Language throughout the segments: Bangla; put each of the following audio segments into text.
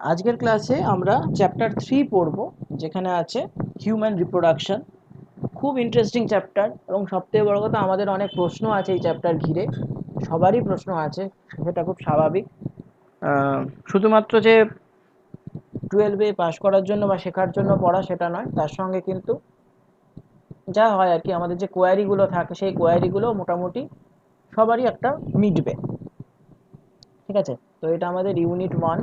আজকের ক্লাসে আমরা চ্যাপ্টার 3 পড়ব, যেখানে আছে হিউম্যান রিপ্রোডাকশন। খুব ইন্টারেস্টিং চ্যাপ্টার, এবং সবথেকে বড় কথা আমাদের অনেক প্রশ্ন আছে এই চ্যাপ্টার ঘিরে। সবারই প্রশ্ন আছে, সেটা খুব স্বাভাবিক। শুধুমাত্র যে 12-এ পাস করার জন্য বা শেখার জন্য পড়া সেটা নয়, তার সঙ্গে কিন্তু যা হয় আর কি, আমাদের যে কোয়ারিগুলো থাকে সেই কোয়ারিগুলো মোটামুটি সবারই একটা মিটবে। ঠিক আছে, তো এটা আমাদের ইউনিট 1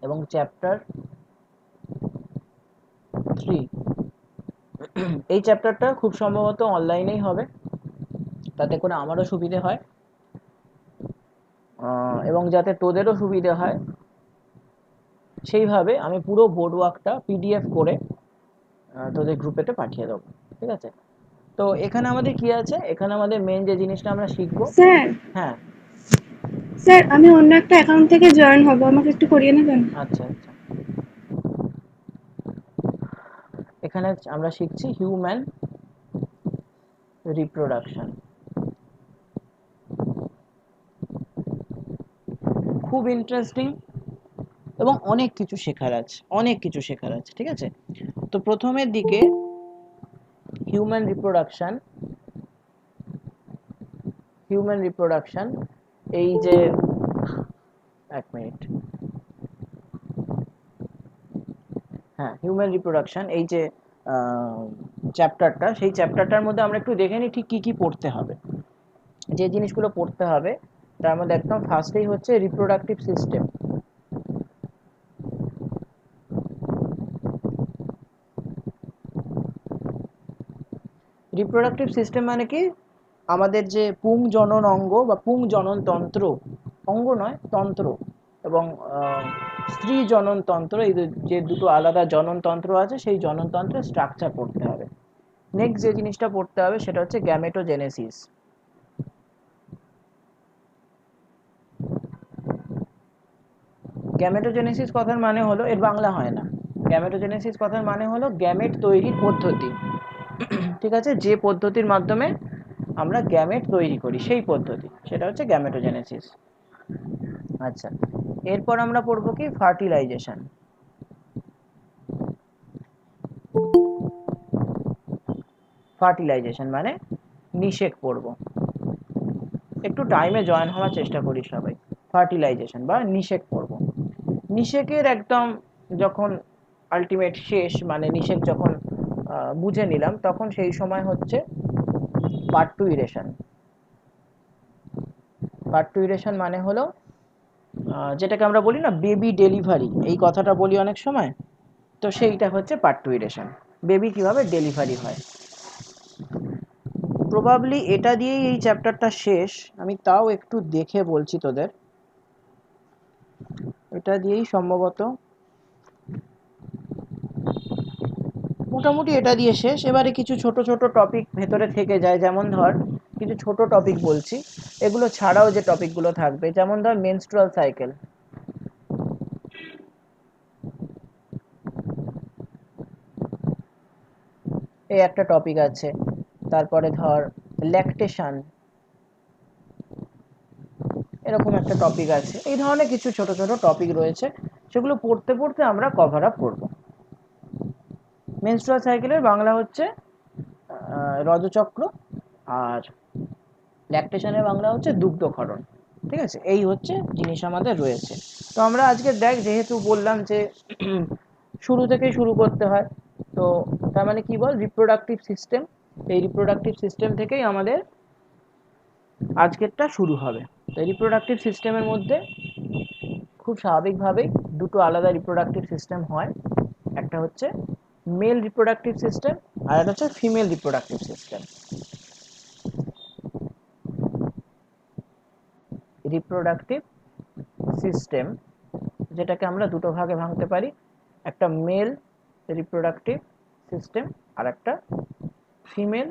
এবং চ্যাপ্টার 3। এই চ্যাপ্টারটা খুব সম্ভবত অনলাইনেই হবে, তাতে করে আমারও সুবিধে হয় এবং যাতে তোদেরও সুবিধে হয় সেইভাবে আমি পুরো বোর্ড ওয়ার্কটা পিডিএফ করে তোদের গ্রুপেতে পাঠিয়ে দেবো। ঠিক আছে, তো এখানে আমাদের কি আছে, এখানে আমাদের মেন যে জিনিসটা আমরা শিখবো। স্যার হ্যাঁ স্যার আমি অন্য একটা অ্যাকাউন্ট থেকে জয়েন হব, আমাকে একটু করিয়ে নেবেন? আচ্ছা আচ্ছা, এখানে আমরা শিখছি হিউম্যান রিপ্রোডাকশন। খুব ইন্টারেস্টিং এবং অনেক কিছু শেখার আছে, অনেক কিছু শেখার আছে। ঠিক আছে, তো প্রথমের দিকে হিউম্যান রিপ্রোডাকশন, হিউম্যান রিপ্রোডাকশন এই যে, এক মিনিট, হ্যাঁ হিউম্যান রিপ্রোডাকশন এই যে চ্যাপ্টারটা, সেই চ্যাপ্টারটার মধ্যে আমরা একটু দেখে নিই ঠিক কী কী পড়তে হবে। যে জিনিসগুলো পড়তে হবে তার মধ্যে একদম ফার্স্টেই হচ্ছে রিপ্রোডাক্টিভ সিস্টেম। রিপ্রোডাক্টিভ সিস্টেম মানে কি, আমাদের যে পুং জনন অঙ্গ বা পুং জনন তন্ত্র, অঙ্গ নয় তন্ত্র, এবং স্ত্রী জনন তন্ত্র, এই যে দুটো আলাদা জনন তন্ত্র আছে, সেই জনন তন্ত্রের স্ট্রাকচার পড়তে হবে। নেক্সট যে জিনিসটা পড়তে হবে সেটা হচ্ছে গ্যামেটোজেনেসিস। গ্যামেটোজেনেসিস কথার মানে হলো, এর বাংলা হয় না। গ্যামেটোজেনেসিস কথার মানে হলো গ্যামেট তৈরির পদ্ধতি। ঠিক আছে, যে পদ্ধতির মাধ্যমে আমরা গ্যামেট তৈরি করি সেই পদ্ধতি, সেটা হচ্ছে গ্যামেটোজেনেসিস। আচ্ছা, এরপর আমরা পড়বো কি, ফার্টিলাইজেশন। ফার্টিলাইজেশন মানে নিষেক পড়ব। একটু টাইমে জয়েন হওয়ার চেষ্টা করি সবাই। ফার্টিলাইজেশন বা নিষেক পড়ব। নিষেকের একদম যখন আলটিমেট শেষ, মানে নিষেক যখন বুঝে নিলাম, তখন সেই সময় হচ্ছে পার্টুইরেশন। পার্টুইরেশন মানে হলো যেটাকে আমরা বলি না বেবি ডেলিভারি, এই কথাটা বলি অনেক সময়, তো সেইটা হচ্ছে পার্টুইরেশন। বেবি কিভাবে ডেলিভারি হয়। প্রবাবলি এটা দিয়েই এই চ্যাপ্টারটা শেষ, আমি তাও একটু দেখে বলছি তোদের। এটা দিয়েই সম্ভবত মোটামুটি এটা দিয়ে শেষ। এবারে কিছু ছোট ছোট টপিক ভেতরে থেকে যায়, যেমন ধর কিছু ছোট টপিক বলছি, এগুলো ছাড়াও যে টপিকগুলো থাকবে, যেমন ধর মেনস্ট্রুয়াল সাইকেল, এই একটা টপিক আছে। তারপরে ধর ল্যাকটেশন, এরকম একটা টপিক আছে। এই ধরনের কিছু ছোট ছোট টপিক রয়েছে, সেগুলো পড়তে পড়তে আমরা কভার আপ করবো। মেনস্ট্রুয়াল সাইকেলের বাংলা হচ্ছে রজচক্র, আর ল্যাকটেশনের বাংলা হচ্ছে দুগ্ধক্ষরণ। ঠিক আছে, এই হচ্ছে জিনিস আমাদের রয়েছে। তো আমরা আজকে দেখ, যেহেতু বললাম যে শুরু থেকেই শুরু করতে হয়, তো তার মানে কি বল, রিপ্রোডাক্টিভ সিস্টেম। এই রিপ্রোডাক্টিভ সিস্টেম থেকেই আমাদের আজকেরটা শুরু হবে। তো রিপ্রোডাক্টিভ সিস্টেমের মধ্যে খুব স্বাভাবিকভাবেই দুটো আলাদা রিপ্রোডাক্টিভ সিস্টেম হয়। একটা হচ্ছে মেল রিপ্রোডাক্টিভ সিস্টেম, আর একটা হচ্ছে female reproductive system. Reproductive system যেটাকে আমরা দুটো ভাগে ভাঙতে পারি, একটা মেল রিপ্রোডাক্টিভ সিস্টেম আর একটা ফিমেল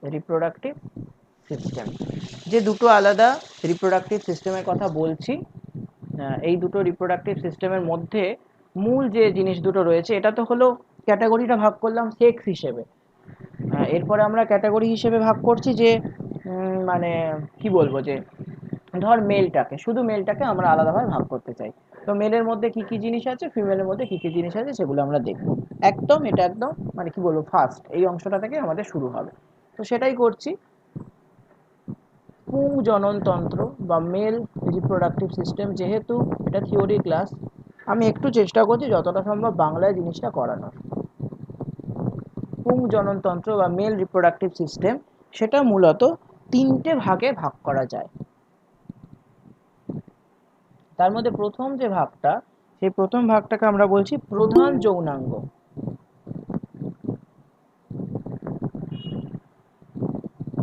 রিপ্রোডাক্টিভ সিস্টেম। যে দুটো আলাদা রিপ্রোডাক্টিভ সিস্টেমের কথা বলছি, এই দুটো রিপ্রোডাক্টিভ সিস্টেমের মধ্যে মূল যে জিনিস দুটো রয়েছে, এটা তো হলো ক্যাটাগরিটা ভাগ করলাম সেক্স হিসেবে। এরপরে আমরা ক্যাটাগরি হিসেবে ভাগ করছি যে মানে কি বলবো, যে ধর মেলটাকে, শুধু মেলটাকে আমরা আলাদাভাবে ভাগ করতে চাই, তো মেলের মধ্যে কি কি জিনিস আছে, ফিমেলের মধ্যে কি কি জিনিস আছে, সেগুলো আমরা দেখবো। একদম এটা একদম মানে কি বলবো, ফার্স্ট এই অংশটা থেকে আমাদের শুরু হবে। তো সেটাই করছি। পুংজননতন্ত্র বা মেল রিপ্রোডাক্টিভ সিস্টেম, যেহেতু এটা থিওরি ক্লাস, আমি একটু চেষ্টা করছি যতটা সম্ভব বাংলায় জিনিসটা করানোর। পুংজননতন্ত্র বা মেল রিপ্রোডাক্টিভ সিস্টেম, সেটা মূলত তিনটে ভাগে ভাগ করা যায়। তার মধ্যে প্রথম যে ভাগটা, সেই প্রথম ভাগটাকে আমরা বলছি প্রধান যৌনাঙ্গ।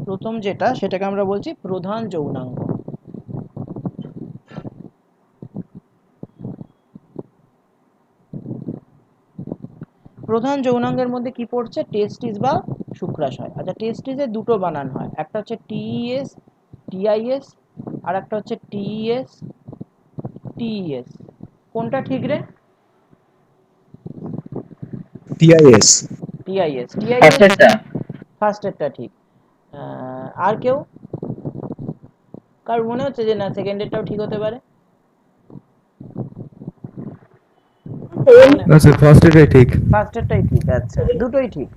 প্রথম যেটা, সেটাকে আমরা বলছি প্রধান যৌনাঙ্গ। প্রধান যৌনাঙ্গের মধ্যে কি পড়ছে, টেস্টিস বা শুক্রাশয়। আচ্ছা, টেস্টিসের দুটো বানান হয়, একটা হচ্ছে টিইএস টিআইএস, আর একটা হচ্ছে টিইএস টিইএস। কোনটা ঠিক রে? টিআইএস। TIS TIS ফার্স্টেরটা। ফার্স্টেরটা ঠিক। আর কেউ কার মনে হচ্ছে যে না সেকেন্ডেরটাও ঠিক হতে পারে? না স্যার, ফার্স্টেরটাই ঠিক। ফার্স্টেরটাই ঠিক, আচ্ছা দুটোই ঠিক।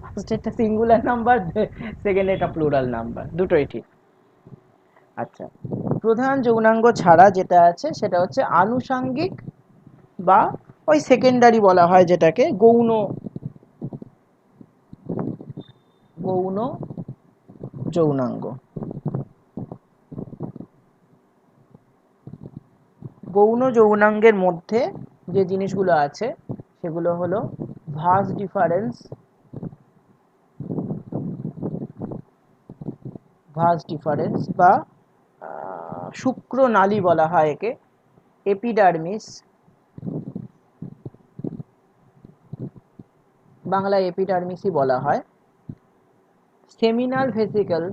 ফার্স্টেরটা সিঙ্গুলার নাম্বার, সেকেন্ডেরটা প্লুরাল নাম্বার, দুটোই ঠিক। আচ্ছা, প্রধান যৌনাঙ্গ ছাড়া যেটা আছে সেটা হচ্ছে আনুষাঙ্গিক বা ওই সেকেন্ডারি বলা হয় যেটাকে, গৌণ গৌণ যৌনাঙ্গ। গৌণ যৌনাঙ্গের মধ্যে যে জিনিসগুলো আছে সেগুলো হলো ভাস ডিফারেন্স, বা শুক্রনালী বলা হয় একে, এপিডার্মিস, বাংলায় এপিডার্মিসই বলা হয়, সেমিনাল ভেসিকল,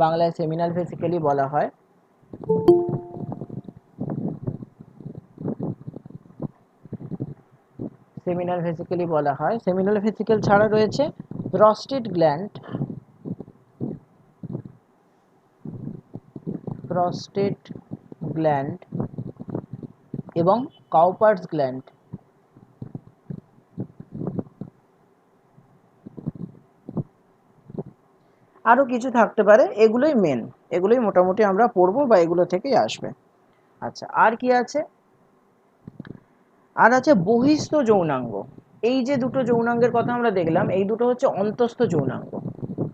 বাংলায় সেমিনাল ভেসিকলই বলা হয়, সেমিনাল ভেসিকলই বলা হয়। সেমিনাল ভেসিকল ছাড়া রয়েছে প্রস্টেট গ্ল্যান্ড, প্রস্টেট গ্ল্যান্ড এবং কাউপার্স গ্ল্যান্ড। আরও কিছু থাকতে পারে, এগুলোই মেন, এগুলোই মোটামুটি আমরা পড়বো বা এগুলো থেকেই আসবে। আচ্ছা, আর কি আছে? আর আছে বহিস্থ যৌনাঙ্গ। এই যে দুটো যৌনাঙ্গের কথা আমরা দেখলাম, এই দুটো হচ্ছে অন্তস্থ যৌনাঙ্গ।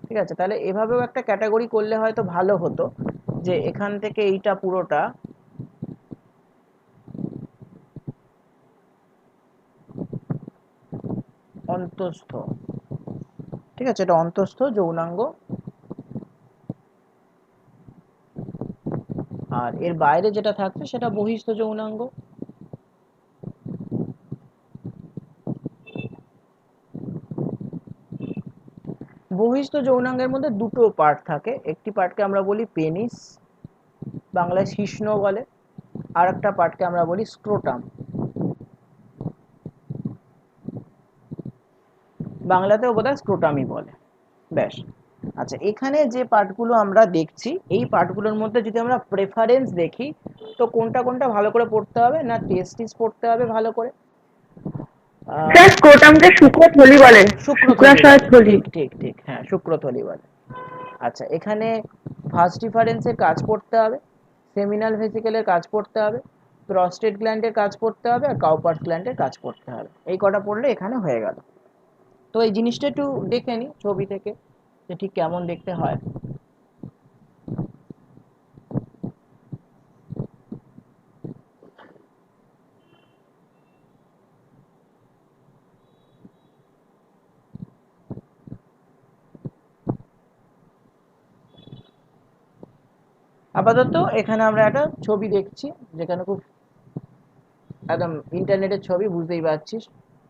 ঠিক আছে, তাহলে এভাবেও একটা ক্যাটাগরি করলে হয়তো ভালো হতো, যে এখান থেকে এইটা পুরোটা অন্তস্থ। ঠিক আছে, এটা অন্তস্থ যৌনাঙ্গ, আর এর বাইরে যেটা থাকছে সেটা বহিস্থ যৌনাঙ্গ। বহিস্থ যৌনাঙ্গের মধ্যে দুটো পার্ট থাকে, একটি পার্টকে আমরা বলি পেনিস, বাংলায় শিশ্ন বলে, আর একটা পার্টকে আমরা বলি স্ক্রোটাম, বাংলাতেও বোধহয় স্ক্রোটামই বলে। ব্যাস। আচ্ছা, এখানে যে পার্টগুলো আমরা দেখছি, এই পার্টগুলোর মধ্যে যদি আমরা প্রেফারেন্স দেখি, তো কোনটা কোনটা ভালো করে পড়তে হবে না, টেস্টিস পড়তে হবে ভালো করে, স্যার স্ক্রোটামকে শুক্রথলি বলে, শুক্রাশয় থলি। ঠিক ঠিক ঠিক, হ্যাঁ শুক্রথলি বলে। আচ্ছা, এখানে ফার্স্ট ডিফারেন্সের কাজ পড়তে হবে, সেমিনাল ভেসিকেলের কাজ পড়তে হবে, প্রস্টেট গ্ল্যান্ডের কাজ পড়তে হবে, আর কাউপার্স গ্ল্যান্ডের কাজ পড়তে হবে। এই কটা পড়লে এখানে হয়ে গেল। তো এই জিনিসটা একটু দেখে নি ছবি থেকে, যে ঠিক কেমন দেখতে হয়। আপাতত এখানে আমরা একটা ছবি দেখছি, যেখানে খুব একদম ইন্টারনেটের ছবি, বুঝতেই পারছিস,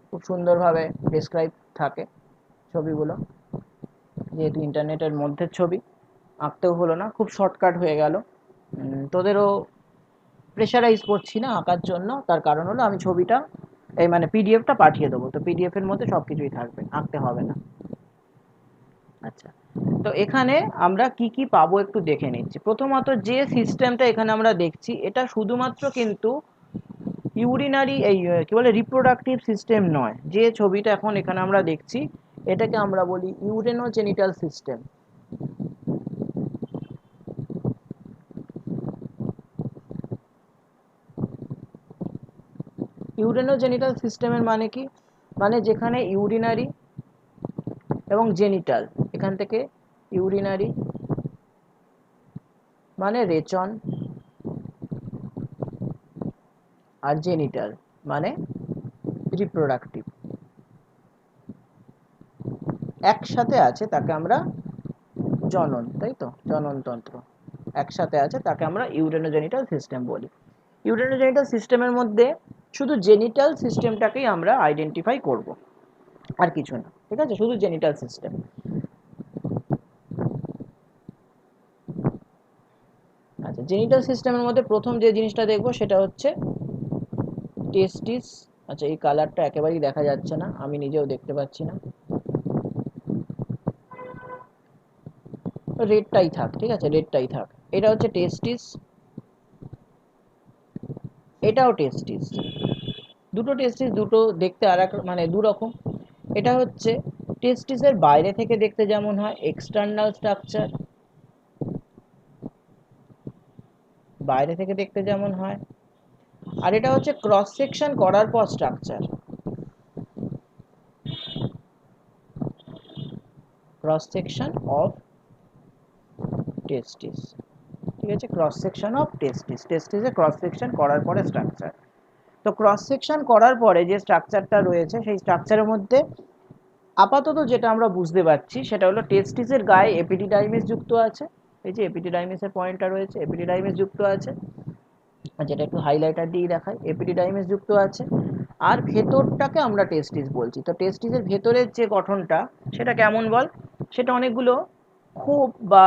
খুব সুন্দরভাবে ডেসক্রাইব থাকে ছবিগুলো, যেহেতু ইন্টারনেটের মধ্যে ছবি, আঁকতেও হলো না, খুব শর্টকাট হয়ে গেল। তোদেরও প্রেশারাইজ করছি না আঁকার জন্য, তার কারণ হলো আমি ছবিটা, এই মানে পিডিএফটা পাঠিয়ে দেবো, তো পিডিএফ এর মধ্যে সব কিছুই থাকবে, আঁকতে হবে না। আচ্ছা, তো এখানে আমরা কি কি পাবো একটু দেখে নিচ্ছি। প্রথমত যে সিস্টেমটা এখানে আমরা দেখছি এটা শুধুমাত্র কিন্তু ইউরিনারি এই কি বলে রিপ্রোডাক্টিভ সিস্টেম নয়। যে ছবিটা এখন এখানে আমরা দেখছি এটাকে আমরা বলি ইউরেনোজেনিটাল সিস্টেম। ইউরেনোজেনিটাল সিস্টেমের মানে কি, মানে যেখানে ইউরিনারি এবং জেনিটাল, এখান থেকে ইউরিনারি মানে রেচন আর জেনিটাল মানে রিপ্রোডাক্টিভ একসাথে আছে, তাকে আমরা জনন, তাই তো, জননতন্ত্র একসাথে আছে, তাকে আমরা ইউরেনোজেনিটাল সিস্টেম বলি। ইউরেনোজেনিটাল সিস্টেমের মধ্যে শুধু জেনিটাল সিস্টেমটাকেই আমরা আইডেন্টিফাই করব, আর কিছু না, ঠিক আছে, শুধু জেনিটাল সিস্টেম। আচ্ছা, জেনিটাল সিস্টেমের মধ্যে প্রথম যে জিনিসটা দেখবো সেটা হচ্ছে টেস্টিস। আচ্ছা, এই কালারটা একেবারেই দেখা যাচ্ছে না, আমি নিজেও দেখতে পাচ্ছি না, রেডটাই থাক, ঠিক আছে, রেডটাই থাক। এটা হচ্ছে টেস্টিস, এটাও টেস্টিস। দুটো টেস্টিস, দুটো দেখতে আর এক মানে দু রকম। এটা হচ্ছে টেস্টিসের বাইরে থেকে দেখতে যেমন হয়, এক্সটার্নাল স্ট্রাকচার, বাইরে থেকে দেখতে যেমন হয়, আর এটা হচ্ছে ক্রস সেকশন করার পর structure, cross section of testis, ঠিক আছে, ক্রস সেকশন অফ টেস্টিস, টেস্টিসে ক্রস সেকশন করার পরে স্ট্রাকচার। তো ক্রস সেকশন করার পরে যে স্ট্রাকচারটা রয়েছে সেই স্ট্রাকচারের মধ্যে আপাতত যেটা আমরা বুঝতে পারছি সেটা হলো টেস্টিসের গায়ে এপিডিডাইমিস যুক্ত আছে, এই যে এপিডিডাইমিসের পয়েন্টটা রয়েছে, এপিডিডাইমিস যুক্ত আছে, যেটা একটু হাইলাইটার দিয়ে দেখায়, এপিডিডাইমিস যুক্ত আছে, আর ভেতরটাকে আমরা টেস্টিস বলছি। তো টেস্টিসের ভেতরের যে গঠনটা সেটা কেমন বল, সেটা অনেকগুলো খোপ বা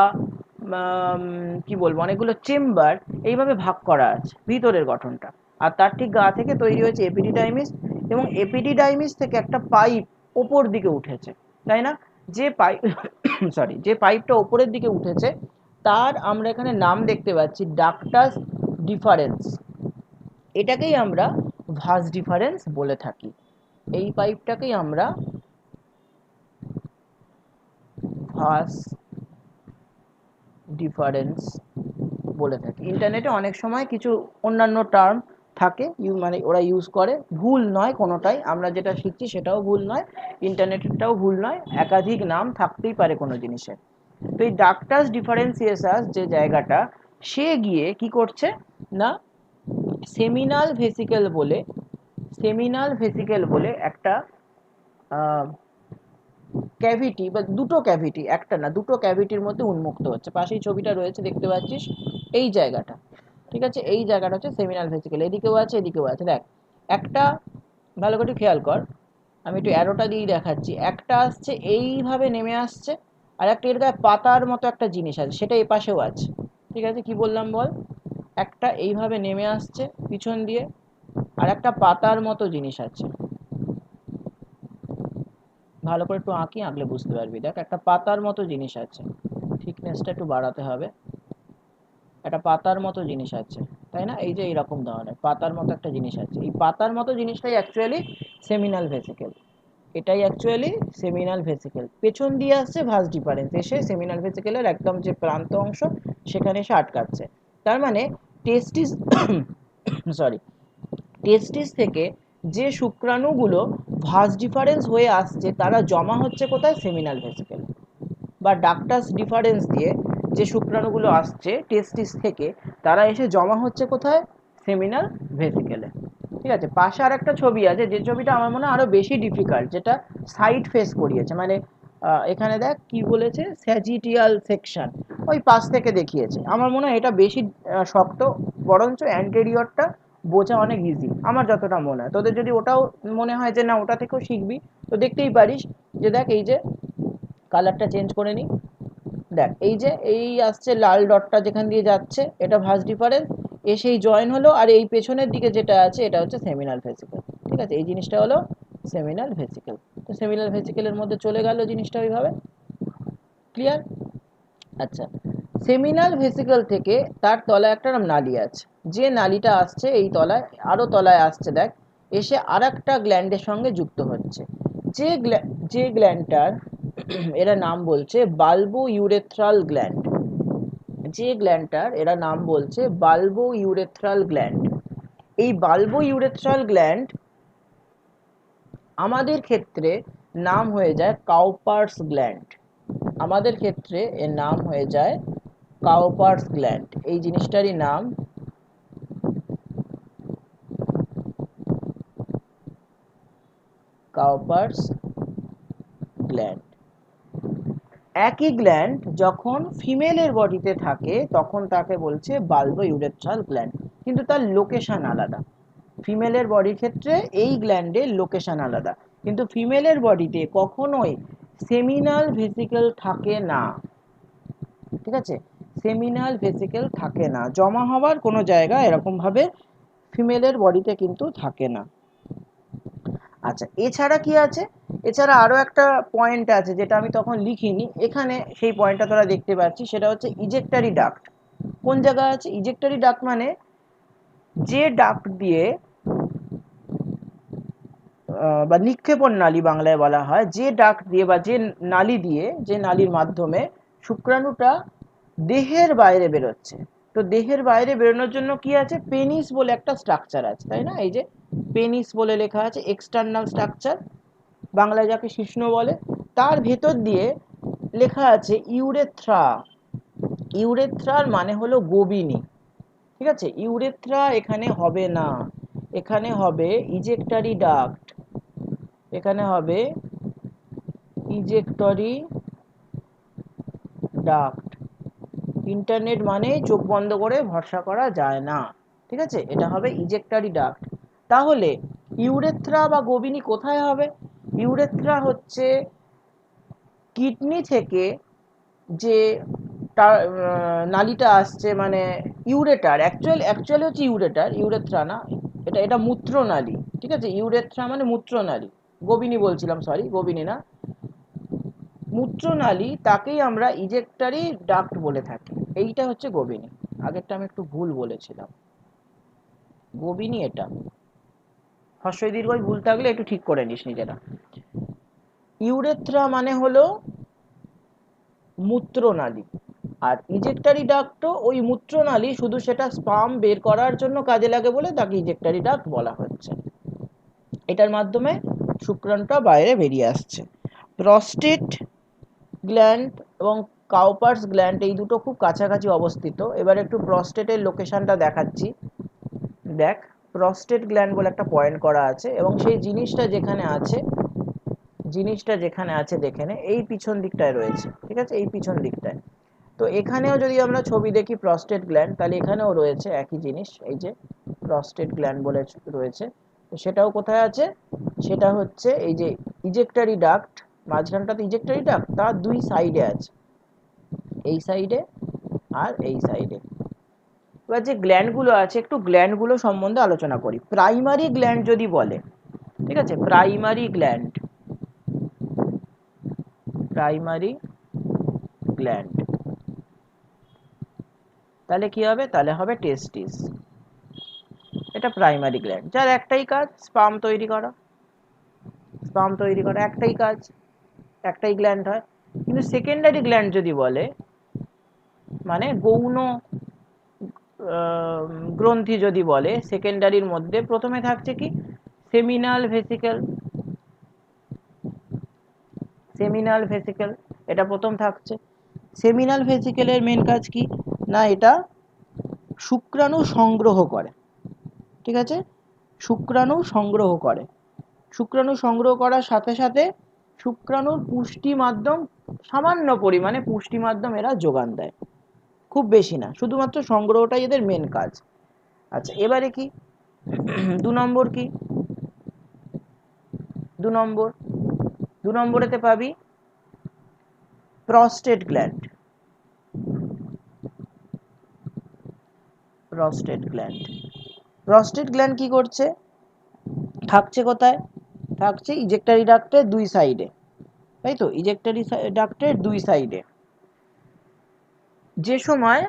কি বলবো অনেকগুলো চেম্বার এইভাবে ভাগ করা আছে ভিতরের গঠনটা, আর তার ঠিক গা থেকে তৈরি হয়েছে এপিডিডাইমিস, এবং এপিডিডাইমিস থেকে একটা পাইপ ওপর দিকে উঠেছে, তাই না? যে পাইপ সরি, যে পাইপটা ওপরের দিকে উঠেছে তার আমরা এখানে নাম দেখতে পাচ্ছি ডাক্টাস ডিফারেন্স, এটাকেই আমরা ভাস ডিফারেন্স বলে থাকি। এই পাইপটাকেই আমরা ভাস ডিফারেন্স বলে থাকি। ইন্টারনেটে অনেক সময় কিছু অন্যান্য টার্ম থাকে, মানে ওরা ইউজ করে, ভুল নয় কোনোটাই, আমরা যেটা শিখছি সেটাও ভুল নয়, ইন্টারনেটেরটাও ভুল নয়, একাধিক নাম থাকতেই পারে কোনো জিনিসের। তো এই ডাক্টাস ডিফারেন্সিয়েসাস যে জায়গাটা, সে গিয়ে কি করছে না, সেমিনাল ভেসিকেল বলে, সেমিনাল ভেসিকেল বলে একটা ক্যাভিটি বা দুটো ক্যাভিটি, একটা না দুটো ক্যাভিটির মধ্যে উন্মুক্ত হচ্ছে। পাশেই ছবিটা রয়েছে দেখতে পাচ্ছিস, এই জায়গাটা, ঠিক আছে, এই জায়গাটা হচ্ছে সেমিনাল ভেসিকেল, এদিকেও আছে এদিকেও আছে, দেখ একটা, ভালো করে খেয়াল কর, আমি একটু অ্যারোটা দিয়েই দেখাচ্ছি, একটা আসছে এইভাবে নেমে আসছে, আর একটা এর গায়ে পাতার মতো একটা জিনিস আছে, সেটা এপাশেও আছে, ঠিক আছে, কি বললাম বল, একটা এইভাবে নেমে আসছে পিছন দিয়ে, আর একটা পাতার মতো জিনিস আছে, ভালো করে একটু আঁকি, আঁকলে বুঝতে পারবি, দেখ একটা পাতার মতো জিনিস আছে, থিকনেসটা একটু বাড়াতে হবে, একটা পাতার মতো জিনিস আছে, তাই না, এই যে এইরকম ধরনের পাতার মতো একটা জিনিস আছে, এই পাতার মতো জিনিসটাই অ্যাকচুয়ালি সেমিনাল ভেসিকেল, এটাই অ্যাকচুয়ালি সেমিনাল ভেসিকেল। পেছন দিয়ে আসছে ভাস ডিফারেন্স, এসে সেমিনাল ভেসিকেলের একদম যে প্রান্ত অংশ সেখানে এসে আটকাচ্ছে। তার মানে টেস্টিস সরি, টেস্টিস থেকে যে শুক্রাণুগুলো ভাস ডিফারেন্স হয়ে আসছে তারা জমা হচ্ছে কোথায়, সেমিনাল ভেসিকেল, বা ডাক্টাস ডিফারেন্স দিয়ে যে শুক্রাণুগুলো আসছে টেস্টিস থেকে তারা এসে জমা হচ্ছে কোথায়, সেমিনাল ভেসিকেলে, ঠিক আছে। পাশে আর একটা ছবি আছে, যে ছবিটা আমার মনে হয় আরো বেশি ডিফিকাল্ট, যেটা সাইড ফেস করিয়েছে, মানে এখানে দেখ কি বলেছে, স্যাজিটিয়াল সেকশন, ওই পাশ থেকে দেখিয়েছে, আমার মনে হয় এটা বেশি শক্ত, বরঞ্চ অ্যান্টেরিয়রটা বোঝা অনেক ইজি, আমার যতটা মনে হয়। তোদের যদি ওটাও মনে হয় যে না ওটা থেকেও শিখবি, তো দেখতেই পারিস, যে দেখ এই যে কালারটা চেঞ্জ করে নিই, দেখ এই যে এই আসছে লাল ডটটা যেখান দিয়ে যাচ্ছে, এটা ভাস ডিফারেন্স, এসেই জয়েন হলো, আর এই পেছনের দিকে যেটা আছে এটা হচ্ছে সেমিনাল ভেসিকেল, ঠিক আছে, এই জিনিসটা হলো সেমিনাল ভেসিকেল। তো সেমিনাল ভেসিকেলের মধ্যে চলে গেল জিনিসটা ওইভাবে। ক্লিয়ার? আচ্ছা, সেমিনাল ভেসিকল থেকে তার তলায় একটা নালী আছে, যে নালীটা আসছে এই তলায়, আরো তলায় আসছে দেখ, এসে আর একটা গ্ল্যান্ডের সঙ্গে যুক্ত হচ্ছে। যে গ্ল্যান্ডটার এরা নাম বলছে বাল্বো ইউরেথ্রাল গ্ল্যান্ড, যে গ্ল্যান্ডটার এরা নাম বলছে বাল্বো ইউরেথ্রাল গ্ল্যান্ড। এই বাল্বো ইউরেথ্রাল গ্ল্যান্ড আমাদের ক্ষেত্রে নাম হয়ে যায় কাউপার্স গ্ল্যান্ড। আমাদের ক্ষেত্রে এর নাম হয়ে যায় কাউপার্স গ্ল্যান্ড। এই জিনিসটারই নাম কাউপার্স গ্ল্যান্ড। একই গ্ল্যান্ড যখন ফিমেলের বডিতে থাকে তখন তাকে বলছে বাল্বো ইউরেথ্রাল গ্ল্যান্ড, কিন্তু তার লোকেশন আলাদা। ফিমেলের বডির ক্ষেত্রে এই গ্ল্যান্ডের লোকেশন আলাদা, কিন্তু ফিমেলের বডিতে কখনোই সেমিনাল ভেসিকল থাকে না। ঠিক আছে, সেমিনাল ভেসিকল থাকে না, জমা হওয়ার কোনো জায়গা এরকম ভাবে ফিমেলের বডিতে কিন্তু থাকে না। আচ্ছা, এছাড়া কি আছে? এছাড়া আরো একটা পয়েন্ট আছে যেটা আমি তখন লিখিনি, এখানে সেই পয়েন্টটা তোরা দেখতে পাচ্ছিস, সেটা হচ্ছে ইজেক্টারি ডাক্ট। কোন জায়গায় আছে ইজেক্টারি ডাক্ট? মানে যে ডাক্ট দিয়ে বা নিক্ষেপণ নালী বাংলায় বলা হয়, যে ডাক্ট দিয়ে বা যে নালী দিয়ে, যে নালীর মাধ্যমে শুক্রাণুটা দেহের বাইরে বেরোচ্ছে। তো দেহের বাইরে বেরোনোর জন্য কি আছে? পেনিস বলে একটা স্ট্রাকচার আছে, তাই না? এই যে পেনিস বলে লেখা আছে, এক্সটার্নাল স্ট্রাকচার, বাংলায় যাকে শিশ্ন বলে। তার ভেতর দিয়ে লেখা আছে ইউরেথ্রা। ইউরেথ্রার মানে হলো গোবিনী। ঠিক আছে, ইউরেথ্রা এখানে হবে না, এখানে হবে ইজেক্টারি ডাক্ট, এখানে হবে ইজেক্টরি ডাক্ট। ইন্টারনেট মানে চোখ বন্ধ করে ভরসা করা যায় না। ঠিক আছে, এটা হবে ইজেক্টারি ডাক্ট। তাহলে ইউরেথ্রা বা গোবিনী কোথায় হবে? ইউরেথ্রা হচ্ছে কিডনি থেকে যে নালীটা আসছে, মানে ইউরেটার, অ্যাকচুয়ালি হচ্ছে ইউরেটার, ইউরেথ্রা না, এটা মূত্রনালী। ঠিক আছে, ইউরেথ্রা মানে মূত্রনালী, গোবিনী বলছিলাম, সরি, গোবিনী না, মূত্রনালী, তাকেই আমরা ইজেক্টারি ডাক্ট বলে থাকি। এইটা হচ্ছে গোবিনী। আগেরটা আমি একটু ভুল বলেছিলাম, গোবিনী এটা। হর্ষই দীর্ঘই ভুল থাকলে একটু ঠিক করে নিস নিজেরা। ইউরেথ্রা মানে হলো মূত্রনালী, আর ইজেক্টারি ডাক্টও ওই মূত্রনালী, শুধু সেটা স্পাম বের করার জন্য কাজে লাগে বলে তাকে ইজেক্টারি ডাক্ট বলা হচ্ছে। এটার মাধ্যমে শুক্রাণুটা বাইরে বেরিয়ে আসছে। প্রস্টেট গ্ল্যান্ড এবং কাউপার্স গ্ল্যান্ড এই দুটো খুব কাছাকাছি অবস্থিত। এবার একটু প্রস্টেটের লোকেশনটা দেখাচ্ছি। দেখ, প্রস্টেট গ্ল্যান্ড বলে একটা পয়েন্ট করা আছে, এবং সেই জিনিসটা যেখানে আছে, দেখে নে, এই পিছন দিকটায় রয়েছে। ঠিক আছে, এই পিছন দিকটায়। তো এখানেও যদি আমরা ছবি দেখি প্রস্টেট গ্ল্যান্ড, তাহলে এখানেও রয়েছে একই জিনিস, এই যে প্রস্টেট গ্ল্যান্ড বলে রয়েছে। তো সেটাও কোথায় আছে? সেটা হচ্ছে এই যে ইজেক্টারি ডাক্ট, মাঝখানটাতে ইজেক্টারি ডাক্ট, তার দুই সাইডে আছে, এই সাইডে আর এই সাইডে। এবার যে গ্ল্যান্ডগুলো আছে, একটু গ্ল্যান্ডগুলো সম্বন্ধে আলোচনা করি। প্রাইমারি গ্ল্যান্ড যদি বলে, ঠিক আছে, প্রাইমারি গ্ল্যান্ড, প্রাইমারি গ্ল্যান্ড, তাহলে কি হবে? তাহলে হবে টেস্টিস। এটা প্রাইমারি গ্ল্যান্ড, যার একটাই কাজ স্পাম তৈরি করা, স্পাম তৈরি করা একটাই কাজ, একটাই গ্ল্যান্ড হয়। কিন্তু সেকেন্ডারি গ্ল্যান্ড যদি বলে, মানে গৌণ গ্রন্থি যদি বলে, সেকেন্ডারির মধ্যে প্রথমে থাকছে কি? সেমিনাল ভেসিকেল, সেমিনাল ভেসিকেল, এটা প্রথম থাকছে। সেমিনাল ভেসিকেলের মেন কাজ কি? না, এটা শুক্রাণু সংগ্রহ করে। ঠিক আছে, শুক্রাণু সংগ্রহ করে। শুক্রাণু সংগ্রহ করার সাথে সাথে শুক্রাণুর পুষ্টি মাধ্যম, সামান্য পরিমাণে পুষ্টি মাধ্যম এরা যোগান দেয়, খুব বেশি না, শুধুমাত্র সংগ্রহটাই এদের মেন কাজ। আচ্ছা, এবারে কি 2 নম্বর কি? 2 নম্বর, 2 নম্বরেতে পাবি prostate gland. Prostate gland, prostate gland কি করছে? থাকছে কোথায়? থাকছে ইজেক্টারি ডাক্টের দুই সাইডে, তাই তো, ইজেক্টারি ডাক্টের দুই সাইডে। যে সময়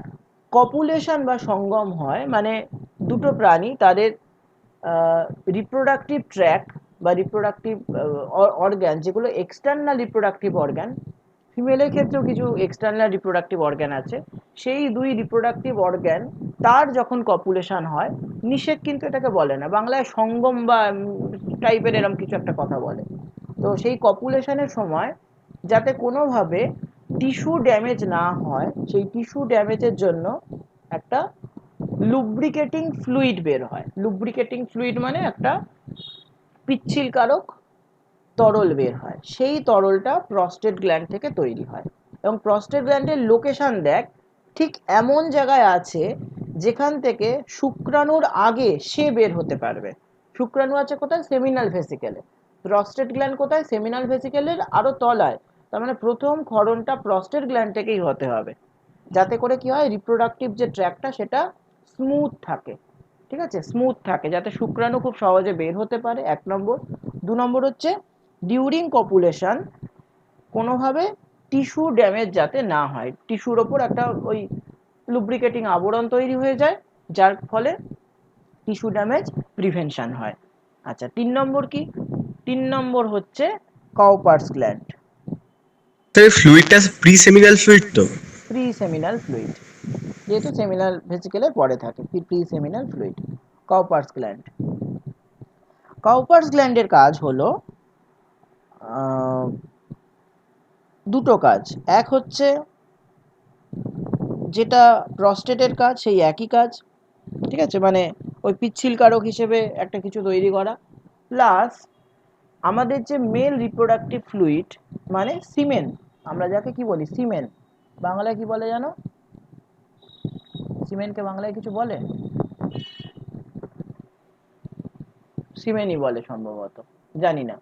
কপুলেশন বা সঙ্গম হয়, মানে দুটো প্রাণী তাদের রিপ্রোডাক্টিভ ট্র্যাক বা রিপ্রোডাক্টিভ অর্গ্যান, যেগুলো এক্সটার্নাল রিপ্রোডাক্টিভ অর্গ্যান, ফিমেলের ক্ষেত্রেও কিছু এক্সটার্নাল রিপ্রোডাক্টিভ অর্গ্যান আছে, সেই দুই রিপ্রোডাক্টিভ অর্গ্যান তার যখন কপুলেশন হয়, নিষেক কিন্তু এটাকে বলে না, বাংলায় সঙ্গম বা টাইপের এরম কিছু একটা কথা বলে। তো সেই কপুলেশনের সময় যাতে কোনোভাবে টিস্যু ড্যামেজ না হয়, সেই টিস্যু ড্যামেজের জন্য একটা লুব্রিকেটিং ফ্লুইড বের হয়। লুব্রিকেটিং ফ্লুইড মানে একটা পিচ্ছিলকারক তরল বের হয়, সেই তরলটা প্রস্টেট গ্ল্যান্ড থেকে তৈরি হয়। এবং প্রস্টেট গ্ল্যান্ডের লোকেশন দেখ ঠিক এমন জায়গায় আছে যেখান থেকে শুক্রাণুর আগে সে বের হতে পারবে। শুক্রাণু আছে কোথায়? সেমিনাল ভেসিকেলে। প্রস্টেট গ্ল্যান্ড কোথায়? সেমিনাল ভেসিকেলের আরো তলায়। তার মানে প্রথম ক্ষরণটা প্রস্টেট গ্ল্যান্ড থেকেই হতে হবে, যাতে করে কি হয়, রিপ্রোডাক্টিভ যে ট্র্যাকটা সেটা স্মুথ থাকে। ঠিক আছে, স্মুথ থাকে, যাতে শুক্রাণু খুব সহজে বের হতে পারে, 1 নম্বর। 2 নম্বর হচ্ছে ডিউরিং কপুলেশন কোনোভাবে টিস্যু ড্যামেজ যাতে না হয়, টিস্যুর ওপর একটা ওই লুব্রিকেটিং আবরণ তৈরি হয়ে যায়, যার ফলে টিস্যু ড্যামেজ প্রিভেনশন হয়। আচ্ছা, 3 নম্বর কি? 3 নম্বর হচ্ছে কাউপার্স গ্ল্যান্ড। তো এই ফ্লুইডটা প্রি সেমিনাল ফ্লুইড তো? প্রি সেমিনাল ফ্লুইড, যেহেতু সেমিনাল ভেসিকেলের পরে থাকে, প্রি সেমিনাল ফ্লুইড, কাউপার্স গ্ল্যান্ড। কাউপার্স গ্ল্যান্ডের কাজ হলো দুটো কাজ। এক হচ্ছে যেটা প্রস্টেটের কাজ, সেই একই কাজ, ঠিক আছে, মানে ওই পিচ্ছিল কারক হিসেবে একটা কিছু তৈরি করা, প্লাস আমাদের যে মেল রিপ্রোডাক্টিভ ফ্লুইড মানে সিমেন, আমরা যাকে কি বলি সিমেন, বাংলায় কি বলে জানো? সিমেনকে বাংলায় কিছু বলে? সিমেনই বলে সম্ভবত, জানি না,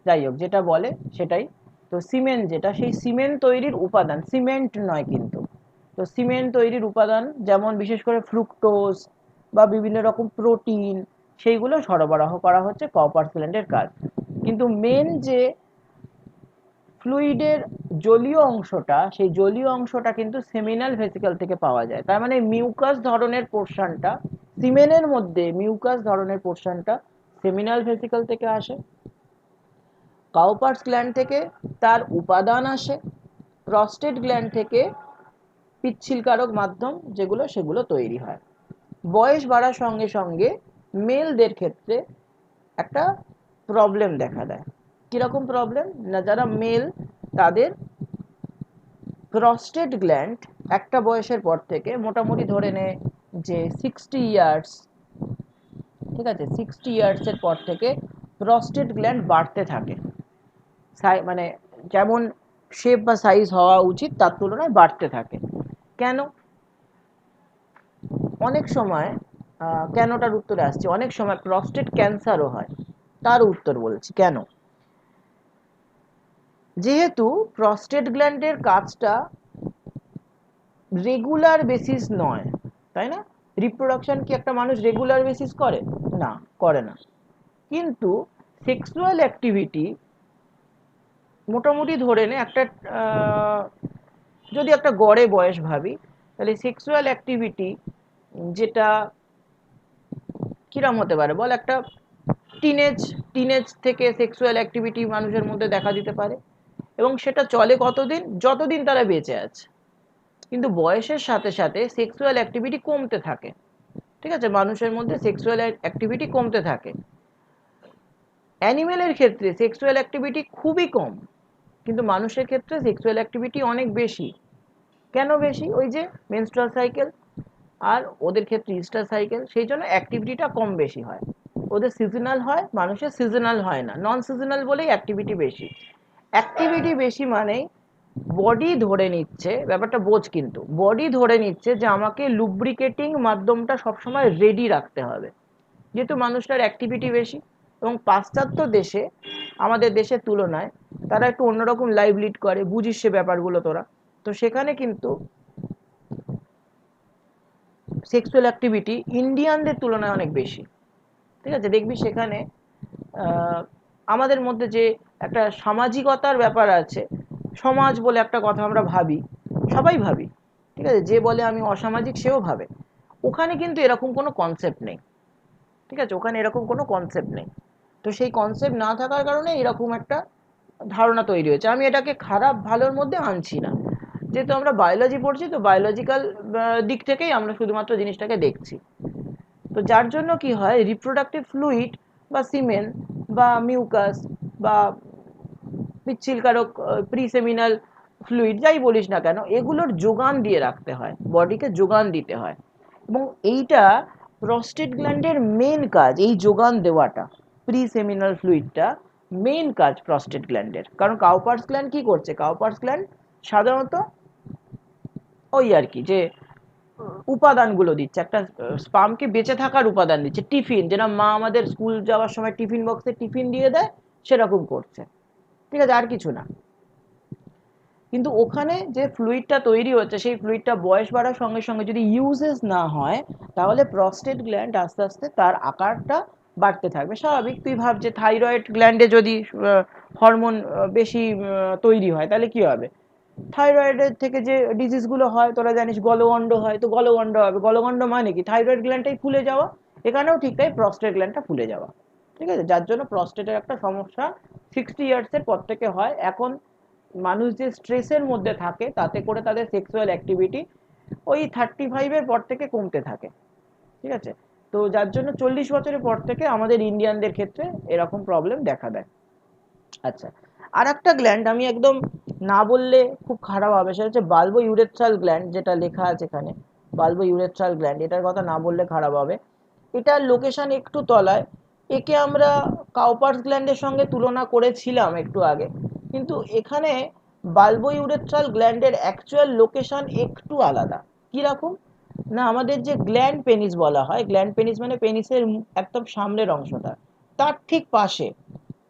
যাই হোক যেটা বলে সেটাই। তো সিমেন্ট যেটা, সেই সিমেন্ট তৈরির উপাদান, সিমেন্ট নয় কিন্তু, তো সিমেন্ট তৈরির উপাদান যেমন বিশেষ করে ফ্রুক্টোজ বা বিভিন্ন রকম প্রোটিন, সেইগুলো সরবরাহ করা হচ্ছে কাউপার্স গ্ল্যান্ডের কাজ। কিন্তু মেন যে ফ্লুইডের জলীয় অংশটা, সেই জলীয় অংশটা কিন্তু সেমিনাল ভেসিকল থেকে পাওয়া যায়। তার মানে মিউকাস ধরনের পোর্শনটা, সিমেনের মধ্যে মিউকাস ধরনের পোর্শনটা সেমিনাল ভেসিকল থেকে আসে। কাউপার্স গ্ল্যান্ড থেকে তার উপাদান আসে, প্রস্টেট গ্ল্যান্ড থেকে পিচ্ছিলকারক মাধ্যম যেগুলো, সেগুলো তৈরি হয়। বয়স বাড়ার সঙ্গে সঙ্গে মেলদের ক্ষেত্রে একটা প্রবলেম দেখা দেয়। কিরকম প্রবলেম না, যারা মেল তাদের প্রস্টেট গ্ল্যান্ড একটা বয়সের পর থেকে, মোটামুটি ধরে নে যে 60 ইয়ার্স, ঠিক আছে, 60 ইয়ার্সের পর থেকে প্রস্টেট গ্ল্যান্ড বাড়তে থাকে, মানে যেমন শেপ বা সাইজ হওয়া উচিত তার তুলনায় বাড়তে থাকে। কেন? অনেক সময় কেনটার উত্তরে আসছে, অনেক সময় প্রস্টেট ক্যান্সারও হয়, তার উত্তর বলছি কেন। যেহেতু প্রস্টেট গ্ল্যান্ডের কাজটা রেগুলার বেসিস নয়, তাই না? রিপ্রোডাকশন কি একটা মানুষ রেগুলার বেসিস করে? না, করে না। কিন্তু সেক্সুয়াল অ্যাক্টিভিটি মোটামুটি ধরে নে একটা যদি একটা গড়ে বয়স ভাবি, তাহলে সেক্সুয়াল অ্যাক্টিভিটি যেটা কিরম হতে পারে বল, একটা টিনেজ, টিনেজ থেকে সেক্সুয়াল অ্যাক্টিভিটি মানুষের মধ্যে দেখা দিতে পারে, এবং সেটা চলে কতদিন? যতদিন তারা বেঁচে আছে। কিন্তু বয়সের সাথে সাথে সেক্সুয়াল অ্যাক্টিভিটি কমতে থাকে, ঠিক আছে, মানুষের মধ্যে সেক্সুয়াল অ্যাক্টিভিটি কমতে থাকে। অ্যানিমেলের ক্ষেত্রে সেক্সুয়াল অ্যাক্টিভিটি খুবই কম, কিন্তু মানুষের ক্ষেত্রে সেক্সুয়াল অ্যাক্টিভিটি অনেক বেশি। কেন বেশি? ওই যে মেনস্ট্রুয়াল সাইকেল, আর ওদের ক্ষেত্রে ইস্টার সাইকেল, সেই জন্য অ্যাক্টিভিটিটা কম বেশি হয়। ওদের সিজনাল হয়, মানুষের সিজনাল হয় না, নন সিজনাল বলেই অ্যাক্টিভিটি বেশি। অ্যাক্টিভিটি বেশি মানেই বডি ধরে নিচ্ছে, ব্যাপারটা বোঝ, কিন্তু বডি ধরে নিচ্ছে যে আমাকে লুব্রিকেটিং মাধ্যমটা সবসময় রেডি রাখতে হবে, যেহেতু মানুষটার অ্যাক্টিভিটি বেশি। এবং পাশ্চাত্য দেশে আমাদের দেশের তুলনায় তারা একটু অন্যরকম লাইফ লিড করে, বুঝিস সে ব্যাপারগুলো তোরা। তো সেখানে কিন্তু সেক্সুয়াল অ্যাক্টিভিটি ইন্ডিয়ানদের তুলনায় অনেক বেশি, ঠিক আছে, দেখবি সেখানে আমাদের মধ্যে যে একটা সামাজিকতার ব্যাপার আছে, সমাজ বলে একটা কথা আমরা ভাবি, সবাই ভাবি, ঠিক ঠিক আছে, যে বলে আমি অসামাজিক সেও ভাবে। ওখানে কিন্তু এরকম কোনো কনসেপ্ট নেই, ঠিক আছে, ওখানে এরকম কোনো কনসেপ্ট নেই। তো সেই কনসেপ্ট না থাকার কারণে এরকম একটা ধারণা তৈরি হয়েছে। আমি এটাকে খারাপ ভালোর মধ্যে আনছি না, যেহেতু আমরা বায়োলজি পড়ছি, তো বায়োলজিক্যাল দিক থেকেই আমরা শুধুমাত্র জিনিসটাকে দেখছি। তো যার জন্য কি হয়, রিপ্রোডাক্টিভ ফ্লুইড বা সিমেন বা মিউকাস বা পিচ্ছিলকারক প্রিসেমিনাল ফ্লুইড যাই বলিস না কেন, এগুলোর যোগান দিয়ে রাখতে হয়, বডিকে যোগান দিতে হয়। এবং এইটা প্রস্টেট গ্ল্যান্ডের মেন কাজ, এই যোগান দেওয়াটা, প্রিসেমিনাল ফ্লুইডটা মেন কাজ প্রস্টেট গ্ল্যান্ডের। কারণ কাউপার্স গ্ল্যান্ড কি করছে, কাউপার্স গ্ল্যান্ড সাধারণত ওই আর কি যে উপাদানগুলো দিচ্ছে, একটা স্পামকে বেঁচে থাকার উপাদান দিচ্ছে, টিফিন, যেটা মা আমাদের স্কুল যাওয়ার সময় টিফিন বক্সে টিফিন দিয়ে দেয়, সেরকম করছে, ঠিক আছে, আর কিছু না। কিন্তু ওখানে যে ফ্লুইডটা তৈরি হচ্ছে, সেই ফ্লুইডটা বয়স বাড়ার সঙ্গে সঙ্গে যদি ইউজেস না হয়, তাহলে প্রস্টেট গ্ল্যান্ড আস্তে আস্তে তার আকারটা বাড়তে থাকবে। স্বাভাবিক, তুই ভাব যে থাইরয়েড গ্ল্যান্ডে যদি হরমোন বেশি তৈরি হয়, তাহলে কি হবে, থাইরয়েডের থেকে যে ডিজিজগুলো হয় তোরা জানিস, গলগণ্ড হয়, তো গলগণ্ড হবে। গলগণ্ড মানে কি, থাইরয়েড গ্ল্যান্ডটাই ফুলে যাওয়া। এখানেও ঠিক তাই, প্রস্টেট গ্ল্যান্ডটা ফুলে যাওয়া, ঠিক আছে, যার জন্য প্রস্টেটের একটা সমস্যা 60 ইয়ার্সের পর থেকে হয়। এখন মানুষ যে স্ট্রেসের মধ্যে থাকে, তাতে করে তাদের সেক্সুয়াল অ্যাক্টিভিটি ওই 35-এর পর থেকে কমতে থাকে, ঠিক আছে। তো যার জন্য 40 বছরের পর থেকে আমাদের ইন্ডিয়ানদের ক্ষেত্রে এরকম প্রবলেম দেখা দেয়। আচ্ছা, আর একটা গ্ল্যান্ড আমি একদম না বললে খুব খারাপ হবে, সেটা হচ্ছে বাল্বো ইউরেথ্রাল গ্ল্যান্ড, যেটা লেখা আছে এখানে, বাল্বো ইউরেথ্রাল গ্ল্যান্ড, এটার কথা না বললে খারাপ হবে। এটার লোকেশন একটু তলায়। একে আমরা কাউপার্স গ্ল্যান্ডের সঙ্গে তুলনা করেছিলাম একটু আগে, কিন্তু এখানে বাল্বো ইউরেথ্রাল গ্ল্যান্ডের অ্যাকচুয়াল লোকেশন একটু আলাদা। কিরকম না, আমাদের যে গ্ল্যান্ড পেনিস বলা হয়, গ্ল্যান্ড পেনিস মানে পেনিসের একদম সামনের অংশটা, তার ঠিক পাশে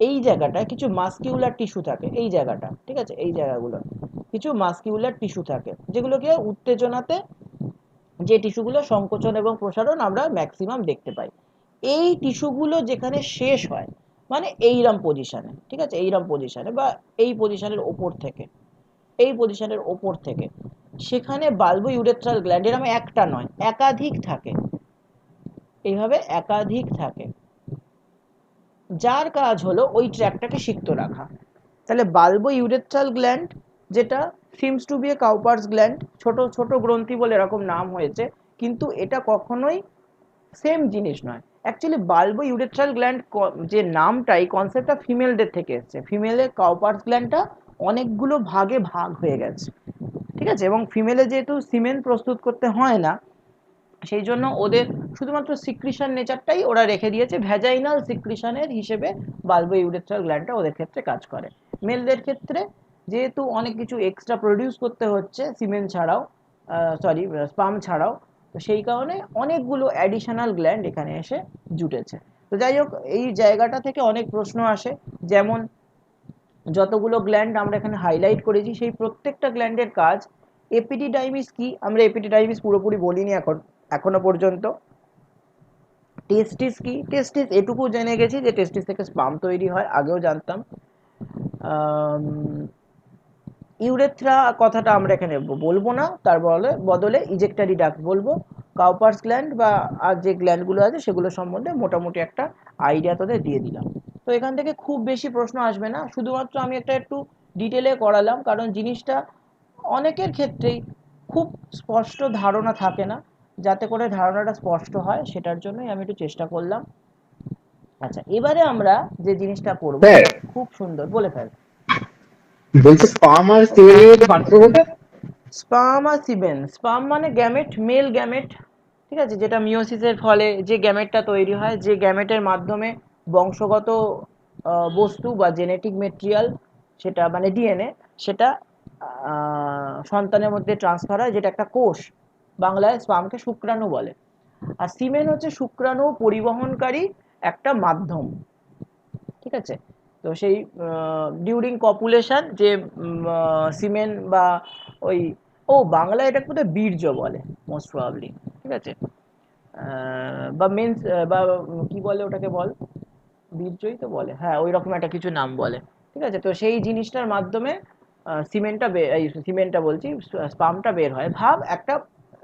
এই জায়গাটায় কিছু মাস্কিউলার টিস্যু থাকে, এই জায়গাটা, ঠিক আছে, এই জায়গাগুলো কিছু মাস্কিউলার টিস্যু থাকে, যেগুলোকে উত্তেজনাতে যে টিস্যুগুলো সংকোচন এবং প্রসারণ আমরা ম্যাক্সিমাম দেখতে পাই। এই টিস্যুগুলো যেখানে শেষ হয়, মানে এইরম পজিশনে, ঠিক আছে, এইরম পজিশনে বা এই পজিশনের ওপর থেকে, এই পজিশনের ওপর থেকে সেখানে বাল্বো ইউরেথ্রাল গ্ল্যান্ড এরম একটা নয়, একাধিক থাকে, এইভাবে একাধিক থাকে, যার কাজ হলো ওই ট্র্যাকটাকে সিক্ত রাখা। তাহলে বাল্বো ইউরেথ্রাল গ্ল্যান্ড, যেটা seems to be a Cowper's gland, ছোট ছোট গ্রন্থি বলে এরকম নাম হয়েছে, কিন্তু এটা কখনোই সেম জিনিস নয়। অ্যাকচুয়ালি বাল্বো ইউরেথ্রাল গ্ল্যান্ড যে নামটা, এই কনসেপ্টটা ফিমেলদের থেকে এসছে। ফিমেলের কাউপার্স গ্ল্যান্ডটা অনেকগুলো ভাগে ভাগ হয়ে গেছে, ঠিক আছে, এবং ফিমেলে যেহেতু সিমেন প্রস্তুত করতে হয় না, সেই জন্য ওদের শুধুমাত্র সিক্রিশন নেচারটাই ওরা রেখে দিয়েছে, ভ্যাজাইনাল সিক্রিশনের হিসেবে বাল্বো ইউরেথ্রাল গ্ল্যান্ডটা ওদের ক্ষেত্রে কাজ করে। মেলদের ক্ষেত্রে যেহেতু অনেক কিছু এক্সট্রা প্রডিউস করতে হচ্ছে সিমেন ছাড়াও, সরি স্পাম ছাড়াও, তো সেই কারণে অনেকগুলো অ্যাডিশনাল গ্ল্যান্ড এখানে এসে জুটেছে। তো যাই হোক, এই জায়গাটা থেকে অনেক প্রশ্ন আসে, যেমন যতগুলো গ্ল্যান্ড আমরা এখানে হাইলাইট করেছি, সেই প্রত্যেকটা গ্ল্যান্ডের কাজ। এপিডিডাইমিস কি, আমরা এপিডিডাইমিস পুরোপুরি বলিনি এখনো পর্যন্ত। টেস্টিস কি, টেস্টিস এটুকু জেনে গেছি যে টেস্টিস থেকে স্পাম তৈরি হয়, আগেও জানতাম। ইউরেথ্রা কথাটা আমরা এখানে বলবো না, তার বদলে ইজেক্টারি ডাক্ট বলবো। কাউপার্স গ্ল্যান্ড বা আর যে গ্ল্যান্ডগুলো আছে সেগুলো সম্বন্ধে মোটামুটি একটা আইডিয়া তোদের দিয়ে দিলাম। তো এখান থেকে খুব বেশি প্রশ্ন আসবে না, শুধুমাত্র আমি একটা একটু ডিটেলে করালাম, কারণ জিনিসটা অনেকের ক্ষেত্রেই খুব স্পষ্ট ধারণা থাকে না, যাতে করে ধারণাটা স্পষ্ট হয় সেটার জন্যই আমি একটু চেষ্টা করলাম। আচ্ছা, এবারে আমরা যে জিনিসটা করবো, স্যার খুব সুন্দর বলে ফেল। বলছে স্পাম আর সিমেনের মধ্যে পার্থক্যটা? স্পাম আর সিবেন, স্পাম মানে গ্যামেট, মেল গ্যামেট, ঠিক আছে, যেটা মিওসিসের ফলে যে গ্যামেটটা তৈরি হয়, যে গ্যামেটের মাধ্যমে বংশগত বস্তু বা জেনেটিক মেটেরিয়াল, সেটা মানে ডিএনএ, সেটা সন্তানের মধ্যে ট্রান্সফার হয়, যেটা একটা কোষ। বাংলায় স্পামকে শুক্রাণু বলে। আর সিমেন হচ্ছে শুক্রাণু পরিবহনকারী একটা মাধ্যম, ঠিক আছে। তো সেই ডিউরিং কপুলেশন যে সিমেন বা ওই, ও বাংলায় এটা বোধহয় বীর্য বলে মোস্ট প্রবাবলি, ঠিক আছে, বা মেন্স বা কি বলে ওটাকে বল, বীর্যই তো বলে, হ্যাঁ ওই রকম একটা কিছু নাম বলে, ঠিক আছে। তো সেই জিনিসটার মাধ্যমে সিমেন্টটা বলছি, স্পামটা বের হয়। ভাব একটা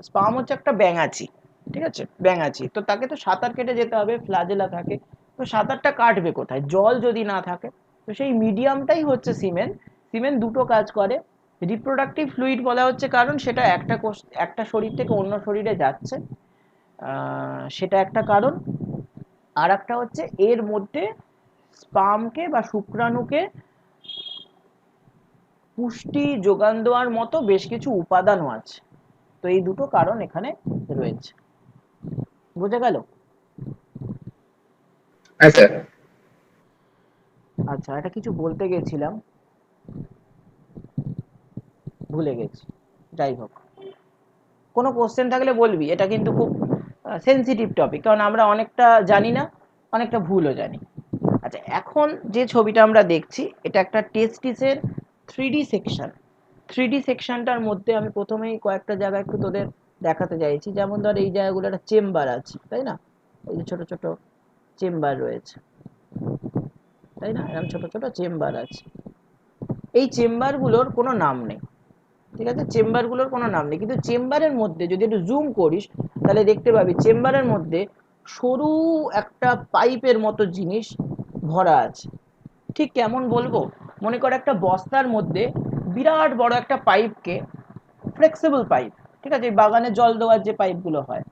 স্পাম হচ্ছে একটা ব্যাঙাচি, ঠিক আছে, ব্যাঙাচি, তো তাকে তো সাঁতার কেটে যেতে হবে, ফ্লাজেলা থাকে, তো সাঁতারটা কাটবে কোথায়, জল যদি না থাকে? তো সেই মিডিয়ামটাই হচ্ছে সিমেন্ট। সিমেন্ট দুটো কাজ করে। রিপ্রোডাক্টিভ ফ্লুইড বলা হচ্ছে কারণ সেটা একটা শরীর থেকে অন্য শরীরে যাচ্ছে, সেটা একটা কারণ। আর একটা হচ্ছে এর মধ্যে স্পামকে বা শুক্রাণুকে পুষ্টি যোগান দেওয়ার মতো বেশ কিছু উপাদানও আছে। তো এই দুটো কারণ এখানে রয়েছে। বুঝে গেল? আচ্ছা। আচ্ছা, এটা কিছু বলতে গেছিলাম, ভুলে গেছি। যাই হোক, কোনো কোশ্চেন থাকলে বলবি, এটা কিন্তু খুব সেন্সিটিভ টপিক, কারণ আমরা অনেকটা জানি না, অনেকটা ভুলও জানি। আচ্ছা, এখন যে ছবিটা আমরা দেখছি এটা একটা টেস্টিসের 3D সেকশন। 3D সেকশনটার মধ্যে আমি প্রথমেই কয়েকটা জায়গা একটু তোদের দেখাতে চাইছি। যেমন ধর এই জায়গাগুলো একটা চেম্বার আছে, তাই না? এই যে ছোট ছোট চেম্বার রয়েছে, তাই না? এরকম ছোট ছোট চেম্বার আছে। এই চেম্বারগুলোর কোনো নাম নেই, ঠিক আছে? চেম্বারগুলোর কোনো নাম নেই, কিন্তু চেম্বারের মধ্যে যদি একটু জুম করিস তাহলে দেখতে পাবি চেম্বারের মধ্যে সরু একটা পাইপের মতো জিনিস ভরা আছে। ঠিক কেমন বলবো, মনে কর একটা বস্তার মধ্যে বিরাট বড় একটা পাইপকে, ফ্লেক্সিবল পাইপ, ঠিক আছে, বাগানে জল দেওয়ার যে পাইপগুলো হয়,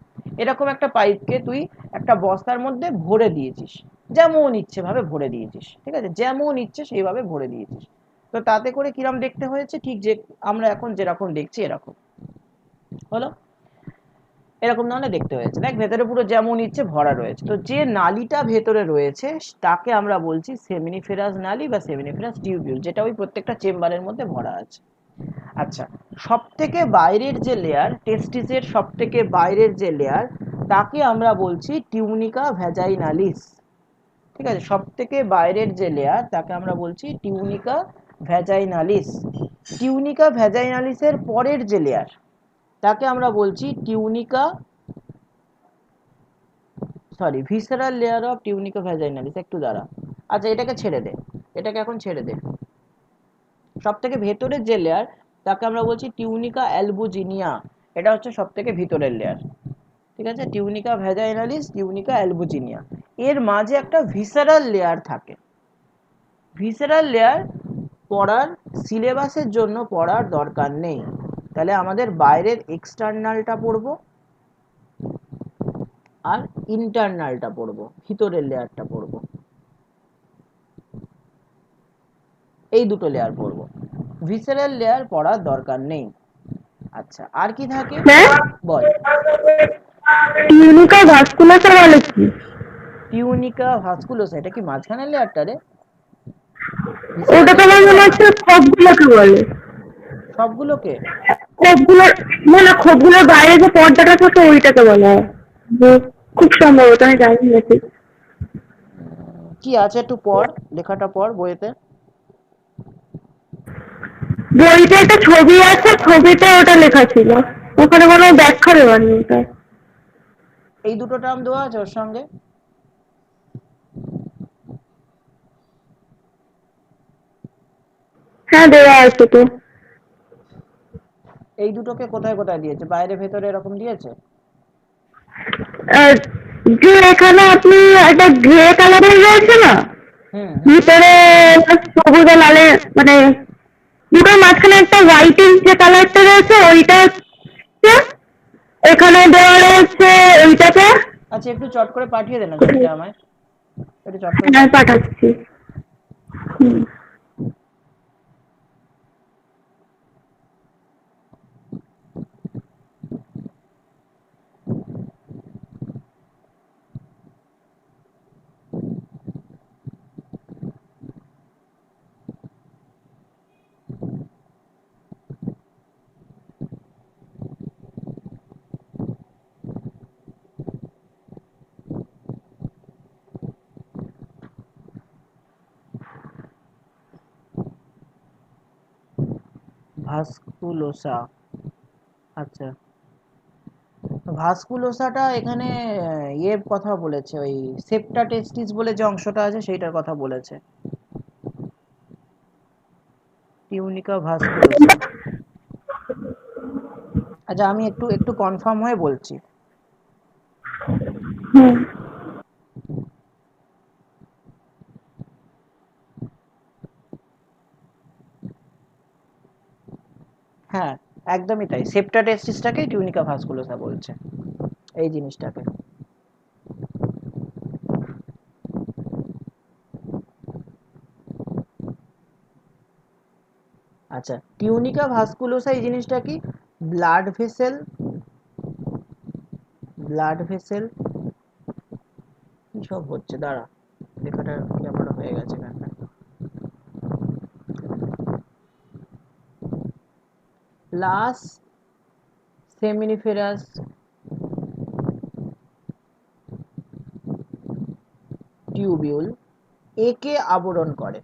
এরকম একটা পাইপকে তুই একটা বস্তার মধ্যে ভরে দিয়েছিস, যেমন ইচ্ছে ভাবে ভরে দিয়েছিস, ঠিক আছে, যেমন ইচ্ছে সেইভাবে ভরে দিয়েছিস। তো তাতে করে কিরম দেখতে হয়েছে, ঠিক যে আমরা এখন যেরকম দেখছি এরকম হলো, এরকম ধরনের দেখতে হয়েছে। দেখ ভেতরে পুরো যেমন ইচ্ছে ভরা রয়েছে। তো যে নালীটা ভেতরে রয়েছে তাকে আমরা বলছি সেমিনিফেরাস নালী বা সেমিনিফেরাস টিউবিউল, যেটা ওই প্রত্যেকটা চেম্বারের মধ্যে ভরা আছে। আচ্ছা, সব থেকে বাইরের যে লেয়ার, টেস্টিসের সব থেকে বাইরের যে লেয়ার, তাকে আমরা বলছি টিউনিকা ভ্যাজাইনালিস, ঠিক আছে? সব থেকে বাইরের যে লেয়ার তাকে আমরা বলছি টিউনিকা ভ্যাজাইনালিস। টিউনিকা ভ্যাজাইনালিসের পরের যে লেয়ার তাকে আমরা বলছি tunica, sorry, visceral layer of tunica vaginalis. একটু দাঁড়া। আচ্ছা, এটাকে ছেড়ে দে, এটাকে এখন ছেড়ে দে। সব থেকে ভেতরের যে লেয়ার তাকে আমরা বলছি টিউনিকা অ্যালবুজিনিয়া। এটা হচ্ছে সব থেকে ভিতরের লেয়ার, ঠিক আছে? Tunica vaginalis, tunica albuginea. এর মাঝে একটা ভিসেরাল লেয়ার থাকে। ভিসেরাল লেয়ার পড়ার সিলেবাসের জন্য পড়ার দরকার নেই, তাহলে আমাদের বাইরের এক্সটার্নালটা পড়বো আর ইন্টারনালটা পড়বো, ভিতরের লেয়ারটা পড়বো, এই দুটো লেয়ার পড়বো। ভিসেরাল লেয়ার পড়ার দরকার নেই। আচ্ছা, আর কি থাকে স্যার, বল। টিউনিকা ভাস্কুলাসা বলে কি? টিউনিকা ভাস্কুলোসা, এটা কি মাঝখানের লেয়ারটা রে? ওটা তো ভিসেরালের আমার মনে হচ্ছে খোপগুলোকে বলে। সবগুলোকে? খোপগুলোর, না খোপগুলোর বাইরে যে পর্দাটা থাকে ওইটাকে বলা হয়। খুব সম্ভবত, আমি জানি না ঠিক। কি আছে একটু পড়, লেখাটা পড় বইয়েতে। বইতে একটা ছবি আছে, ছবিতে ওটা লেখা ছিল, ওখানে কোনো ব্যাখ্যা দেওয়া নেই ওটা। এই দুটো টার্ম দেওয়া আছে ওর সঙ্গে। হ্যাঁ, দেওয়া আছে তো। এই দুটোকে কোথায় কোথায় দিয়েছে, বাইরে ভেতরে এরকম দিয়েছে? আর যে এখানে আপনি একটা গ্রে কালারের রয়েছে না, হুম হুম। ভিতরে সবুজ আর লালে, মানে দুটোর মাঝখানে একটা হোয়াইটিশ যে কালারটা রয়েছে ওইটা হচ্ছে, এখানে দেওয়া রয়েছে ওইটাকে। আচ্ছা, একটু চট করে পাঠিয়ে দে না ছবিটা আমায়, একটু চট করে হ্যাঁ, পাঠিয়ে দে। পাঠাচ্ছি। হুম। ভাস্কুলোসা, আচ্ছা। ভাস্কুলোসাটা এখানে ইয়ের কথা বলেছে, ওই সেপ্টা টেস্টিস বলে যে অংশটা আছে সেইটার কথা বলেছে। টিউনিকা ভাস্কুলোসা। আচ্ছা আমি একটু একটু কনফার্ম হয়ে বলছি। হুম। হ্যাঁ একদমই তাই, সেপ্টা টেস্টিসটাকে টিউনিকা ভাস্কুলোসা বলছে এই জিনিসটাকে। আচ্ছা টিউনিকা ভাস্কুলোসা এই জিনিসটা কি? ব্লাড ভেসেল, ব্লাড ভেসেল কি সব হচ্ছে, দাঁড়া লেখাটা কেমন হয়ে গেছে এখানটা। প্লাস সেমিনিফেরাস টিউবিউল একে আবরণ করে,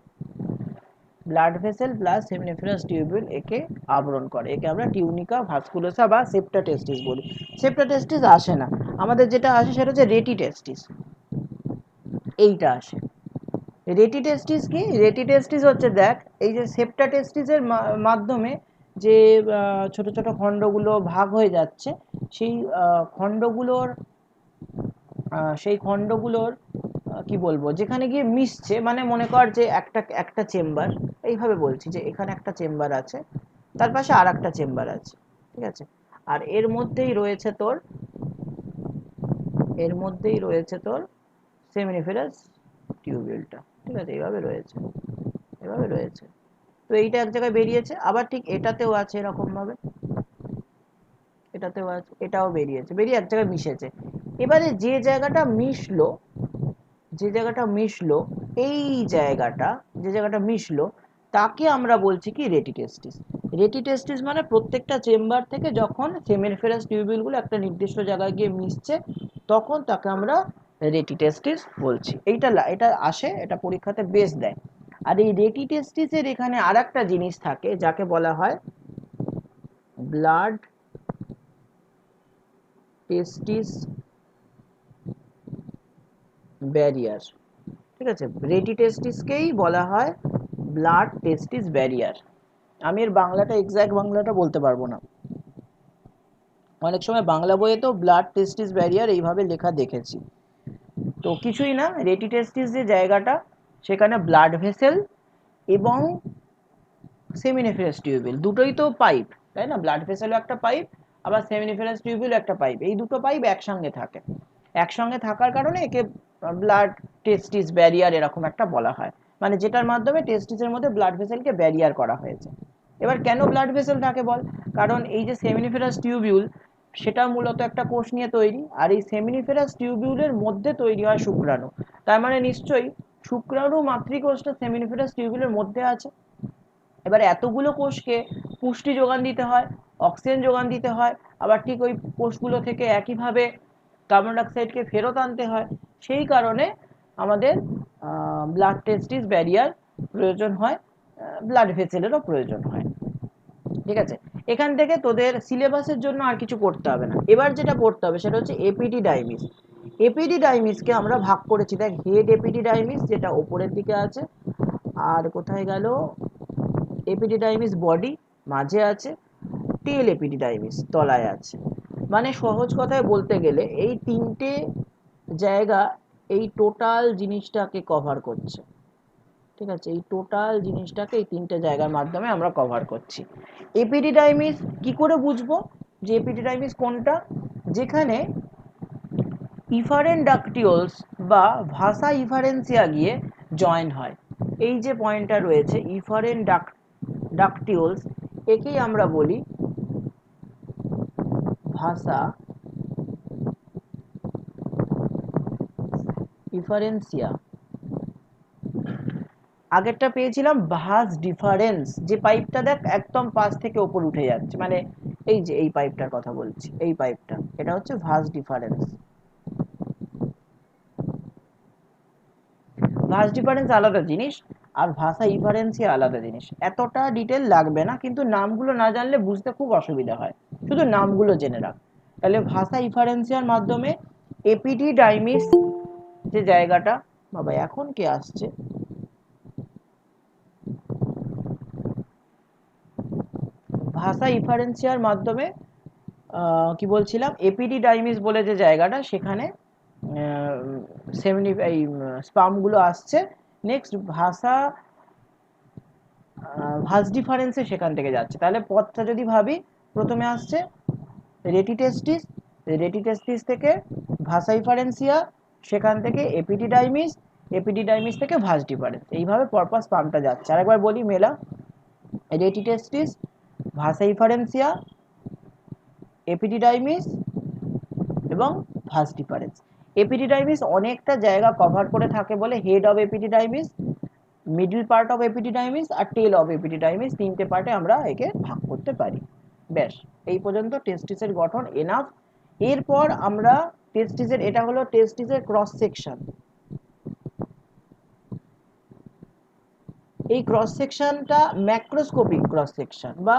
blood vessel plus seminiferous tubule একে আবরণ করে, একে আমরা টিউনিকা ভাস্কুলোসা বা সেপ্টা টেস্টিস বলি। সেপ্টা টেস্টিস আসে না, আমাদের যেটা আসে সেটা হচ্ছে রেটি টেস্টিস, এইটা আসে। রেটি টেস্টিস কি? রেটি টেস্টিস হচ্ছে দেখ এই যে সেপ্টা টেস্টিসের মাধ্যমে যে ছোট ছোট খণ্ডগুলো ভাগ হয়ে যাচ্ছে, সেই খণ্ডগুলোর সেই খণ্ডগুলোর কি বলবো, যেখানে গিয়ে মিশছে, মানে মনে কর যে একটা একটা চেম্বার, এইভাবে বলছি যে এখানে একটা চেম্বার আছে, তার পাশে আর একটা চেম্বার আছে, ঠিক আছে, আর এর মধ্যেই রয়েছে তোর, এর মধ্যেই রয়েছে তোর সেমিনিফেরাস টিউবিউলটা, ঠিক আছে, এইভাবে রয়েছে, এভাবে রয়েছে। তো এইটা এক জায়গায় বেরিয়েছে, আবার ঠিক এটাতেও আছে এরকম ভাবে, এটাতেও আছে, এটাও বেরিয়েছে, বেরিয়ে এক জায়গায় মিশেছে। এবারে যে জায়গাটা মিশলো, যে জায়গাটা মিশলো, এই জায়গাটা, যে জায়গাটা মিশলো তাকে আমরা বলছি কি রেটি টেস্টিস। রেটি টেস্টিস মানে প্রত্যেকটা চেম্বার থেকে যখন সেমিনিফেরাস টিউবিউলগুলো একটা নির্দিষ্ট জায়গায় গিয়ে মিশছে তখন তাকে আমরা রেটি টেস্টিস বলছি। এইটা এটা আসে, এটা পরীক্ষাতে বেশ দেয়। আর এই রেটি টেস্টিসের এখানে আর একটা জিনিস থাকে যাকে বলা হয় ব্লাড টেস্টিস ব্যারিয়ার, ঠিক আছে, রেটি টেস্টিসকেই বলা হয় ব্লাড টেস্টিস ব্যারিয়ার। আমি এর বাংলাটা এক্সাক্ট বাংলাটা বলতে পারবো না, অনেক সময় বাংলা বইয়ে তো ব্লাড টেস্টিস ব্যারিয়ার এইভাবে লেখা দেখেছি। তো কিছুই না, রেটি টেস্টিস যে জায়গাটা সেখানে ব্লাড ভেসেল এবং সেমিনিফেরাস টিউবিউল দুটোই তো পাইপ, তাই না, ব্লাড ভেসেলও একটা পাইপ, আবার সেমিনিফেরাস টিউবিউল একটা পাইপ, এই দুটো পাইপ একসঙ্গে থাকে, একসঙ্গে থাকার কারণে একে ব্লাড টেস্টিস ব্যারিয়ার এরকম একটা বলা হয়, মানে যেটার মাধ্যমে টেস্টিসের মধ্যে ব্লাড ভেসেলকে ব্যারিয়ার করা হয়েছে। এবার কেন ব্লাড ভেসেল থাকে বল, কারণ এই যে সেমিনিফেরাস টিউবিউল সেটা মূলত একটা কোষ নিয়ে তৈরি, আর এই সেমিনিফেরাস টিউবিউলের মধ্যে তৈরি হয় শুক্রাণু, তার মানে নিশ্চয়ই শুক্রাণু মাতৃকোষটা সেমিনিফেরাস টিউবিউলের মধ্যে আছে। এবার এতগুলো কোষকে পুষ্টি যোগান দিতে হয়, অক্সিজেন যোগান দিতে হয়, আবার ঠিক ওই কোষগুলো থেকে একইভাবে কার্বন ডাইঅক্সাইডকে ফেরত আনতে হয়, সেই কারণে আমাদের ব্লাড টেস্টিস ব্যারিয়ার প্রয়োজন হয়, ব্লাড ভেসেলেরও প্রয়োজন হয়, ঠিক আছে। এখান থেকে তোদের সিলেবাসের জন্য আর কিছু করতে হবে না, এবার যেটা করতে হবে সেটা হচ্ছে এপিডিডাইমিস। এপিডিডাইমিসকে আমরা ভাগ করেছি, দেখ হেড এপিডিডাইমিস যেটা ওপরের দিকে আছে, আর কোথায় গেল এপিডিডাইমিস বডি মাঝে আছে, টেল এপিডিডাইমিস তলায় আছে। মানে সহজ কথায় বলতে গেলে এই তিনটে জায়গা এই টোটাল জিনিসটাকে কভার করছে, ঠিক আছে, এই টোটাল জিনিসটাকে এই তিনটে জায়গার মাধ্যমে আমরা কভার করছি। এপিডিডাইমিস কি করে বুঝবো যে এপিডিডাইমিস কোনটা? যেখানে ইফারেন্ট ডাকটিওলস বা ভাষা ইফারেন্সিয়া গিয়ে জয়েন হয়, এই যে পয়েন্টটা রয়েছে ইফারেন্ট ডাকটিওলস, একেই আমরা বলি ভাষা ইফারেন্সিয়া। আগেরটা পেয়েছিলাম ভাস ডিফারেন্স, যে পাইপটা দেখ একদম পাশ থেকে ওপর উঠে যাচ্ছে, মানে এই যে এই পাইপটার কথা বলছি, এই পাইপটা, এটা হচ্ছে ভাস ডিফারেন্স। ভাস ডিফারেন্স আলাদা জিনিস আর ভাষা ইফারেন্সিয়া আলাদা জিনিস, এতটা ডিটেল লাগবে না, কিন্তু নামগুলো না জানলে বুঝতে খুব অসুবিধা হয়, শুধু নামগুলো জেনে রাখ। তাহলে ভাষা ইফারেন্সিয়ার মাধ্যমে এপিডিডাইমিস যে জায়গাটা, বাবা এখন কে আসছে, ভাষা ইফারেন্সিয়ার মাধ্যমে কি বলছিলাম, এপিডিডাইমিস বলে যে জায়গাটা, সেখানে এই স্পামগুলো আসছে। নেক্সট ভাষা ভাস ডিফারেন্সে সেখান থেকে যাচ্ছে। তাহলে পথটা যদি ভাবি, প্রথমে আসছে রেটিটেস্টিস, রেটিটেস্টিস থেকে ভাষা ইফারেন্সিয়া, সেখান থেকে এপিডিডাইমিস, এপিডিডাইমিস থেকে ভাস ডিফারেন্স, এইভাবে পরপর স্পামটা যাচ্ছে। আরেকবার বলি মেলা, রেটিটেস্টিস, ভাষা ইফারেন্সিয়া, এপিডিডাইমিস এবং ভাস ডিফারেন্স। এপিডিডাইমিস অনেকটা জায়গা কভার করে থাকে বলে head of epididymis, middle part of epididymis আর টেল অফ এপিডিডাইমিস, তিনটে পার্টে আমরা একে ভাগ করতে পারি। ব্যাস, এই পর্যন্ত টেস্টিসের গঠন এনাফ। এরপর আমরা টেস্টিসের, এটা হলো টেস্টিসের ক্রস সেকশন। এই ক্রস সেকশনটা ম্যাক্রোস্কোপিক ক্রস সেকশন বা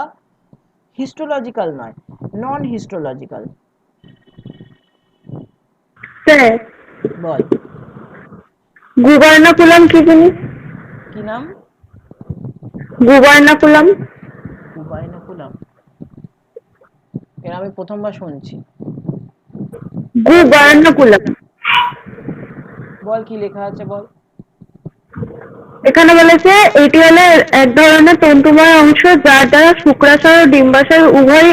হিস্টোলজিক্যাল নয়, নন হিস্টোলজিক্যাল। স্যার, বল গুবার্নাকুলাম কি জিনিস? কি নাম? গুবার্নাকুলাম। বাইনাকুলাম, এর আমি প্রথমবার শুনছি। গুবার্নাকুলাম। বল কি লেখা আছে বল। এখানে বলেছে এটি হলো এক ধরনের তন্তুময় অংশ যার দ্বারা শুক্রাশয় ও ডিম্বাশয় উভয়ই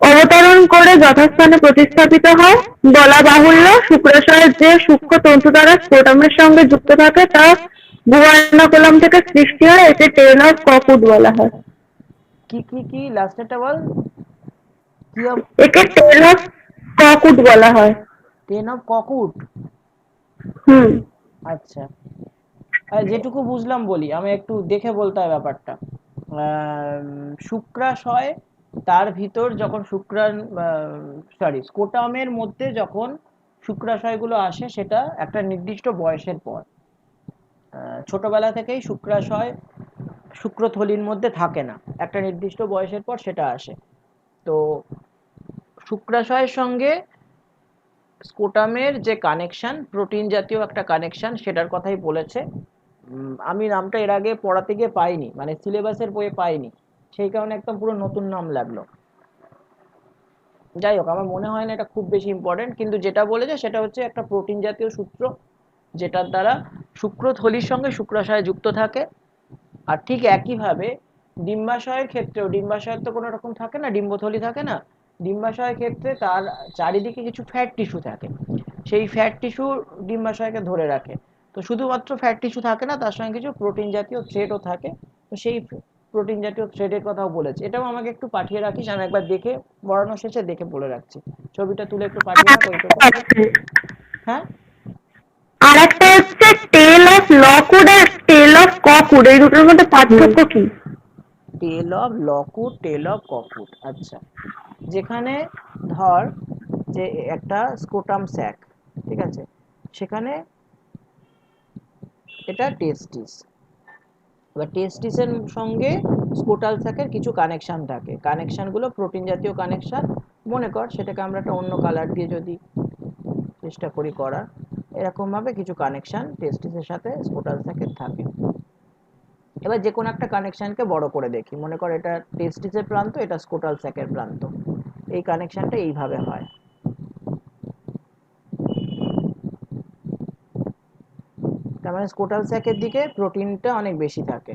অবতরণ করে যথাস্থানে প্রতিস্থাপিত হয়। বলা বাহুল্য, শুক্রাশয়ের যে সূক্ষ্ম তন্তু দ্বারা স্ক্রোটামের সঙ্গে যুক্ত থাকে তা গুবার্নাকুলাম থেকে সৃষ্টি হয়। একে টেল অফ ককুট বলা হয়। কি কি কি লাস্টেরটা বল, কি অফ? একে টেল অফ ককুট বলা হয়। টেন অফ ককুট। হুম। আচ্ছা, আর যেটুকু বুঝলাম বলি, আমি একটু দেখে বলতে হয় ব্যাপারটা। শুক্রাশয়, তার ভিতর যখন স্কোটামের মধ্যে যখন শুক্রাশয়গুলো আসে, সেটা একটা নির্দিষ্ট বয়সের পর। ছোটবেলা থেকেই শুক্রাশয় শুক্রথলির মধ্যে থাকে না, একটা নির্দিষ্ট বয়সের পর সেটা আসে। তো শুক্রাশয়ের সঙ্গে স্কোটামের যে কানেকশন, প্রোটিন জাতীয় একটা কানেকশন, সেটার কথাই বলেছে। আমি নামটা এর আগে পড়াতে গিয়ে পাইনি, মানে সিলেবাসের বইয়ে পাইনি, সেই কারণে একদম পুরো নতুন নাম লাগলো। যাই হোক, আমার মনে হয় না এটা খুব বেশি ইম্পর্টেন্ট, কিন্তু যেটা বলেছে সেটা হচ্ছে একটা প্রোটিন জাতীয় সূত্র, যেটার দ্বারা শুক্রথলির সঙ্গে শুক্রাশয় যুক্ত থাকে। আর ঠিক একইভাবে ডিম্বাশয়ের ক্ষেত্রেও, ডিম্বাশয়ের তো কোনো রকম থাকে না, ডিম্বথলি থাকে না, ডিম্বাশয়ের ক্ষেত্রে তার চারিদিকে কিছু ফ্যাট টিস্যু থাকে। সেই ফ্যাট টিস্যু ডিম্বাশয়কে ধরে রাখে। তো শুধুমাত্র ফ্যাট টিস্যু থাকে না, তার সঙ্গে কিছু প্রোটিন জাতীয় থ্রেডও থাকে। তো সেই প্রোটিন জাতীয় থ্রেডের কথাও বলেছে। এটাও আমাকে একটু পাঠিয়ে রাখিস, আমি একবার দেখে, পড়ানো শেষে দেখে বলে রাখছি। ছবিটা তুলে একটু পাঠিয়ে রাখ ওইটুকু। হ্যাঁ, আর একটা হচ্ছে টেল অফ লকউড আর টেল অফ ককউড, এই দুটোর মধ্যে পার্থক্য কি? Tail of Lockwood, tail of Cockwood. আচ্ছা, যেখানে ধর যে একটা স্কোটাম স্যাক, ঠিক আছে, সেখানে এটা টেস্টিস। এবার টেস্টিসের সঙ্গে স্কোটাল স্যাকের কিছু কানেকশন থাকে, কানেকশনগুলো প্রোটিন জাতীয় কানেকশন। মনে কর সেটাকে আমরা একটা অন্য কালার দিয়ে যদি চেষ্টা করি করার, এরকমভাবে কিছু কানেকশন টেস্টিসের সাথে স্কোটাল স্যাকের থাকে। এবার যে কোনো একটা কানেকশনকে বড় করে দেখি, মনে কর এটা টেস্টিসের প্রান্ত, এটা স্কোটাল স্যাকের প্রান্ত, এই কানেকশনটা এইভাবে হয়। তার মানে স্কোটাল স্যাকের দিকে প্রোটিনটা অনেক বেশি থাকে,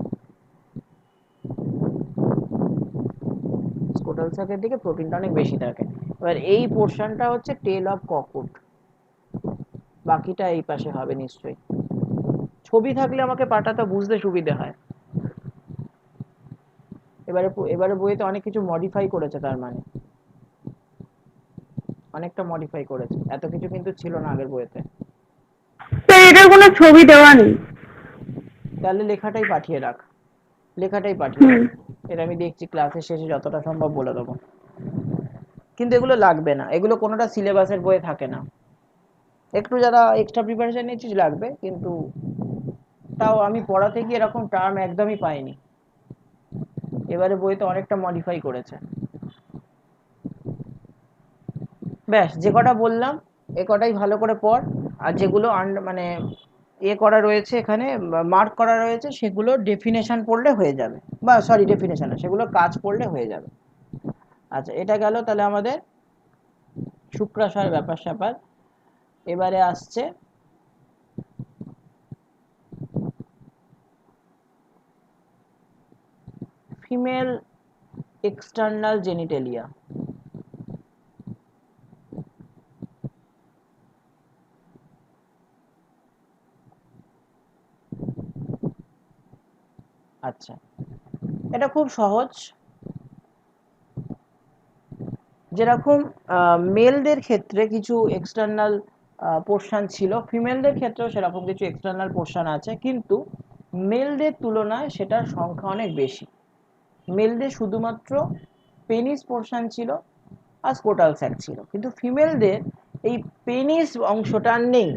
স্কোটাল স্যাকের দিকে প্রোটিনটা অনেক বেশি থাকে। এবার এই পোর্শনটা হচ্ছে টেল অফ ককউড, বাকিটা এই পাশে হবে নিশ্চয়ই। ছবি থাকলে আমাকে পাঠাতে, বুঝতে সুবিধে হয়। এবারে এবারে বইয়েতে অনেক কিছু মডিফাই করেছে, তার মানে অনেকটা মডিফাই করেছে, এত কিছু কিন্তু ছিল না আগের বইয়েতে। তো এটার কোনো ছবি দেওয়া নেই? তাহলে লেখাটাই পাঠিয়ে রাখ, লেখাটাই পাঠিয়ে রাখ, এটা আমি দেখছি ক্লাসের শেষে যতটা সম্ভব বলে দেবো। কিন্তু এগুলো লাগবে না, এগুলো কোনোটা সিলেবাসের বইয়ে থাকে না। একটু যারা এক্সট্রা প্রিপারেশন নিচ্ছিস লাগবে, কিন্তু তাও আমি পড়াতে গিয়ে এরকম টার্ম একদমই পাইনি। এবারে বইতে অনেকটা মডিফাই করেছে। ব্যাস, যে কটা বললাম এ কটাই ভালো করে পড়। আর যেগুলো মানে করা রয়েছে এখানে, মার্ক করা রয়েছে, সেগুলো ডেফিনেশন পড়লে হয়ে যাবে, বা সরি ডেফিনেশন না, সেগুলো কাজ পড়লে হয়ে যাবে। আচ্ছা, এটা গেল তাহলে আমাদের শুক্রাশয়ের ব্যাপার স্যাপার। এবারে আসছে ফিমেল এক্সটার্নাল জেনিটেলিয়া। আচ্ছা, এটা খুব সহজ। যেরকম মেলদের ক্ষেত্রে কিছু এক্সটার্নাল পোর্শন ছিল, ফিমেলদের ক্ষেত্রেও সেরকম কিছু এক্সটার্নাল পোর্শন আছে, কিন্তু মেলদের তুলনায় সেটার সংখ্যা অনেক বেশি। মেলদের শুধুমাত্র পেনিস পোর্শন ছিল আর স্কোটাল স্যাক ছিল, কিন্তু ফিমেলদের এই পেনিস অংশটা নেই।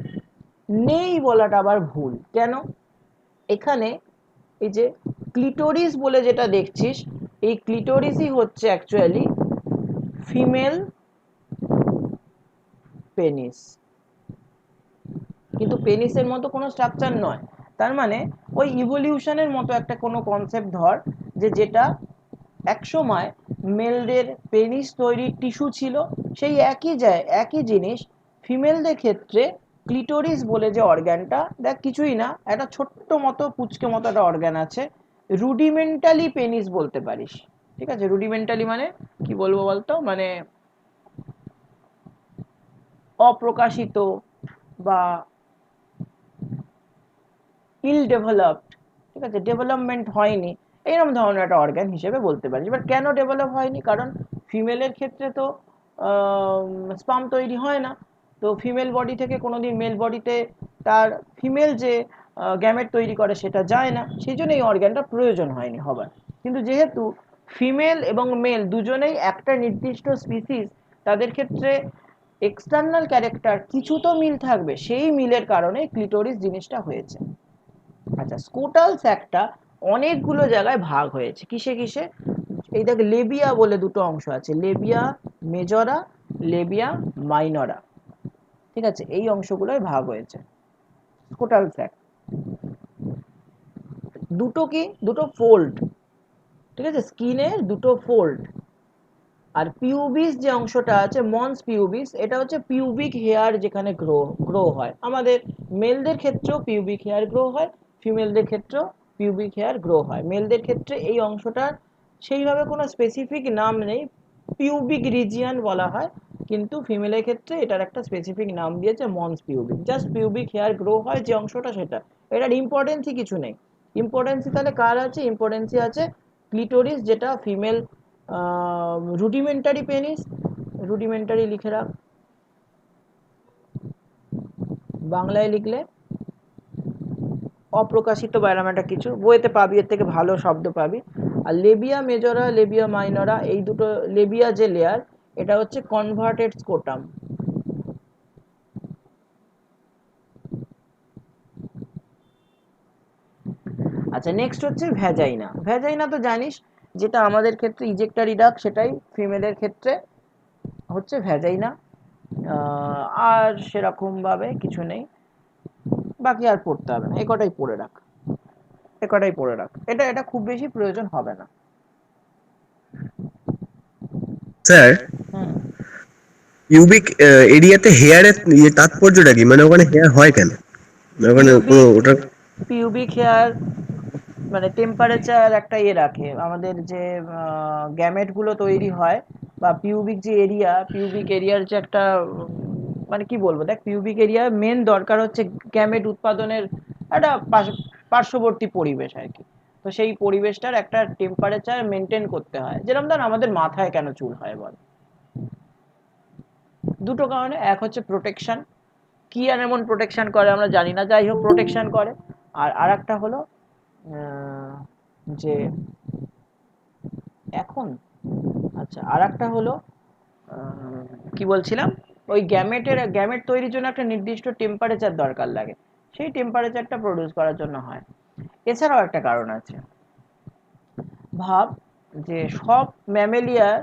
নেই বলাটা আবার ভুল। কেন? এখানে এই যে ক্লিটোরিস বলে যেটা দেখছিস, এই ক্লিটোরিসই হচ্ছে অ্যাকচুয়ালি ফিমেল পেনিস, কিন্তু পেনিসের মতো কোনো স্ট্রাকচার নয়। তার মানে ওই ইভলিউশনের মতো একটা কোনো কনসেপ্ট ধর, যে যেটা একসময় মেলদের পেনিস তৈরির টিস্যু ছিল, সেই একই জিনিস ফিমেলদের ক্ষেত্রে ক্লিটোরিস বলে যে অর্গ্যানটা, দেখ কিছুই না, একটা ছোট্ট মতো পুচকে মতো একটা অর্গ্যান আছে, রুডিমেন্টালি পেনিস বলতে পারিস। ঠিক আছে, রুডিমেন্টালি মানে কি বলবো বলতো, মানে অপ্রকাশিত বা ইল ডেভেলপড, ঠিক আছে, ডেভেলপমেন্ট হয়নি, এইরকম ধরনের একটা অর্গান হিসেবে বলতে পারি। এবার কেন ডেভেলপ হয়নি? কারণ ফিমেলের ক্ষেত্রে তো স্পাম তৈরি হয় না, তো ফিমেল বডি থেকে কোনোদিন মেল বডিতে তার ফিমেল যে গ্যামেট তৈরি করে সেটা যায় না, সেই জন্য এই অর্গানটা প্রয়োজন হয়নি হবার। কিন্তু যেহেতু ফিমেল এবং মেল দুজনেই একটা নির্দিষ্ট স্পিসিস, তাদের ক্ষেত্রে এক্সটার্নাল ক্যারেক্টার কিছু তো মিল থাকবে, সেই মিলের কারণে ক্লিটোরিস জিনিসটা হয়েছে। আচ্ছা, স্কুটাল স্যাকটা অনেকগুলো জায়গায় ভাগ হয়েছে। কিসে কিসে? এই দেখ, লেবিয়া বলে দুটো অংশ আছে, লেবিয়া মেজরা, লেবিয়া মাইনরা। ঠিক আছে, এই অংশগুলোয় ভাগ হয়েছে স্কুটাল স্যাক। দুটো কি, দুটো ফোল্ড, ঠিক আছে, স্কিনের দুটো ফোল্ড। আর পিউবিস যে অংশটা আছে, মন্স পিউবিস, এটা হচ্ছে পিউবিক হেয়ার যেখানে গ্রো হয়। আমাদের মেলদের ক্ষেত্রেও পিউবিক হেয়ার গ্রো হয়, ফিমেলদের ক্ষেত্রেও পিউবিক হেয়ার গ্রো হয়। মেলদের ক্ষেত্রে এই অংশটার সেইভাবে কোনো স্পেসিফিক নাম নেই, পিউবিক রিজিয়ন বলা হয়, কিন্তু ফিমেলের ক্ষেত্রে এটার একটা স্পেসিফিক নাম দিয়েছে mons pubic. Just pubic hair grow হয় যে অংশটা, সেটা, এটার ইম্পর্টেন্সই কিছু নেই। ইম্পর্টেন্সই তাহলে কার আছে? ইম্পর্টেন্সই আছে ক্লিটোরিস, যেটা ফিমেল রুডিমেন্টারি পেনিস। রুডিমেন্টারি লিখে রাখ, বাংলায় লিখলে অপ্রকাশিত বা এরম একটা কিছু, বইতে পাবি, এর থেকে ভালো শব্দ পাবি। আর লেবিয়া মেজরা, লেবিয়া মাইনরা, এই দুটো, লেবিয়া যে লেয়ার, এটা হচ্ছে কনভার্টেড স্কোটাম। আচ্ছা, নেক্সট হচ্ছে ভ্যাজাইনা। ভ্যাজাইনা তো জানিস, যেটা আমাদের ক্ষেত্রে ইজেক্টারি ডাক, সেটাই ফিমেলের ক্ষেত্রে হচ্ছে ভ্যাজাইনা। আর সেরকম ভাবে কিছু নেই, বাকি আর পড়তে হবে না, এ কটাই পড়ে রাখ, এ কটাই পড়ে রাখ, এটা এটা খুব বেশি প্রয়োজন হবে না। স্যার, হুম। পিউবিক এরিয়াতে হেয়ারের তাৎপর্যটা কি? মানে ওখানে হেয়ার হয় কেন? মানে ওখানে কোনো পিউবিক ওটা পিউবিক হেয়ার মানে টেম্পারেচার একটা রাখে, আমাদের যে গ্যামেট গুলো তৈরি হয়, বা পিউবিক যে এরিয়া, পিউবিক এরিয়ার যে একটা মানে কি বলবো, দেখ, পিউবিক এরিয়া মেন দরকার হচ্ছে গ্যামেট উৎপাদনের একটা পার্শ্ববর্তী পরিবেশ আর কি। তো সেই পরিবেশটার একটা টেম্পারেচার মেনটেন করতে হয়। যেরকম ধর আমাদের মাথায় কেন চুল হয় বল, দুটো কারণে। এক হচ্ছে প্রোটেকশন, কি আর এমন প্রোটেকশন করে আমরা জানি না, যাই হোক প্রোটেকশন করে। আর আরেকটা হলো যে এখন, আচ্ছা, আরেকটা হলো কি বলছিলাম, ওই গ্যামেট তৈরির জন্য একটা নির্দিষ্ট টেম্পারেচার দরকার লাগে, সেই টেম্পারেচারটা প্রডিউস করার জন্য হয়। এছাড়াও একটা কারণ আছে, ভাব যে সব ম্যামেলিয়ার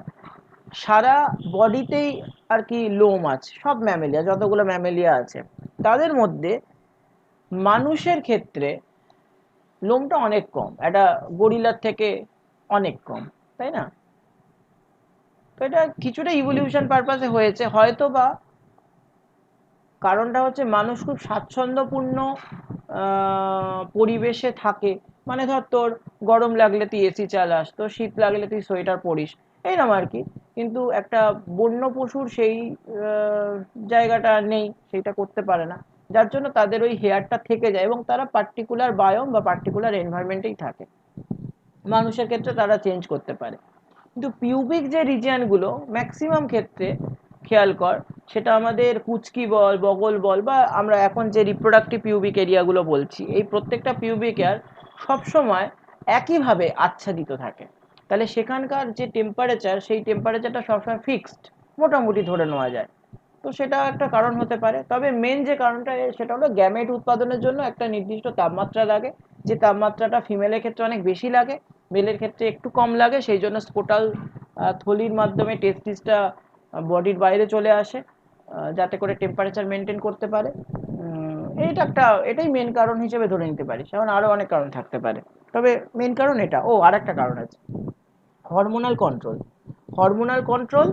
সারা বডিতেই আর কি লোম আছে, সব ম্যামেলিয়া, যতগুলো ম্যামেলিয়া আছে তাদের মধ্যে মানুষের ক্ষেত্রে লোমটা অনেক কম, একটা গরিলার থেকে অনেক কম, তাই না? তো এটা কিছুটা ইভলিউশন পারপাসে হয়েছে হয়তো, বা কারণটা হচ্ছে মানুষ খুব স্বাচ্ছন্দ্যপূর্ণ পরিবেশে থাকে। মানে ধর তোর গরম লাগলে তুই এসি চালাস, তোর শীত লাগলে তুই সোয়েটার পরিস, এইরকম আর কি। কিন্তু একটা বন্য পশুর সেই জায়গাটা নেই, সেইটা করতে পারে না, যার জন্য তাদের ওই হেয়ারটা থেকে যায় এবং তারা পার্টিকুলার বায়োম বা পার্টিকুলার এনভায়রনমেন্টেই থাকে। মানুষের ক্ষেত্রে তারা চেঞ্জ করতে পারে, কিন্তু পিউবিক যে রিজিয়নগুলো ম্যাক্সিমাম ক্ষেত্রে খেয়াল কর, সেটা আমাদের কুচকি বল, বগল বল, বা আমরা এখন যে রিপ্রোডাক্টিভ পিউবিক এরিয়াগুলো বলছি, এই প্রত্যেকটা পিউবিক এয়ার সবসময় একইভাবে আচ্ছাদিত থাকে। তাহলে সেখানকার যে টেম্পারেচার, সেই টেম্পারেচারটা সবসময় ফিক্সড, মোটামুটি ধরে নেওয়া যায়। তো সেটা একটা কারণ হতে পারে। তবে মেন যে কারণটা সেটা হলো গ্যামেট উৎপাদনের জন্য একটা নির্দিষ্ট তাপমাত্রা লাগে, যে তাপমাত্রাটা ফিমেলের ক্ষেত্রে অনেক বেশি লাগে, মেলের ক্ষেত্রে একটু কম লাগে। সেই জন্য স্পোটাল থলির মাধ্যমে টেস্টিসটা বডির বাইরে চলে আসে, যাতে করে টেম্পারেচার মেনটেন করতে পারে। এইটা একটা, এটাই মেন কারণ হিসেবে ধরে নিতে পারি, যেমন আরো অনেক কারণ থাকতে পারে, তবে মেন কারণ এটা। ও আর একটা কারণ আছে, হরমোনাল কন্ট্রোল। হরমোনাল কন্ট্রোল,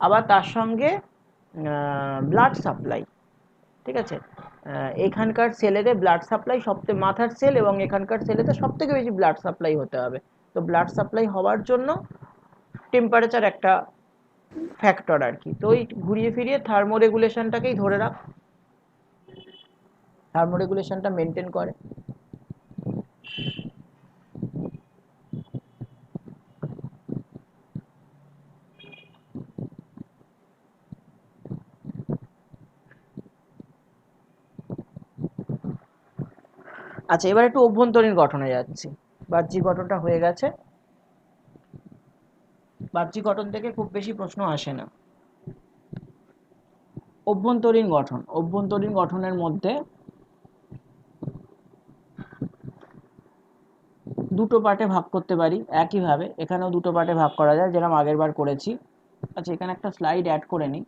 আবার তার সঙ্গে ব্লাড সাপ্লাই। ঠিক আছে, এখানকার সেলেতে ব্লাড সাপ্লাই সবথেকে, মাথার সেল এবং এখানকার সেলেতে সব থেকে বেশি ব্লাড সাপ্লাই হতে হবে। তো ব্লাড সাপ্লাই হওয়ার জন্য টেম্পারেচার একটা ফ্যাক্টর আর কি। তো ওই ঘুরিয়ে ফিরিয়ে থার্মোরেগুলেশনটাকেই ধরে রাখ, থার্মোরেগুলেশনটা মেনটেন করে। আচ্ছা, এবার একটু অভ্যন্তরীণ গঠনে যাচ্ছি। বাহ্যিক গঠনটা হয়ে গেছে, বাহ্যিক গঠন থেকে খুব বেশি প্রশ্ন আসে না। অভ্যন্তরীণ গঠন, অভ্যন্তরীণ গঠনের মধ্যে দুটো পার্টে ভাগ করতে পারি একইভাবে, এখানেও দুটো পার্টে ভাগ করা যায়, যেরকম আগের বার করেছি। আচ্ছা, এখানে একটা স্লাইড অ্যাড করে নিই,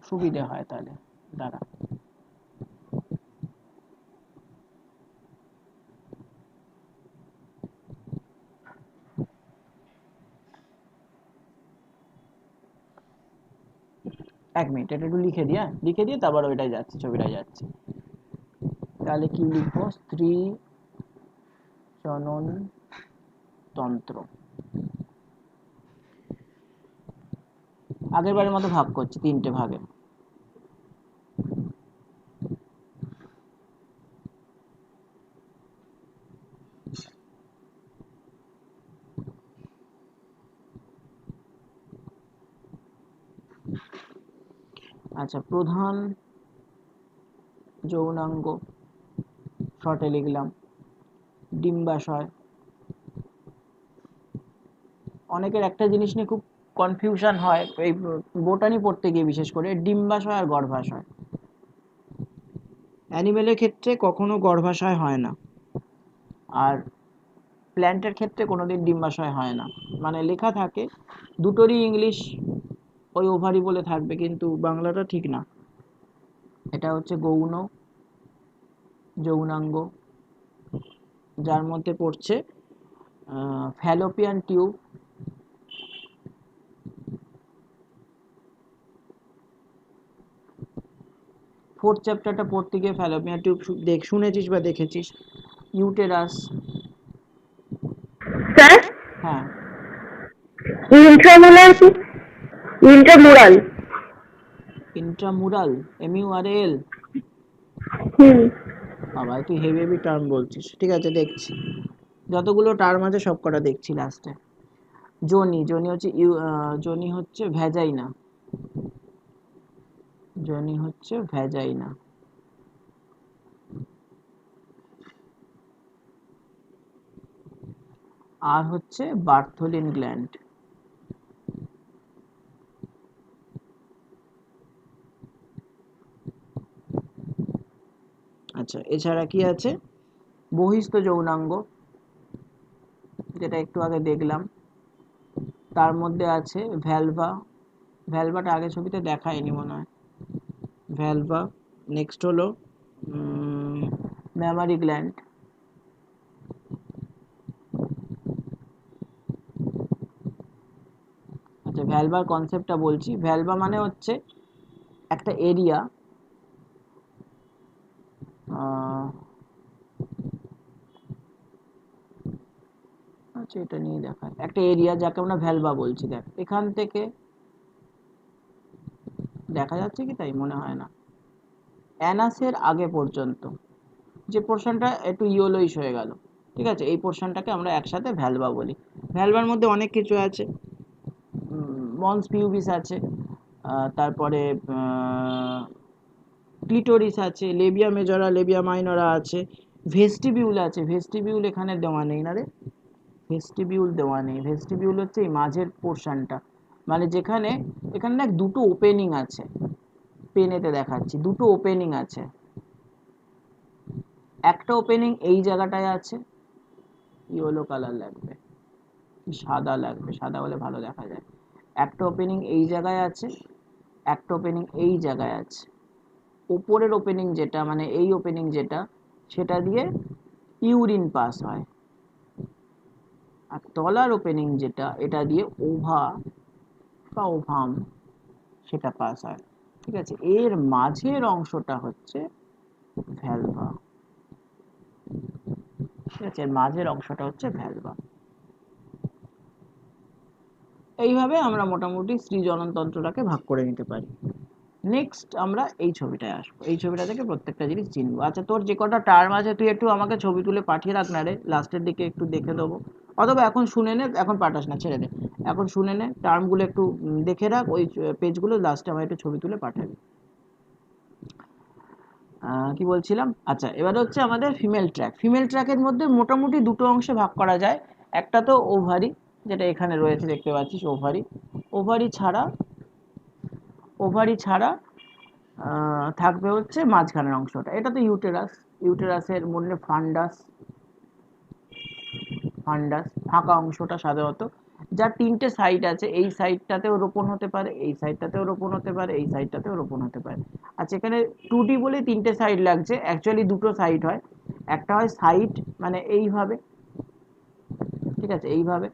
সুবিধে হয় তাহলে। দাঁড়া, এক মিনিট, এটা একটু লিখে দিয়ে, লিখে দিয়ে তারপর ওইটাই যাচ্ছি, ছবিটাই যাচ্ছি। তাহলে কি লিখবো? স্ত্রী জনন তন্ত্র। আগের বারের মতো ভাগ করছি তিনটে ভাগে। আচ্ছা, প্রধান যৌনাঙ্গ শর্টে লিখলাম, ডিম্বাশয়। অনেকের একটা জিনিস নিয়ে খুব কনফিউশন হয় এই বোটানি পড়তে গিয়ে, বিশেষ করে ডিম্বাশয় আর গর্ভাশয়। অ্যানিমেলের ক্ষেত্রে কখনো গর্ভাশয় হয় না, আর প্ল্যান্টের ক্ষেত্রে কোনোদিন ডিম্বাশয় হয় না। মানে লেখা থাকে দুটোরই ইংলিশ ওই ওভারি বলে থাকবে, কিন্তু বাংলাটা ঠিক না। এটা হচ্ছে গৌণ যৌনাঙ্গ, যার মধ্যে পড়ছে ফ্যালোপিয়ান টিউব, ফোর্থ চ্যাপ্টারটা পড়তে গিয়ে ফ্যালোপিয়ান টিউব শুনেছিস বা দেখেছিস। ইউটেরাস। স্যার, হ্যাঁ, ইন্ট্রামুলার কি? ইন্ট্রামুরাল। Intramural, MURAL। হুম। বাবা, তুই হেভি হেভি টার্ম বলছিস। ঠিক আছে, দেখছি, যতগুলো টার্ম আছে সব কটা দেখছি লাস্টে। যোনি, যোনি হচ্ছে যোনি হচ্ছে ভ্যাজাইনা, যোনি হচ্ছে ভ্যাজাইনা। আর হচ্ছে বার্থোলিন গ্ল্যান্ড। আচ্ছা, এছাড়া কি আছে? বহিস্থ যৌনাঙ্গ, যেটা একটু আগে দেখলাম। তার মধ্যে আছে ভ্যালভা, ভ্যালভাটা আগে ছবিতে দেখায়নি মনে হয়। ভ্যালভা। নেক্সট হলো ম্যামারি গ্ল্যান্ড, আচ্ছা ভ্যালভার কনসেপ্টটা বলছি। ভ্যালভা মানে হচ্ছে একটা এরিয়া, আচ্ছা এটা নিয়ে দেখায় একটা এরিয়া যাকে আমরা ভ্যালভা বলছি। দেখ এখান থেকে দেখা যাচ্ছে কি, তাই মনে হয় না, অ্যানাসের আগে পর্যন্ত যে পোর্শনটা একটু ইয়েলোইশ হয়ে গেল, ঠিক আছে, এই পোর্শনটাকে আমরা একসাথে ভ্যালভা বলি। ভ্যালভার মধ্যে অনেক কিছু আছে, মন্স পিউবিস আছে, তারপরে ক্লিটোরিস আছে, লেবিয়া মেজরা, লেবিয়া মাইনরা আছে, ভেস্টিবিউল আছে। ভেস্টিবিউল এখানে দেওয়া নেই না রে, ভেস্টিবিউল দেওয়া নেই। ভেস্টিবিউল হচ্ছে এই মাঝের পোর্শনটা, মানে যেখানে, এখানে না দুটো ওপেনিং আছে, পেনেতে দেখাচ্ছি দুটো ওপেনিং আছে। একটা ওপেনিং এই জায়গাটায় আছে, ইয়েলো কালার লাগবে, সাদা লাগবে, সাদা হলে ভালো দেখা যায়। একটা ওপেনিং এই জায়গায় আছে, একটা ওপেনিং এই জায়গায় আছে। উপরের ওপেনিং যেটা, মানে এই ওপেনিং যেটা, সেটা দিয়ে ইউরিন পাস হয়। আর তলার ওপেনিং যেটা, এটা দিয়ে ওভা বা ওভাম সেটা পাস হয়, ঠিক আছে। এর মাঝের অংশটা হচ্ছে ভ্যালভা, ঠিক আছে, এর মাঝের অংশটা হচ্ছে ভ্যালভা। এইভাবে আমরা মোটামুটি স্ত্রী জননতন্ত্রটাকে ভাগ করে নিতে পারি। নেক্সট আমরা এই ছবিটায় আসবো, এই ছবিটা থেকে প্রত্যেকটা জিনিস চিনবো। আচ্ছা তোর যে কটা টার্ম আছে তুই একটু আমাকে ছবি তুলে পাঠিয়ে রাখ না রে, লাস্টের দিকে একটু দেখে দেবো, অথবা এখন শুনে নে, এখন পাঠাস না, ছেড়ে দে, এখন শুনে নে, টার্মগুলো একটু দেখে রাখ, ওই পেজগুলো লাস্টে আমার একটু ছবি তুলে পাঠাবি। কি বলছিলাম, আচ্ছা এবারে হচ্ছে আমাদের ফিমেল ট্র্যাক। ফিমেল ট্র্যাকের মধ্যে মোটামুটি দুটো অংশে ভাগ করা যায়। একটা তো ওভারি, যেটা এখানে রয়েছে দেখতে পাচ্ছিস, ওভারি। ওভারি ছাড়া, ওভারি ছাড়া থাকবে হচ্ছে মাঝখানের অংশটা, এটা তো ইউটেরাস। ইউটেরাসের মধ্যে ফান্ডাস, ফান্ডাস ফাঁকা অংশটা সাধারণত, যার তিনটে সাইড আছে, এই সাইডটাতেও রোপণ হতে পারে, এই সাইডটাতেও রোপণ হতে পারে, এই সাইডটাতেও রোপণ হতে পারে। আচ্ছা এখানে 2D বলে তিনটে সাইড লাগছে, অ্যাকচুয়ালি দুটো সাইড হয়। একটা হয় সাইড মানে এইভাবে, ঠিক আছে, এইভাবে।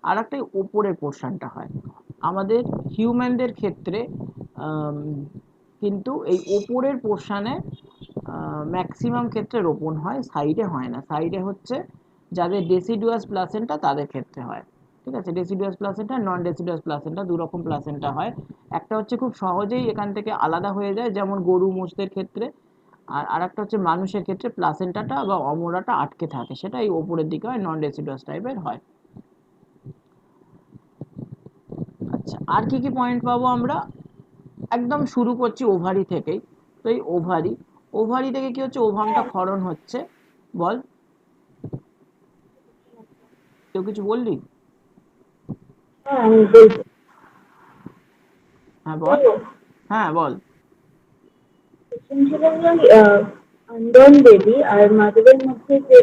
আর একটা ওপরের পোর্শনটা হয় আমাদের হিউম্যানদের ক্ষেত্রে, কিন্তু এই ওপরের পোর্শনে ম্যাক্সিমাম ক্ষেত্রে রোপণ হয়, সাইডে হয় না। সাইডে হচ্ছে যাদের ডেসিডুয়াস প্লাসেন্টা তাদের ক্ষেত্রে হয়, ঠিক আছে। ডেসিডুয়াস প্লাসেন্টা, নন ডেসিডুয়াস প্লাসেন্টা, দু রকম প্লাসেন্টা হয়। একটা হচ্ছে খুব সহজেই এখান থেকে আলাদা হয়ে যায়, যেমন গরু মোষদের ক্ষেত্রে। আর আরেকটা হচ্ছে মানুষের ক্ষেত্রে প্লাসেন্টাটা বা অমরাটা আটকে থাকে, সেটা এই ওপরের দিকে হয়, নন ডেসিডুয়াস টাইপের হয়। আচ্ছা আর কি কি পয়েন্ট পাবো আমরা, একদম শুরু করছি ওভারি থেকেই। তো এই ওভারি, ওভারি থেকে কি হচ্ছে, ওভামটা ক্ষরণ হচ্ছে। বল, কেউ কিছু বললি? হ্যাঁ আমি বলবো। হ্যাঁ বল, হ্যাঁ বল। শুনছিলাম যে আনবর্ন বেবি আর মাদারের মধ্যে যে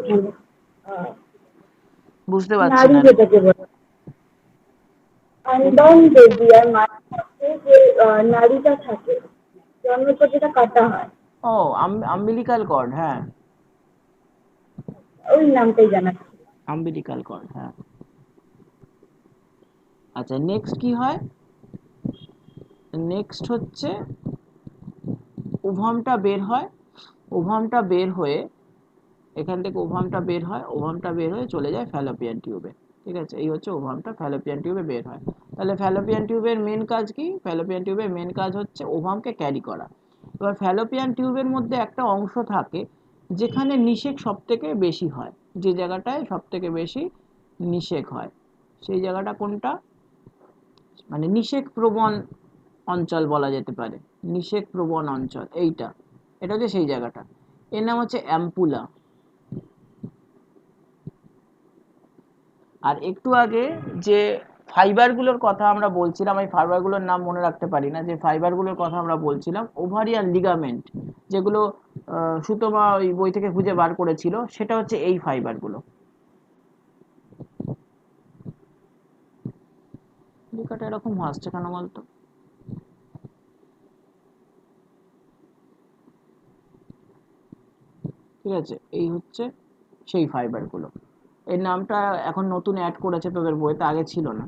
আহ, বুঝতে পারছি নারী না রে। যেটাকে বলে, আনবর্ন বেবি আর মায়ের মধ্যে যে নারীটা থাকে, জন্মের পর যেটা কাটা হয়, ও, আম্বিলিকাল কর্ড, হ্যাঁ, ওই নামটাই জানা ছিল। আম্বিলিকাল কর্ড, হ্যাঁ। আচ্ছা নেক্সট কি হয়, নেক্সট হচ্ছে ওভামটা বের হয়। ওভামটা বের হয়ে, এখান থেকে ওভামটা বের হয়, ওভামটা বের হয়ে চলে যায় ফ্যালোপিয়ান টিউবে, ঠিক আছে। এই হচ্ছে ওভামটা ফ্যালোপিয়ান টিউবে বের হয়। তাহলে ফ্যালোপিয়ান টিউবের মেন কাজ কি, ফ্যালোপিয়ান টিউবের মেন কাজ হচ্ছে ওভামকে ক্যারি করা। এবার ফ্যালোপিয়ান টিউবের মধ্যে একটা অংশ থাকে যেখানে নিষেক সব থেকে বেশি হয়, যে জায়গাটায় সব থেকে বেশি নিষেক হয়, সেই জায়গাটা কোনটা, মানে নিষেক প্রবণ অঞ্চল বলা যেতে পারে, নিষেক প্রবণ অঞ্চল এইটা, এটা হচ্ছে সেই জায়গাটা। এর নাম হচ্ছে অ্যাম্পুলা। আর একটু আগে যে ফাইবারগুলোর কথা আমরা বলছিলাম, এই ফাইবারগুলোর নাম মনে রাখতে পারি না, যে ফাইবারগুলোর কথা আমরা বলছিলাম, ওভারিয়ান লিগামেন্ট, যেগুলো সুতমা ওই বই থেকে খুঁজে বার করেছিল, সেটা হচ্ছে এই ফাইবারগুলো। লেখাটা এরকম হাসছে কেন বলতো? ঠিক আছে, এই হচ্ছে সেই ফাইবারগুলো। এর নামটা এখন নতুন অ্যাড করেছে তোদের বইতে, আগে ছিল না,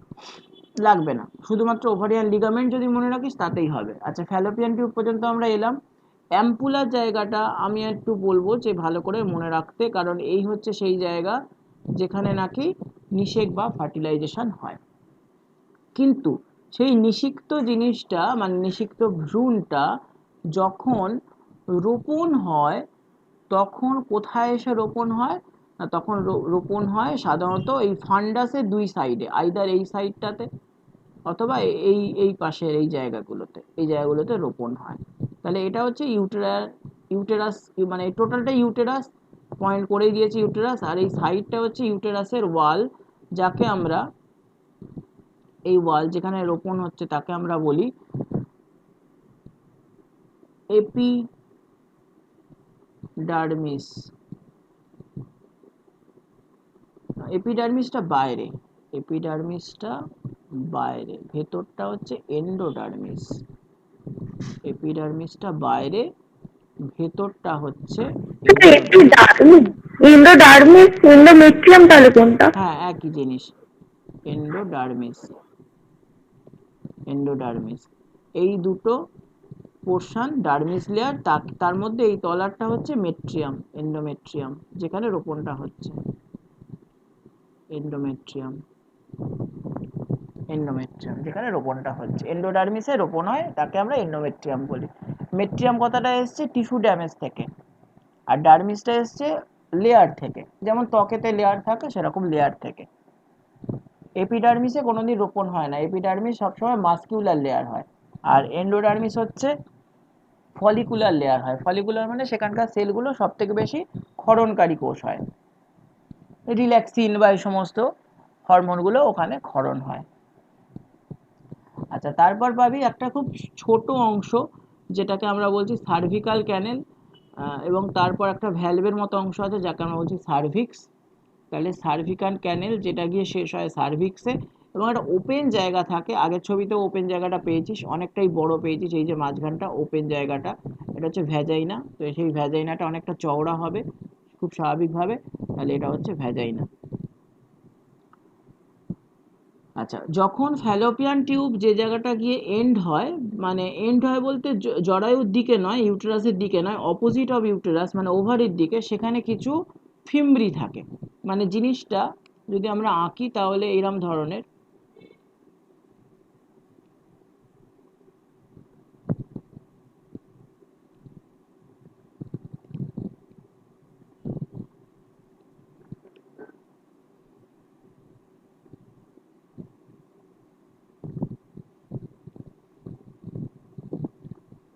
লাগবে না, শুধুমাত্র ওভারিয়ান লিগামেন্ট যদি মনে রাখিস তাতেই হবে। আচ্ছা, ফ্যালোপিয়ান টিউব পর্যন্ত আমরা এলাম। অ্যাম্পুলার জায়গাটা আমি একটু বলবো যে ভালো করে মনে রাখতে, কারণ এই হচ্ছে সেই জায়গা যেখানে নাকি নিষেক বা ফার্টিলাইজেশন হয়। কিন্তু সেই নিষিক্ত জিনিসটা মানে নিষিক্ত ভ্রূণটা যখন রোপণ হয়, তখন কোথায় এসে রোপণ হয় না, তখন রোপণ হয় সাধারণত এই ফান্ডাসের দুই সাইডে, আইদার এই সাইডটাতে অথবা এই এই পাশের এই জায়গাগুলোতে রোপণ হয়। তাহলে এটা হচ্ছে ইউটেরাস, মানে টোটালটা ইউটেরাস, পয়েন্ট করেই দিয়েছে ইউটেরাস, আর এই সাইডটা হচ্ছে ইউটেরাসের ওয়াল, যাকে আমরা এই ওয়াল যেখানে রোপণ হচ্ছে তাকে আমরা বলি এপিডার্মিস। এপিডার্মিসটা বাইরে, এপিডার্মিসটা বাইরে, ভেতরটা হচ্ছে এন্ডোডার্মিস। এপিডার্মিসটা বাইরে, ভেতরটা হচ্ছে এপিডার্মিস, এন্ডোডার্মিস, এন্ডোমেট্রিয়াম তাহলে কোনটা? হ্যাঁ একই জিনিস, এন্ডোডার্মিস। এন্ডোডার্মিস এই দুটো পোর্শন, ডার্মিস লেয়ার, তার মধ্যে এই তলারটা হচ্ছে মেট্রিয়াম, এন্ডোমেট্রিয়াম, যেখানে রোপণটা হচ্ছে। এন্ডোমেট্রিয়াম, এন্ডোমেট্রিয়াম যেখানে রোপণটা হচ্ছে, এন্ডোডার্মিসে রোপণ হয়, তাকে আমরা এন্ডোমেট্রিয়াম বলি। মেট্রিয়াম কথাটা এসছে টিস্যু ড্যামেজ থেকে, আর ডার্মিসটা এসছে লেয়ার থেকে, যেমন ত্বকেতে লেয়ার থাকে সেরকম লেয়ার থেকে। এপিডার্মিসে কোনোদিন রোপণ হয় না, এপিডার্মিস সবসময় মাস্কিউলার লেয়ার হয়, আর এন্ডোডার্মিস হচ্ছে ফলিকুলার লেয়ার হয়। ফলিকুলার মানে সেখানকার সেলগুলো সব থেকে বেশি ক্ষরণকারী কোষ হয়, রিল্যাক্সিন বা এই সমস্ত হরমোনগুলো ওখানে ক্ষরণ হয়। আচ্ছা, তারপর পাবি একটা খুব ছোট অংশ যেটাকে আমরা বলছি সার্ভিকাল ক্যানেল, এবং তারপর একটা ভ্যালভের মতো অংশ আছে যাকে আমরা বলছি সার্ভিক্স। তাহলে সার্ভিকাল ক্যানেল যেটা গিয়ে শেষ হয় সার্ভিক্সে, এবং একটা ওপেন জায়গা থাকে, আগের ছবিতেও ওপেন জায়গাটা পেয়েছিস, অনেকটাই বড় পেয়েছিস, এই যে মাঝখানটা ওপেন জায়গাটা, এটা হচ্ছে ভ্যাজাইনা। তো সেই ভ্যাজাইনাটা অনেকটা চওড়া হবে খুব স্বাভাবিকভাবে, তাহলে এটা হচ্ছে ভ্যাজাইনা। আচ্ছা, যখন ফ্যালোপিয়ান টিউব যে জায়গাটা গিয়ে এন্ড হয়, মানে এন্ড হয় বলতে জরায়ুর দিকে নয়, ইউটেরাসের দিকে নয়, অপোজিট অফ ইউটেরাস মানে ওভারির দিকে, সেখানে কিছু ফিমব্রি থাকে। মানে জিনিসটা যদি আমরা আঁকি তাহলে এরম ধরনের,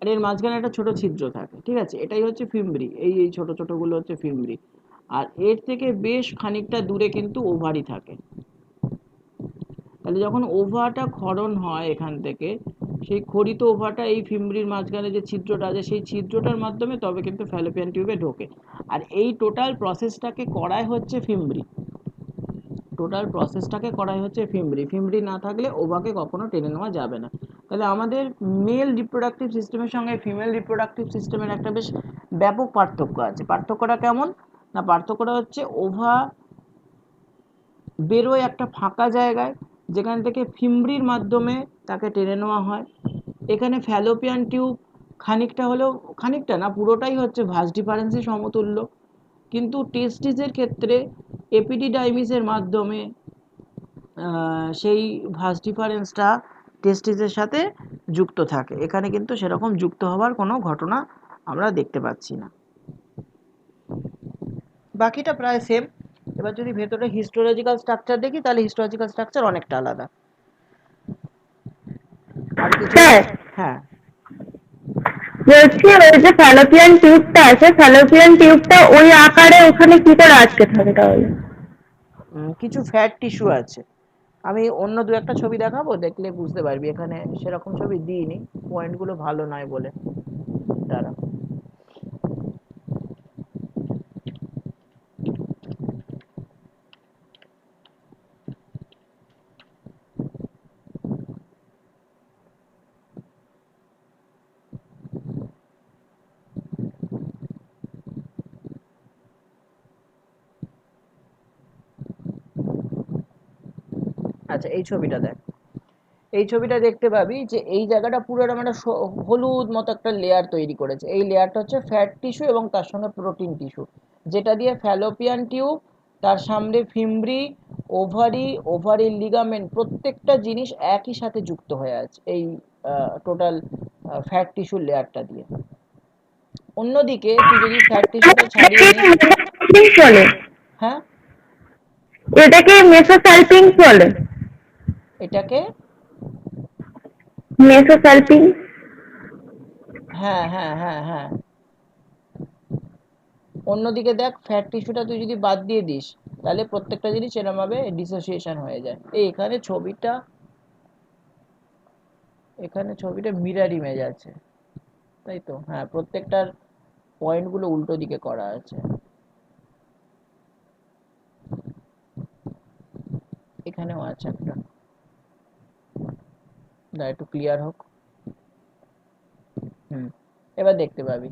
আর এর মাঝখানে একটা ছোট ছিদ্র থাকে, ঠিক আছে, এটাই হচ্ছে ফিমব্রি, এই এই ছোট ছোট গুলো হচ্ছে ফিমব্রি। আর এর থেকে বেশ খানিকটা দূরে কিন্তু ওভারি থাকে। তাহলে যখন ওভাটা ক্ষরণ হয় এখান থেকে, সেই ক্ষরিত ওভাটা এই ফিমব্রির মাঝখানে যে ছিদ্রটা আছে সেই ছিদ্রটার মাধ্যমে তবে কিন্তু ফ্যালোপিয়ান টিউবে ঢোকে। আর এই টোটাল প্রসেসটাকে করাই হচ্ছে ফিমব্রি, টোটাল প্রসেসটাকে করাই হচ্ছে ফিমব্রি। ফিমব্রি না থাকলে ওভাকে কখনো টেনে নেওয়া যাবে না। তাহলে আমাদের মেল রিপ্রোডাক্টিভ সিস্টেমের সঙ্গে ফিমেল রিপ্রোডাক্টিভ সিস্টেমের একটা বেশ ব্যাপক পার্থক্য আছে। পার্থক্যটা কেমন না, পার্থক্যটা হচ্ছে ওভা বেরোয় একটা ফাঁকা জায়গায়, যেখান থেকে ফিমব্রির মাধ্যমে তাকে টেনে নেওয়া হয়। এখানে ফ্যালোপিয়ান টিউব খানিকটা হলেও, খানিকটা না পুরোটাই হচ্ছে ভাস ডিফারেন্সি সমতুল্য, কিন্তু টেস্টিসের ক্ষেত্রে এপিডিডাইমিসের মাধ্যমে সেই ভাস ডিফারেন্সটা টেস্টিসের সাথে যুক্ত থাকে। এখানে কিন্তু সেরকম যুক্ত হওয়ার কোনো ঘটনা আমরা দেখতে পাচ্ছি না, বাকিটা প্রায় সেম। এবার যদি ভেতরে হিস্টোলজিক্যাল স্ট্রাকচার দেখি তাহলে হিস্টোলজিক্যাল স্ট্রাকচার অনেকটা আলাদা। আর কিছু? স্যার হ্যাঁ, বলছি ওই যে ফ্যালোপিয়ান টিউবটা আছে, ফ্যালোপিয়ান টিউবটা ওই আকারে ওখানে কি করে আটকে থাকে তাহলে? কিছু ফ্যাট টিস্যু আছে, আমি অন্য দু একটা ছবি দেখাবো, দেখলে বুঝতে পারবি। এখানে সেরকম ছবি দিইনি, পয়েন্টগুলো ভালো নয় বলে। দাঁড়া, আচ্ছা এই ছবিটা দেখ, এই ছবিটা দেখতে পাবি যে এই জায়গাটা পুরো এরকম একটা হলুদ মতো একটা লেয়ার তৈরি করেছে। এই লেয়ারটা হচ্ছে ফ্যাট টিস্যু এবং তার সঙ্গে প্রোটিন টিস্যু, যেটা দিয়ে ফ্যালোপিয়ান টিউব, তার সামনে ফিমব্রি, ওভারি, ওভারির লিগামেন্ট, প্রত্যেকটা জিনিস একই সাথে যুক্ত হয়ে আছে এই টোটাল ফ্যাট টিস্যুর লেয়ারটা দিয়ে। অন্যদিকে তুই যদি ফ্যাট টিস্যুটা ছাড়িয়ে নিস, মেসোসাইপিং চলে, হ্যাঁ এটাকে মেসোসাইপিং চলে, এটাকে, মেসোসাইপিং। হ্যাঁ হ্যাঁ হ্যাঁ হ্যাঁ, অন্যদিকে দেখ ফ্যাট টিস্যুটা তুই যদি বাদ দিয়ে দিস তাহলে প্রত্যেকটা জিনিস এরকম ভাবে ডিসোসিয়েশন হয়ে যায়। এই এখানে ছবিটা মিরর ইমেজ আছে, তাই তো, হ্যাঁ প্রত্যেকটার পয়েন্টগুলো উল্টো দিকে করা আছে। এখানেও আছে একটা, না একটু ক্লিয়ার হোক। হুম, এবার দেখতে পাবি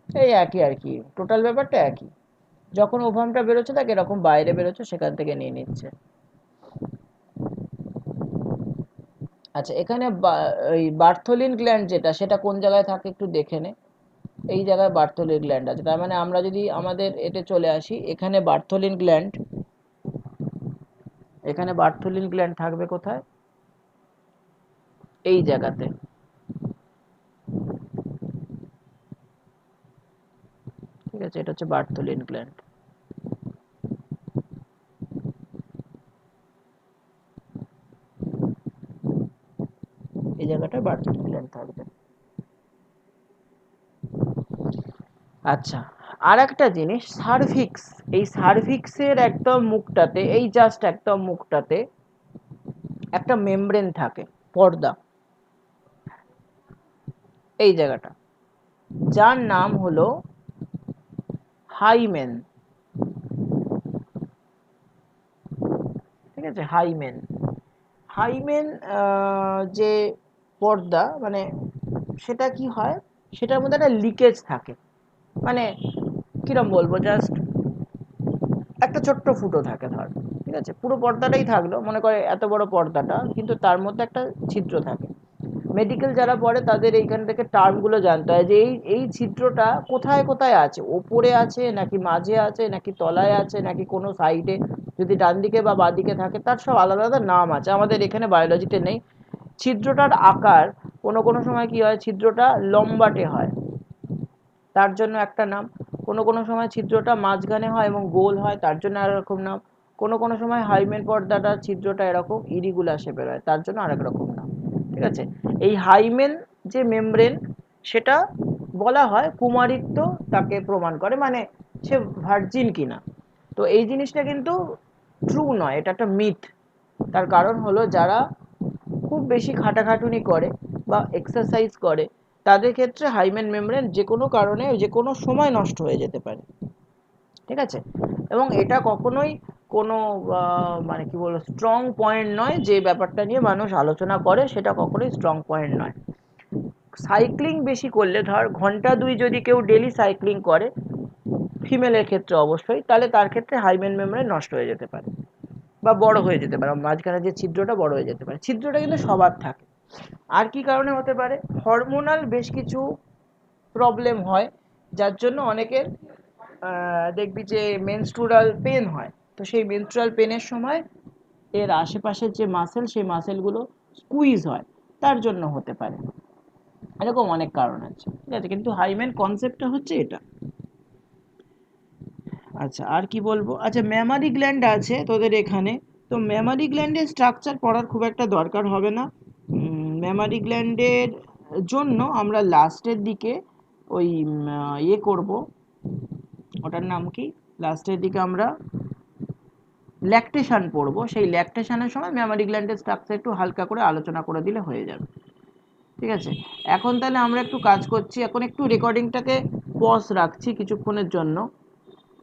এই একই আর কি, টোটাল ব্যাপারটা একই। যখন ওভামটা বেরোচ্ছে তাকে এরকম বাইরে বেরোচ্ছে, সেখান থেকে নিয়ে নিচ্ছে। আচ্ছা এখানে এই বার্থোলিন গ্ল্যান্ড যেটা, সেটা কোন জায়গায় থাকে একটু দেখে নে। এই জায়গায় বার্থোলিন গ্ল্যান্ড আছে, তার মানে আমরা যদি আমাদের এতে চলে আসি, এখানে বার্থোলিন গ্ল্যান্ড, এখানে বার্থোলিন গ্ল্যান্ড থাকবে কোথায়, এই জায়গাতে। ঠিক আছে, এটা হচ্ছে বার্থোলিন গ্ল্যান্ড। এই জায়গাটা বার্থোলিন গ্ল্যান্ড থাকবে। আচ্ছা, আর একটা জিনিস সার্ভিক্স, এই সার্ভিক্সের একদম মুখটাতে, এই জাস্ট একদম মুখটাতে একটা মেমব্রেন থাকে, পর্দা, এই জায়গাটা, যার নাম হলো হাইমেন। ঠিক আছে, হাইমেন, হাইমেন যে পর্দা, মানে সেটা কি হয়, সেটার মধ্যে একটা লিকেজ থাকে, মানে কিরম বলবো, জাস্ট একটা ছোট্ট ফুটো থাকে ধর, ঠিক আছে, পুরো পর্দাটাই থাকলো, মনে করে এত বড় পর্দাটা, কিন্তু তার মধ্যে একটা ছিদ্র থাকে। মেডিকেল যারা পড়ে তাদের এইখান থেকে টার্মগুলো জানতে হয় যে এই এই ছিদ্রটা কোথায় কোথায় আছে, ওপরে আছে নাকি মাঝে আছে নাকি তলায় আছে নাকি কোনো সাইডে, যদি ডান দিকে বা বাঁ দিকে থাকে, তার সব আলাদা আলাদা নাম আছে, আমাদের এখানে বায়োলজিতে নেই। ছিদ্রটার আকার, কোনো কোনো সময় কি হয়, ছিদ্রটা লম্বাটে হয়, তার জন্য একটা নাম। কোনো কোনো সময় ছিদ্রটা মাঝখানে হয় এবং গোল হয়, তার জন্য আর রকম নাম। কোনো কোনো সময় হাইমেন পর্দাটা ছিদ্রটা এরকম ইরিগুলার শেপের হয়, তার জন্য আরেক রকম নাম। ঠিক আছে, এই হাইমেন যে মেমব্রেন, সেটা বলা হয় কুমারিত্ব তাকে প্রমাণ করে, মানে সে ভার্জিন কিনা। তো এই জিনিসটা কিন্তু ট্রু নয়, এটা একটা মিথ। তার কারণ হলো যারা খুব বেশি খাটাখাটুনি করে বা এক্সারসাইজ করে, তাদের ক্ষেত্রে হাইমেন মেমব্রেন যে কোনো কারণে যে কোনো সময় নষ্ট হয়ে যেতে পারে। ঠিক আছে, এবং এটা কখনোই কোনো মানে কি বলবো স্ট্রং পয়েন্ট নয়, যে ব্যাপারটা নিয়ে মানুষ আলোচনা করে সেটা কখনোই স্ট্রং পয়েন্ট নয়। সাইক্লিং বেশি করলে, ধর ঘন্টা দুই যদি কেউ ডেলি সাইক্লিং করে, ফিমেলের ক্ষেত্রে অবশ্যই, তাহলে তার ক্ষেত্রে হাইমেন মেমব্রেন নষ্ট হয়ে যেতে পারে বা বড় হয়ে যেতে পারে, মাঝখানে যে ছিদ্রটা বড় হয়ে যেতে পারে। ছিদ্রটা কিন্তু সবার থাকে। আর কি কারণে হতে পারে, হরমোনাল বেশ কিছু প্রবলেম হয়, যার জন্য অনেকের দেখবি যে মেনস্ট্রুরাল পেন হয়। তো সেই মেনস্ট্রুরাল পেনের সময় এর আশেপাশের যে মাসেল, সেই মাসেলগুলো স্কুইজ হয়, তার জন্য হতে পারে। এরকম অনেক কারণ আছে, ঠিক আছে, কিন্তু হাইমেন কনসেপ্টটা হচ্ছে এটা। আচ্ছা আর কি বলবো, আচ্ছা ম্যামারি গ্ল্যান্ড আছে তোদের এখানে, তো ম্যামারি গ্ল্যান্ডের স্ট্রাকচার পড়ার খুব একটা দরকার হবে না। ম্যামারি গ্ল্যান্ডের জন্য আমরা লাস্টের দিকে ওই ইয়ে করব, ওটার নাম কি, লাস্টের দিকে আমরা ল্যাকটেশন পড়বো, সেই ল্যাকটেশনের সময় ম্যামারি গ্ল্যান্ডের স্ট্রাকচার একটু হালকা করে আলোচনা করে দিলে হয়ে যাবে। ঠিক আছে, এখন তাহলে আমরা একটু কাজ করছি, এখন একটু রেকর্ডিংটাকে পজ রাখছি কিছুক্ষণের জন্য,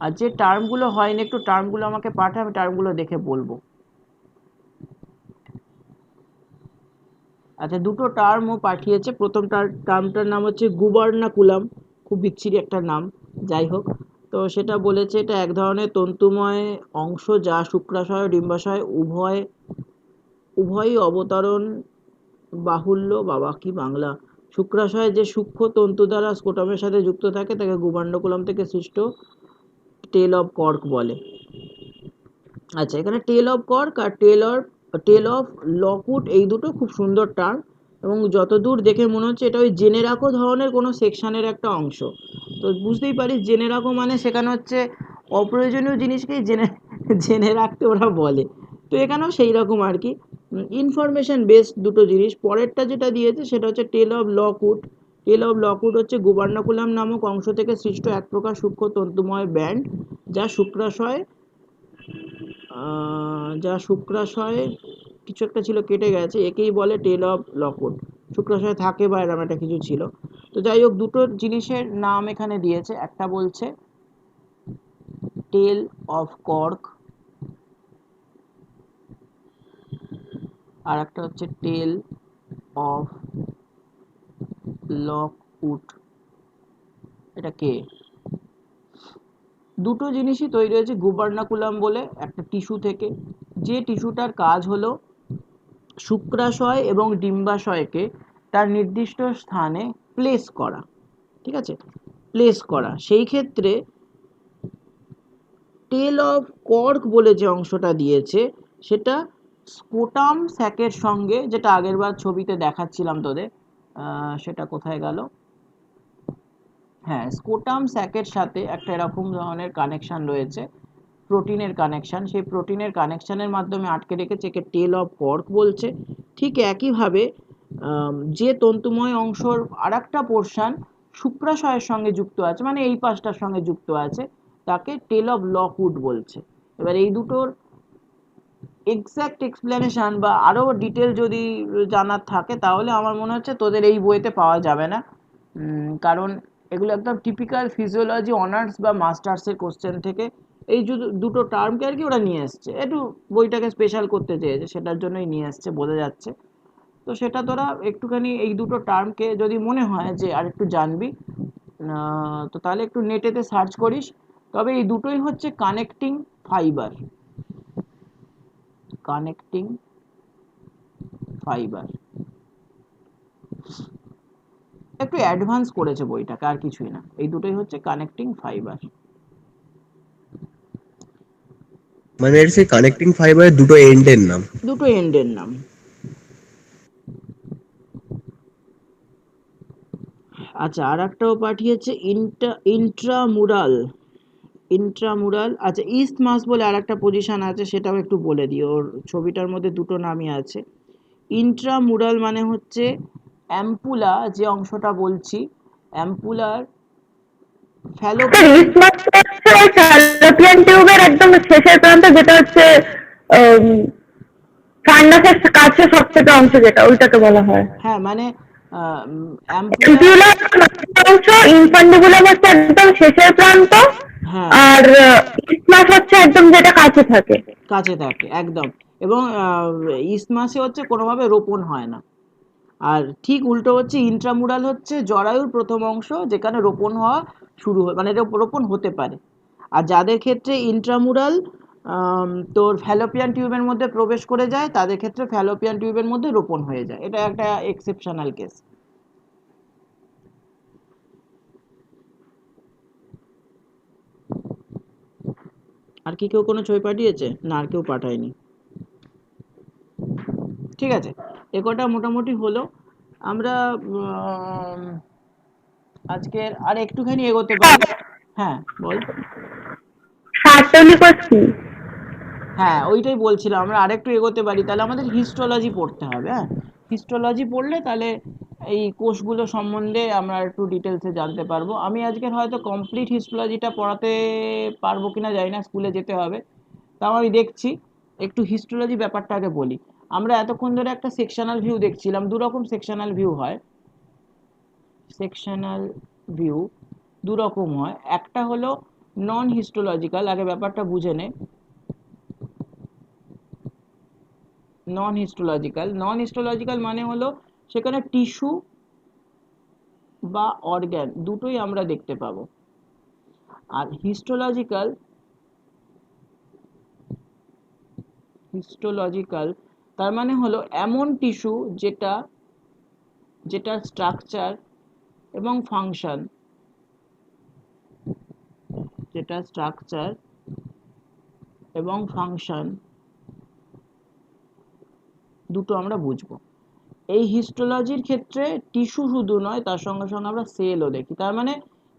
আর যে টার্মগুলো হয়নি একটু টার্মগুলো আমাকে পাঠা, আমি টার্মগুলো দেখে বলবো। আচ্ছা দুটো টার্ম ও পাঠিয়েছে, প্রথম টার্মটার নাম হচ্ছে গুবার্নাকুলাম, খুব বিচ্ছিরি একটা নাম, যাই হোক। তো সেটা বলেছে এটা এক ধরনের তন্তুময় অংশ যা শুক্রাশয় ও ডিম্বাশয় উভয়ই অবতরণ বাহুল্য, বাবা কি বাংলা, শুক্রাশয়ে যে সূক্ষ্ম তন্তু দ্বারা স্কোটামের সাথে যুক্ত থাকে তাকে গুবান্ডকুলাম থেকে সৃষ্ট টেল অফ কর্ক বলে। আচ্ছা, এখানে টেল অফ কর্ক আর টেল অফ লকউড এই দুটো খুব সুন্দর টার্ম, এবং যতদূর দেখে মনে হচ্ছে এটা ওই জেনে রাখো ধরনের কোনো সেকশনের একটা অংশ। তো বুঝতেই পারিস জেনে রাখো মানে সেখানে হচ্ছে অপ্রয়োজনীয় জিনিসকেই জেনে জেনে রাখতে ওরা বলে। তো এখানেও সেই রকম আর কি, ইনফরমেশন বেসড দুটো জিনিস। পরেরটা যেটা দিয়েছে সেটা হচ্ছে tail of Lockwood. Tail of Lockwood হচ্ছে গুবার্নাকুলাম নামক অংশ থেকে সৃষ্ট এক প্রকার সূক্ষ্ম তন্তুময় ব্যান্ড যা শুক্রাশয়ে কিছু একটা ছিল কেটে গেছে, একেই বলে টেল অফ লকউড। শুক্রাশয়ে থাকে বা এরকম একটা কিছু ছিল। তো যাই হোক, দুটো জিনিসের নাম এখানে দিয়েছে, একটা বলছে টেল অফ কর্ক আর একটা হচ্ছে টেল অফ লকউড। এটা কে? দুটো জিনিসই তৈরি হয়েছে গুবার্নাকুলাম বলে একটা টিস্যু থেকে, যে টিস্যুটার কাজ হলো শুক্রাশয় এবং ডিম্বাশয়কে তার নির্দিষ্ট স্থানে প্লেস করা। ঠিক আছে, প্লেস করা। সেই ক্ষেত্রে টেল অফ কর্ক বলে যে অংশটা দিয়েছে সেটা স্পোটাম স্যাকের সঙ্গে, যেটা আগেরবার ছবিতে দেখাচ্ছিলাম তোদের, সেটা কোথায় গেল, হ্যাঁ, স্পোটাম স্যাকের সাথে একটা এরকম ধরনের কানেকশন রয়েছে, প্রোটিনের কানেকশন। সেই প্রোটিনের কানেকশনের মাধ্যমে আটকে রেখেছে, একে টেল অফ কর্ক বলছে। ঠিক একইভাবে যে তন্তুময় অংশর আর একটা পোর্শন শুক্রাশয়ের সঙ্গে যুক্ত আছে, মানে এই পাশটার সঙ্গে যুক্ত আছে, তাকে টেল অফ লকউড বলছে। এবার এই দুটোর এক্সাক্ট এক্সপ্লেনেশন বা আরও ডিটেল যদি জানার থাকে তাহলে আমার মনে হচ্ছে তোদের এই বইতে পাওয়া যাবে না, কারণ এগুলো একদম টিপিক্যাল ফিজিওলজি অনার্স বা মাস্টার্সের কোশ্চেন থেকে এই দুটো টার্মকে আর কি ওরা নিয়ে এসছে, একটু বইটাকে স্পেশাল করতে চেয়েছে, সেটার জন্যই নিয়ে এসছে, বোঝা যাচ্ছে। তো সেটা তোরা একটুখানি এই দুটো টার্মকে যদি মনে হয় যে আর একটু জানবি, তো তাহলে একটু নেটেতে সার্চ করিস। তবে এই দুটোই হচ্ছে কানেক্টিং ফাইবার, কানেক্টিং ফাইবার। একটু অ্যাডভান্স করেছে বইটাকে, আর কিছুই না, এই দুটোই হচ্ছে কানেক্টিং ফাইবার। মানে এর সেই কানেক্টিং ফাইবারের দুটো এন্ডের নাম। দুটো এন্ডের নাম। আচ্ছা, আর একটাও পাঠিয়েছে ইন্ট্রামুরাল। ইন্ট্রামুরাল, আচ্ছা, ইস্টমাস বলে আর একটা পজিশন আছে, সেটাও একটু বলে দিও। ওর ছবিটার মধ্যে দুটো নামই আছে। ইন্ট্রামুরাল মানে হচ্ছে অ্যাম্পুলা, যে অংশটা বলছি, অ্যাম্পুলার ফ্যালোপিয়ান। ফ্যালোপিয়ান টিউবের একদম শেষের প্রান্ত, যেটা হচ্ছে ফান্ডাসের কাছে সবথেকে অংশ, যেটা ওইটাকে বলা হয়। হ্যাঁ, মানে অ্যাম্পুলা। অ্যাম্পিউলার অংশ, ইনফান্ডিবুলাম হচ্ছে একদম শেষের প্রান্ত, হ্যাঁ, আর ইসমাস হচ্ছে একদম যেটা কাছে থাকে। কাছে থাকে একদম। এবং ইসমাসে হচ্ছে কোনোভাবে রোপণ হয় না। আর ঠিক উল্টো হচ্ছে ইন্ট্রামুরাল হচ্ছে জরায়ুর প্রথম অংশ, যেখানে রোপণ হওয়া শুরু হয়, মানে রোপণ হতে পারে। আর যাদের ক্ষেত্রে ইন্ট্রামুরাল তোর ফ্যালোপিয়ান টিউবের মধ্যে প্রবেশ করে যায়, তাদের ক্ষেত্রে ফ্যালোপিয়ান টিউবের মধ্যে রোপণ হয়ে যায়। এটা একটা এক্সেপশনাল কেস। আর কি কেউ কোনো ছবি পাঠিয়েছে? না, আর কেউ পাঠায়নি। ঠিক আছে, এ কটা মোটামুটি হলো। আমরা আজকের আর একটুখানি এগোতে পারি। হ্যাঁ, বল। সার্টোলিকোস কি? হ্যাঁ, ওইটাই বলছিলাম, আমরা আরেকটু এগোতে পারি, তাহলে আমাদের হিস্টোলজি পড়তে হবে। হ্যাঁ, হিস্টোলজি পড়লে তাহলে এই কোষগুলো সম্বন্ধে আমরা একটু ডিটেলসে জানতে পারবো। আমি আজকের হয়তো কমপ্লিট হিস্টোলজিটা পড়াতে পারবো কিনা জানি না, স্কুলে যেতে হবে, তাও আমি দেখছি। একটু হিস্টোলজি ব্যাপারটা আগে বলি। আমরা এতক্ষণ ধরে একটা সেকশনাল ভিউ দেখছিলাম, দু রকম সেকশনাল ভিউ হয়। সেকশনাল ভিউ দু রকম হয়, একটা হলো নন হিস্টোলজিক্যাল। আগে ব্যাপারটা বুঝে নে। নন হিস্টোলজিক্যাল মানে হলো সেখানে টিস্যু বা অর্গ্যান দুটোই আমরা দেখতে পাবো। আর হিস্টোলজিক্যাল তার মানে হলো এমন টিস্যু যেটার স্ট্রাকচার এবং ফাংশন দুটো আমরা বুঝবো। এই হিস্টোলজির ক্ষেত্রে টিস্যু শুধু নয়, তার সঙ্গে সঙ্গে আমরা সেলও দেখি। তার মানে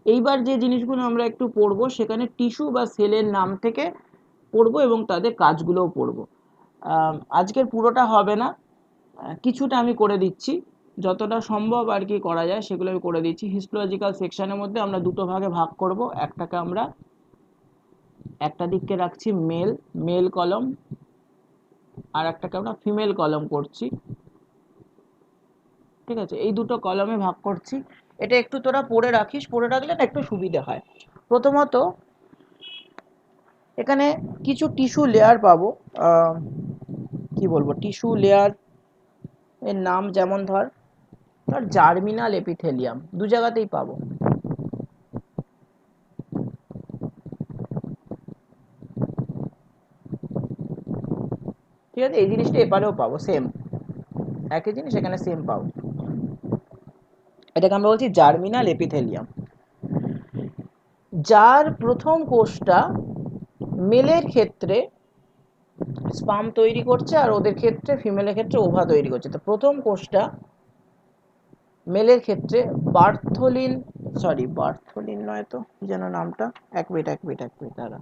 এইবার যে জিনিসগুলো আমরা একটু পড়বো সেখানে টিস্যু বা সেলের নাম থেকে পড়বো এবং তাদের কাজগুলোও পড়বো। আজকের পুরোটা হবে না, কিছুটা আমি করে দিচ্ছি, যতটা সম্ভব আর কি করা যায় সেগুলো আমি করে দিচ্ছি। হিস্টোলজিক্যাল সেকশনের মধ্যে আমরা দুটো ভাগে ভাগ করব। একটাকে আমরা একটা দিককে রাখছি মেল কলম, আর একটাকে আমরা ফিমেল কলম করছি। ঠিক আছে, এই দুটো কলমে ভাগ করছি। এটা একটু তোরা পড়ে রাখিস, পড়ে রাখলে না একটু সুবিধা হয়। প্রথমত এখানে কিছু টিস্যু লেয়ার পাবো। কি বলবো, টিস্যু লেয়ার এর নাম যেমন ধর জার্মিনাল এপিথেলিয়াম, দু জায়গাতেই পাবো। ঠিক আছে, এই জিনিসটা এপারেও পাবো, সেম একই জিনিস এখানে সেম পাবো। এটাকে আমরা বলছি জার্মিনাল এপিথেলিয়াম, যার প্রথম কোষটা মেলের ক্ষেত্রে স্পাম তৈরি করছে আর ওদের ক্ষেত্রে ফিমেলের ক্ষেত্রে ওভা তৈরি করছে। তো প্রথম কোষটা মেলের ক্ষেত্রে বার্থোলিন নয় তো কি যেন নামটা, এক মিনিট দাঁড়া।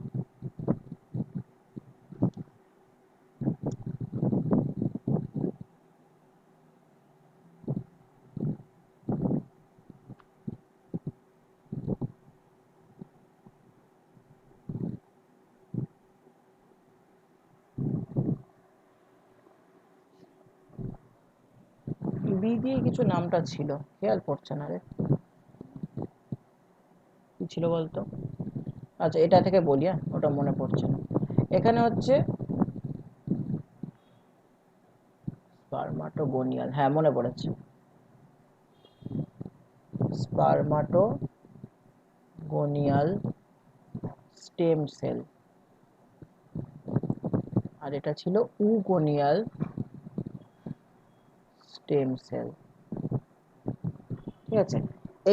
বি দিয়ে কিছু নামটা ছিল, খেয়াল পড়ছে না রে, কি ছিল বলতো। আচ্ছা এটা থেকে বলি, ওটা মনে পড়ছে না। এখানে হচ্ছে স্পারমাটোগোনিয়াল, হ্যাঁ মনে পড়েছে, স্পারমাটোগোনিয়াল স্টেম সেল, আর এটা ছিল উগোনিয়াল স্টেম সেল। ঠিক আছে,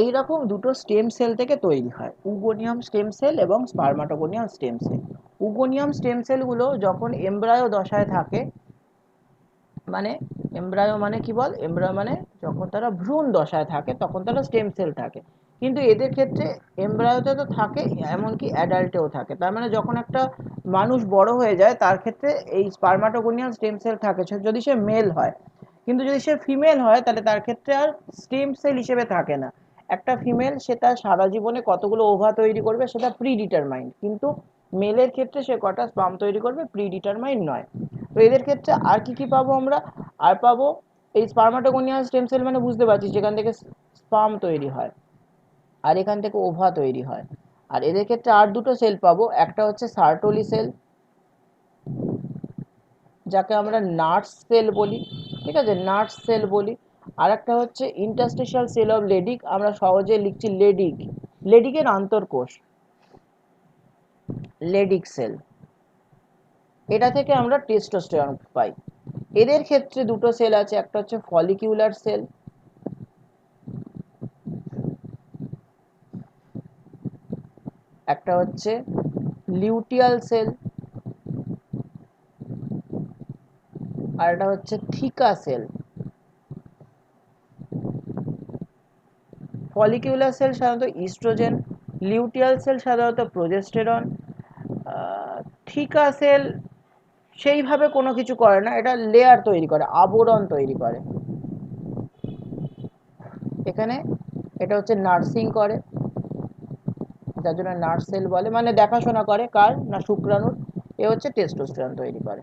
এইরকম দুটো স্টেম সেল থেকে তৈরি হয়, উগোনিয়াম স্টেম সেল এবং স্পারমাটোগোনিয়াল স্টেম সেল। উগোনিয়াম স্টেম সেলগুলো যখন এমব্রায়ো দশায় থাকে, মানে এমব্রায়ো মানে কি বল, এমব্রায়ো মানে যখন তারা ভ্রূণ দশায় থাকে তখন তারা স্টেম সেল থাকে। কিন্তু এদের ক্ষেত্রে এমব্রায়োতে তো থাকে, এমনকি অ্যাডাল্টেও থাকে। তার মানে যখন একটা মানুষ বড় হয়ে যায় তার ক্ষেত্রে এই স্পারমাটোগোনিয়াল স্টেম সেল থাকে, যদি সে মেল হয়। কিন্তু যদি সে ফিমেল হয় তাহলে তার ক্ষেত্রে আর স্টেম সেল হিসেবে থাকে না। একটা ফিমেল সে তার সারা জীবনে কতগুলো ওভা তৈরি করবে সেটা প্রি ডিটারমাইন্ড, কিন্তু মেলের ক্ষেত্রে সে কটা স্পাম তৈরি করবে প্রি ডিটারমাইন্ড নয়। তো এদের ক্ষেত্রে আর কি কি পাবো আমরা, আর পাবো এই স্পারমাটোগোনিয়াল স্টেম সেল, মানে বুঝতে পারছিস যেখান থেকে স্পাম তৈরি হয় আর এখান থেকে ওভা তৈরি হয়। আর এদের ক্ষেত্রে আর দুটো সেল পাবো, একটা হচ্ছে সার্টোলি সেল যাকে আমরা নার্স সেল বলি, ঠিক আছে, নার্স সেল বলি। আর একটা হচ্ছে ইন্টারস্টিশিয়াল সেল অফ লেডিক, আমরা সহজে লিখছি লেডিক, লেডিকের আন্তর্কোষ, লেডিক সেল। এটা থেকে আমরা টেস্টোস্টেরন পাই। এদের ক্ষেত্রে দুটো সেল আছে, একটা হচ্ছে ফলিকিউলার সেল, একটা হচ্ছে লিউটিয়াল সেল, আর একটা হচ্ছে থিকা সেল। ফলিকিউলার সেল সাধারণত ইস্ট্রোজেন, লিউটিয়াল সেল সাধারণত প্রোজেস্টেরন, থিকা সেল সেইভাবে কোনো কিছু করে না, এটা লেয়ার তৈরি করে, আবরণ তৈরি করে। এখানে এটা হচ্ছে নার্সিং করে, যার জন্য নার্স সেল বলে, মানে দেখাশোনা করে কার না শুক্রাণুর। এ হচ্ছে টেস্টোস্টেরন তৈরি করে।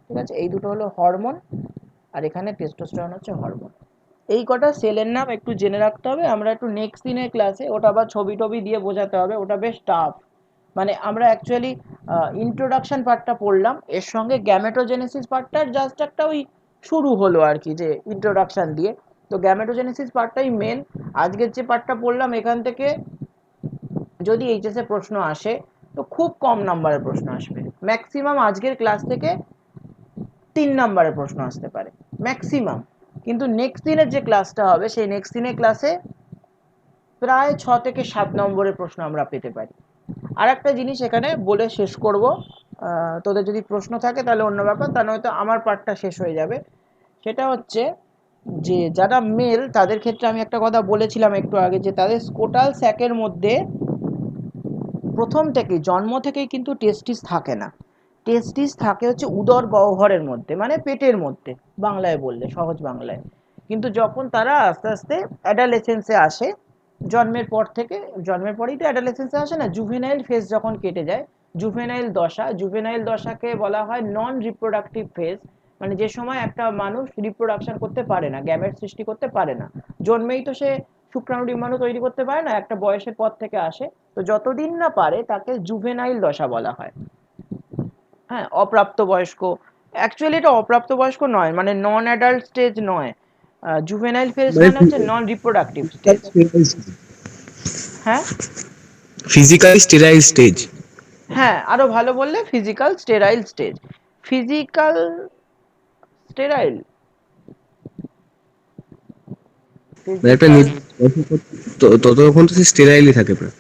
ঠিক আছে, এই দুটো হলো হরমোন, আর এখানে টেস্টোস্টেরন হচ্ছে হরমোন। এই কটা সেলের নাম একটু জেনে রাখতে হবে, আমরা একটু নেক্সট দিনের ক্লাসে ওটা আবার ছবি টবি দিয়ে বোঝাতে হবে, ওটা বেশ টাফ। মানে আমরা অ্যাকচুয়ালি ইন্ট্রোডাকশন পার্টটা পড়লাম, এর সঙ্গে গ্যামেটোজেনেসিস পার্টটার জাস্ট একটা ওই শুরু হলো আর কি, যে ইন্ট্রোডাকশন দিয়ে। তো গ্যামেটোজেনেসিস পার্টটাই মেন। আজকের যে পার্টটা পড়লাম এখান থেকে যদি এইচএস এ প্রশ্ন আসে তো খুব কম নাম্বারের প্রশ্ন আসবে, ম্যাক্সিমাম আজকের ক্লাস থেকে 3 নাম্বারের প্রশ্ন আসতে পারে ম্যাক্সিমাম। কিন্তু নেক্সট দিনের যে ক্লাসটা হবে সেই নেক্সট দিনের ক্লাসে প্রায় 6 থেকে 7 নম্বরের প্রশ্ন আমরা পেতে পারি। আর একটা জিনিস এখানে বলে শেষ করব, তোদের যদি প্রশ্ন থাকে তাহলে অন্য ব্যাপার, তা নয়তো আমার পার্টটা শেষ হয়ে যাবে। সেটা হচ্ছে যে যারা মেল তাদের ক্ষেত্রে আমি একটা কথা বলেছিলাম একটু আগে, যে তাদের স্কোটাল স্যাকের মধ্যে প্রথম থেকেই জন্ম থেকেই কিন্তু টেস্টিস থাকে না। টেস্টিস থাকে হচ্ছে উদর গহ্বরের মধ্যে, মানে পেটের মধ্যে, বাংলায় বললে, সহজ বাংলায়। কিন্তু যখন তারা আস্তে আস্তে অ্যাডালেসেন্সে আসে, জন্মের পর থেকে, জন্মের পরেই তো অ্যাডালেসেন্সে আসে না, জুভেনাইল ফেজ যখন কেটে যায়, জুভেনাইল দশাকে বলা হয় নন রিপ্রোডাক্টিভ ফেজ, মানে যে সময় একটা মানুষ রিপ্রোডাকশন করতে পারে না, গ্যামেট সৃষ্টি করতে পারে না। জন্মেই তো সে শুক্রাণু ডিম্বাণু তৈরি করতে পারে না, একটা বয়সের পর থেকে আসে। তো যতদিন না পারে তাকে জুভেনাইল দশা বলা হয়। হ্যাঁ, অপ্রাপ্তবয়স্ক, অ্যাকচুয়ালি এটা অপ্রাপ্তবয়স্ক নয়, মানে নন অ্যাডাল্ট স্টেজ নয়। জুভেনাইল ফেজ মানে মানে হচ্ছে নন রিপ্রোডাক্টিভ স্টেজ। হ্যাঁ, ফিজিক্যালি স্টেরাইল স্টেজ। হ্যাঁ, আরো ভালো বললে physical sterile stage. Physical sterile, মানে একটা ফিজিক্যাল, ততক্ষণ তো সে স্টেরাইলই থাকে প্রায়।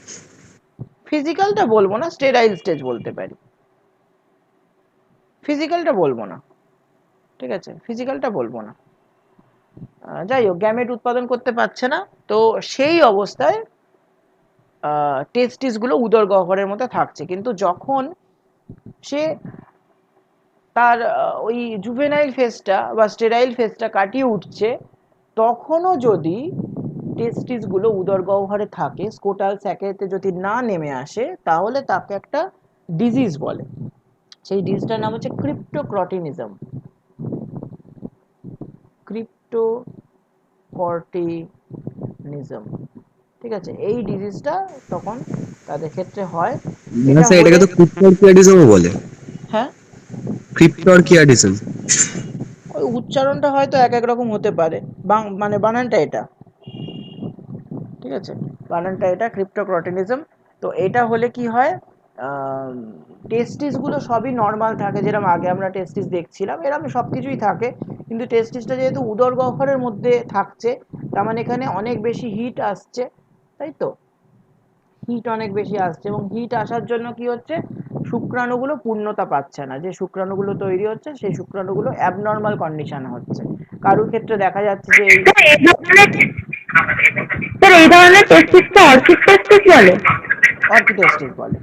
ফিজিক্যালটা বলবো না, স্টেরাইল স্টেজ বলতে পারি, ফিজিক্যালটা বলবো না, ঠিক আছে, ফিজিক্যালটা বলবো না। যাই হোক, গ্যামেট উৎপাদন করতে পারছে না, তো সেই অবস্থায় টেস্টিসগুলো উদর গহ্বরের মধ্যে থাকছে। কিন্তু যখন সে তার ওই জুভেনাইল ফেজটা বা স্টেরাইল ফেজটা কাটিয়ে উঠছে, তখনও যদি টেস্টিসগুলো উদর গহ্বরে থাকে, স্কোটাল স্যাকেতে যদি না নেমে আসে, তাহলে তাকে একটা ডিজিজ বলে। সেই ডিজিজটার নাম হচ্ছে ক্রিপ্টোক্রটিনিজম। ক্রিপ্টোকর্টিনিজম, ঠিক আছে, এই ডিজিজটা তখন তাদের ক্ষেত্রে হয়। এটা স্যার হলে, এটাকে তো ক্রিপ্টরকিয়াডিজমও বলে। হ্যাঁ, ক্রিপ্টরকিয়াডিজম। ওই উচ্চারণটা হয়তো এক এক রকম হতে পারে, মানে বানানটা এটা, ঠিক আছে, বানানটা এটা, ক্রিপ্টোক্রটিনিজম। তো এটা হলে কি হয়, টেস্টিসগুলো সবই নর্মাল থাকে, যেরকম আগে আমরা টেস্টিস দেখছিলাম এরকম সব কিছুই থাকে। কিন্তু টেস্টিসটা যেহেতু উদর গহ্বরের মধ্যে থাকছে, তার মানে এখানে অনেক বেশি হিট আসছে, তাই তো, হিট অনেক বেশি আসছে, এবং হিট আসার জন্য কি হচ্ছে, শুক্রাণুগুলো পূর্ণতা পাচ্ছে না, যে শুক্রাণুগুলো তৈরি হচ্ছে সেই শুক্রাণুগুলো অ্যাবনর্মাল কন্ডিশন হচ্ছে। কারোর ক্ষেত্রে দেখা যাচ্ছে যে এই, স্যার এই ধরনের টেস্টিসকে অর্কিড টেস্টিস বলে। অর্কিটেস্টিস বলে।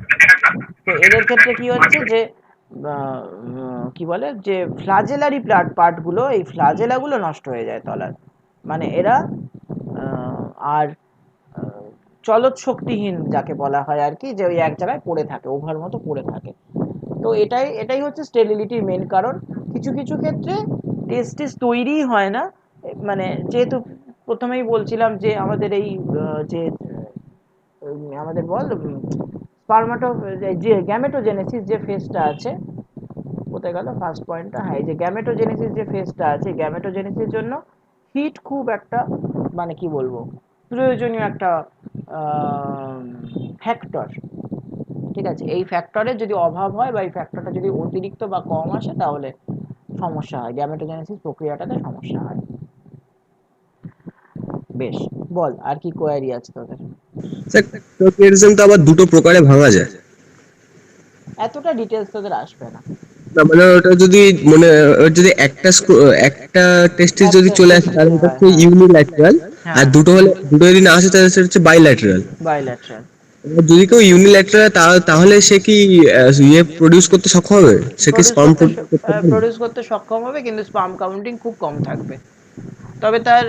তো এদের ক্ষেত্রে কি হচ্ছে যে কি বলে, যে ফ্লাজেলারি পার্টগুলো, এই ফ্লাজেলাগুলো নষ্ট হয়ে যায় তলার, মানে এরা আর চলৎ শক্তিহীন যাকে বলা হয় আর কি, যে ওই এক জায়গায় পড়ে থাকে, ওভার মতো পড়ে থাকে। তো এটাই হচ্ছে স্টেরিলিটির মেন কারণ। কিছু কিছু ক্ষেত্রে টেস্টিস তৈরিই হয় না, মানে যেহেতু প্রথমেই বলছিলাম যে আমাদের এই যে আমাদের বল স্পার্মাটো, যে গ্যামেটোজেনেসিস যে ফেজটা আছে, কোথায় গেল ফার্স্ট পয়েন্টটা, হ্যাঁ, এই যে গ্যামেটোজেনেসিস যে ফেজটা আছে, গ্যামেটোজেনেসিসের জন্য হিট খুব একটা, মানে কি বলবো, প্রয়োজনীয় একটা ফ্যাক্টর, ঠিক আছে। এই ফ্যাক্টরের যদি অভাব হয় বা এই ফ্যাক্টরটা যদি অতিরিক্ত বা কম আসে, তাহলে সমস্যা হয়, গ্যামেটোজেনেসিস প্রক্রিয়াটাতে সমস্যা হয়। বেশ, বল আর কি কোয়ারি আছে তোদের। স্যার ক্রিপ্টরকিয়াডিজম তো আবার দুটো প্রকারে ভাঙা যায়। এতটা ডিটেলস তোদের আসবে না। না মানে ওটা যদি মানে ওর যদি একটা টেস্টিস যদি একটা চলে আসে তাহলে টেস্টিসে ওটা হয়, হচ্ছে হ্যাঁ, ইউনিল্যাটারাল। আর হ্যাঁ, দুটো যদি না আসে তাহলে সেটা হচ্ছে বাইল্যাটারাল। বাইল্যাটারাল। যদি কেউ ইউনিল্যাটারাল তাহলে সে কি ইয়ে প্রডিউস করতে সক্ষম হবে, সে কি প্রডিউস স্পার্ম করতে প্রডিউস করতে পারবে? প্রডিউস করতে সক্ষম হবে, কিন্তু স্পার্ম কাউন্টিং খুব কম থাকবে। তবে তার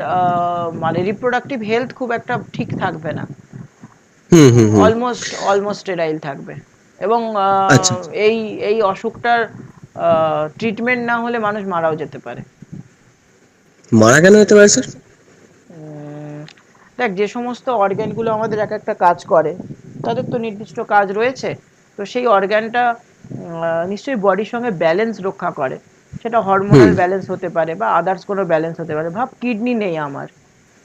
মানে রিপ্রোডাক্টিভ হেলথ খুব একটা ঠিক থাকবে না, হুম হুম হুম। অলমোস্ট স্টেরাইল থাকবে। এবং আচ্ছা, এই এই অসুখটার ট্রিটমেন্ট না হলে মানুষ মারাও যেতে পারে। মারা কেন যেতে পারে স্যার? দেখ, যে সমস্ত অর্গ্যানগুলো আমাদের এক একটা কাজ করে, তাদের তো নির্দিষ্ট কাজ রয়েছে। তো সেই অর্গ্যানটা নিশ্চয়ই বডির সঙ্গে ব্যালেন্স রক্ষা করে, সেটা হুম হরমোনাল ব্যালেন্স হতে পারে বা আদার্স কোনো ব্যালেন্স হতে পারে। ভাব কিডনি নেই আমার,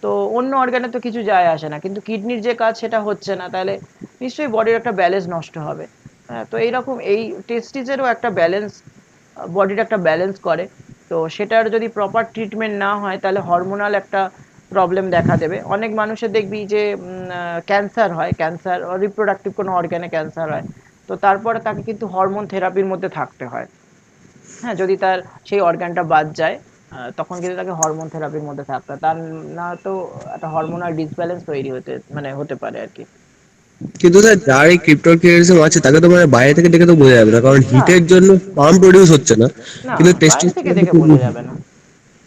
তো অন্য অর্গানে তো কিছু যায় আসে না, কিন্তু কিডনির যে কাজ সেটা হচ্ছে না, তাহলে নিশ্চয়ই বডির একটা ব্যালেন্স নষ্ট হবে। হ্যাঁ, তো এইরকম এই টেস্টিসেরও একটা ব্যালেন্স, বডির একটা ব্যালেন্স করে। তো সেটার যদি প্রপার ট্রিটমেন্ট না হয় তাহলে হরমোনাল একটা প্রবলেম দেখা দেবে। অনেক মানুষের দেখবি যে ক্যান্সার হয়, ক্যান্সার রিপ্রোডাক্টিভ কোনো অর্গানে ক্যান্সার হয়, তো তারপরে তাকে কিন্তু হরমোন থেরাপির মধ্যে থাকতে হয়। হ্যাঁ, যদি তার সেই অর্গানটা বাদ যায় তখন কিন্তু তাকে হরমোন থেরাপির মধ্যে থাকতে হয়, তার না তো একটা হরমোনাল ডিসব্যালেন্স তৈরি হতে মানে হতে পারে আর কি। কিন্তু স্যার যার এই ক্রিপ্টোকিউরিজম আছে তাকে তো মানে বাইরে থেকে দেখে তো বোঝা যাবে না, কারণ না, হিটের জন্য স্পাম প্রডিউস হচ্ছে না, না, কিন্তু বাইরে থেকে দেখে বোঝা যাবে না।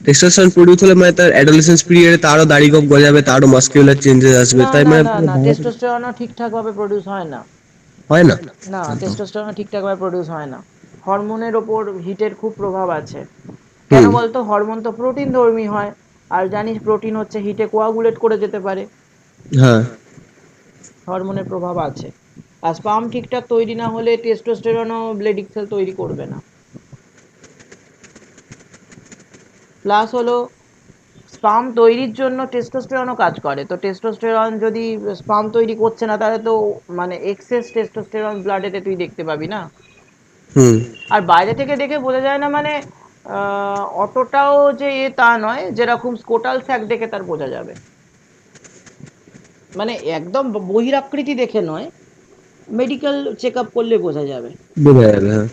টেস্টোস্টেরন প্রডিউস হলে মানে তার অ্যাডোলেসেন্স পিরিয়ডে তারও দাড়ি গোঁফ গজাবে, তারও মাসকুলার চেঞ্জেস আসবে, না, তাই না, মানে না, পুরো না, বাইরে থেকে টেস্টোস্টেরনও ঠিকঠাক ভাবে প্রডিউস হয় না। হয় না। না, টেস্টোস্টেরন ঠিকঠাক ভাবে প্রডিউস হয় না। হরমোনের ওপর হিটের খুব প্রভাব আছে। কেন হুম। বলতো, হরমোন তো প্রোটিন ধর্মী হয়, আর জানিস প্রোটিন হচ্ছে হিটে কোয়াগুলেট করে যেতে পারে। হ্যাঁ। হরমোনের প্রভাব আছে। আর স্পাম ঠিকঠাক তৈরি না হলে টেস্টোস্টেরনও ব্লেডিং সেল তৈরি করবে না। প্লাস হলো স্পাম তৈরির জন্য টেস্টোস্টেরনও কাজ করে, তো টেস্টোস্টেরন যদি স্পাম তৈরি করছে না তাহলে তো মানে এক্সেস টেস্টোস্টেরন ব্লাডেতে তুই দেখতে পাবি না। হুম। আর বাইরে থেকে দেখে বোঝা যায় না মানে অতটাও যে তা নয়, যেরকম স্কোটাল স্যাক দেখে তার বোঝা যাবে, মানে একদম বহিরাকৃতি দেখে নয়, মেডিকেল চেক আপ করলে বোঝা যাবে। বোঝা যাবে, হ্যাঁ।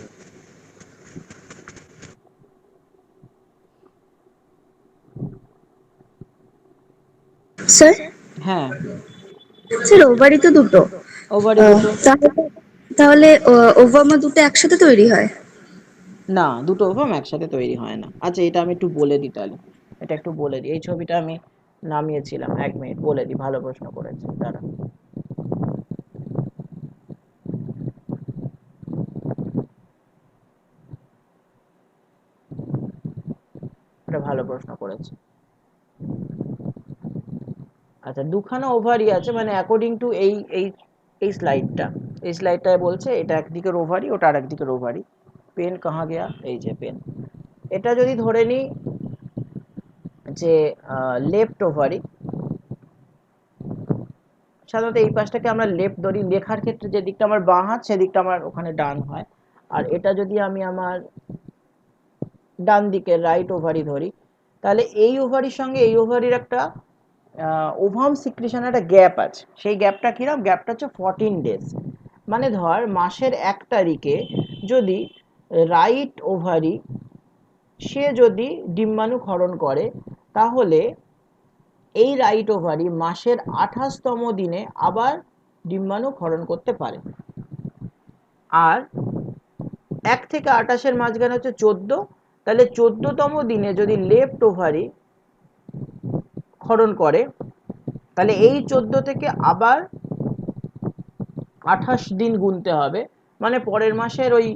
স্যার, হ্যাঁ, স্যার ওভারি তো দুটো, ওভারি দুটো। তাহলে তাহলে ওভামা দুটো একসাথে তৈরি হয়? না, দুটো ওভাম একসাথে তৈরি হয় না। আচ্ছা, এটা আমি একটু বলে দিই তাহলে, এটা একটু বলে দিই, এই ছবিটা আমি নামিয়েছিলাম, 1 মিনিট বলে দিই, ভালো প্রশ্ন করেছে, দাঁড়া। এটা ভালো প্রশ্ন করেছে। আচ্ছা, দুখানা ওভারি আছে, মানে অ্যাকর্ডিং টু এই এই স্লাইডটা, এই স্লাইডটায় বলছে এটা একদিকের ওভারি, ওটা আর একদিকের ওভারি। পেন কাহা গেয়া, এই যে পেন। এটা যদি ধরে নিই যে লেফট ওভারি, সাধারণত এই পাশটাকে আমরা লেফট ধরি, লেখার ক্ষেত্রে যে দিকটা আমার বাঁ হাত সেদিকটা আমার ওখানে ডান হয়। আর এটা যদি আমি আমার ডান দিকে রাইট ওভারি ধরি, তাহলে এই ওভারির সঙ্গে এই ওভারির একটা ওভাম সিক্রেশনের একটা গ্যাপ আছে। সেই গ্যাপটা কিরকম, গ্যাপটা হচ্ছে 14 ডেজ। মানে ধর মাসের 1 তারিখে যদি রাইট ওভারি সে যদি ডিম্বাণু ক্ষরণ করে, তাহলে এই রাইট ওভারি মাসের 28তম দিনে আবার ডিম্বাণু ক্ষরণ করতে পারে। আর 1 থেকে 28-এর মাঝখানে হচ্ছে 14, তাহলে 14তম দিনে যদি লেফট ওভারি ক্ষরণ করে, তাহলে এই 14 থেকে আবার 28 দিন গুনতে হবে। মানে পরের মাসের ওই,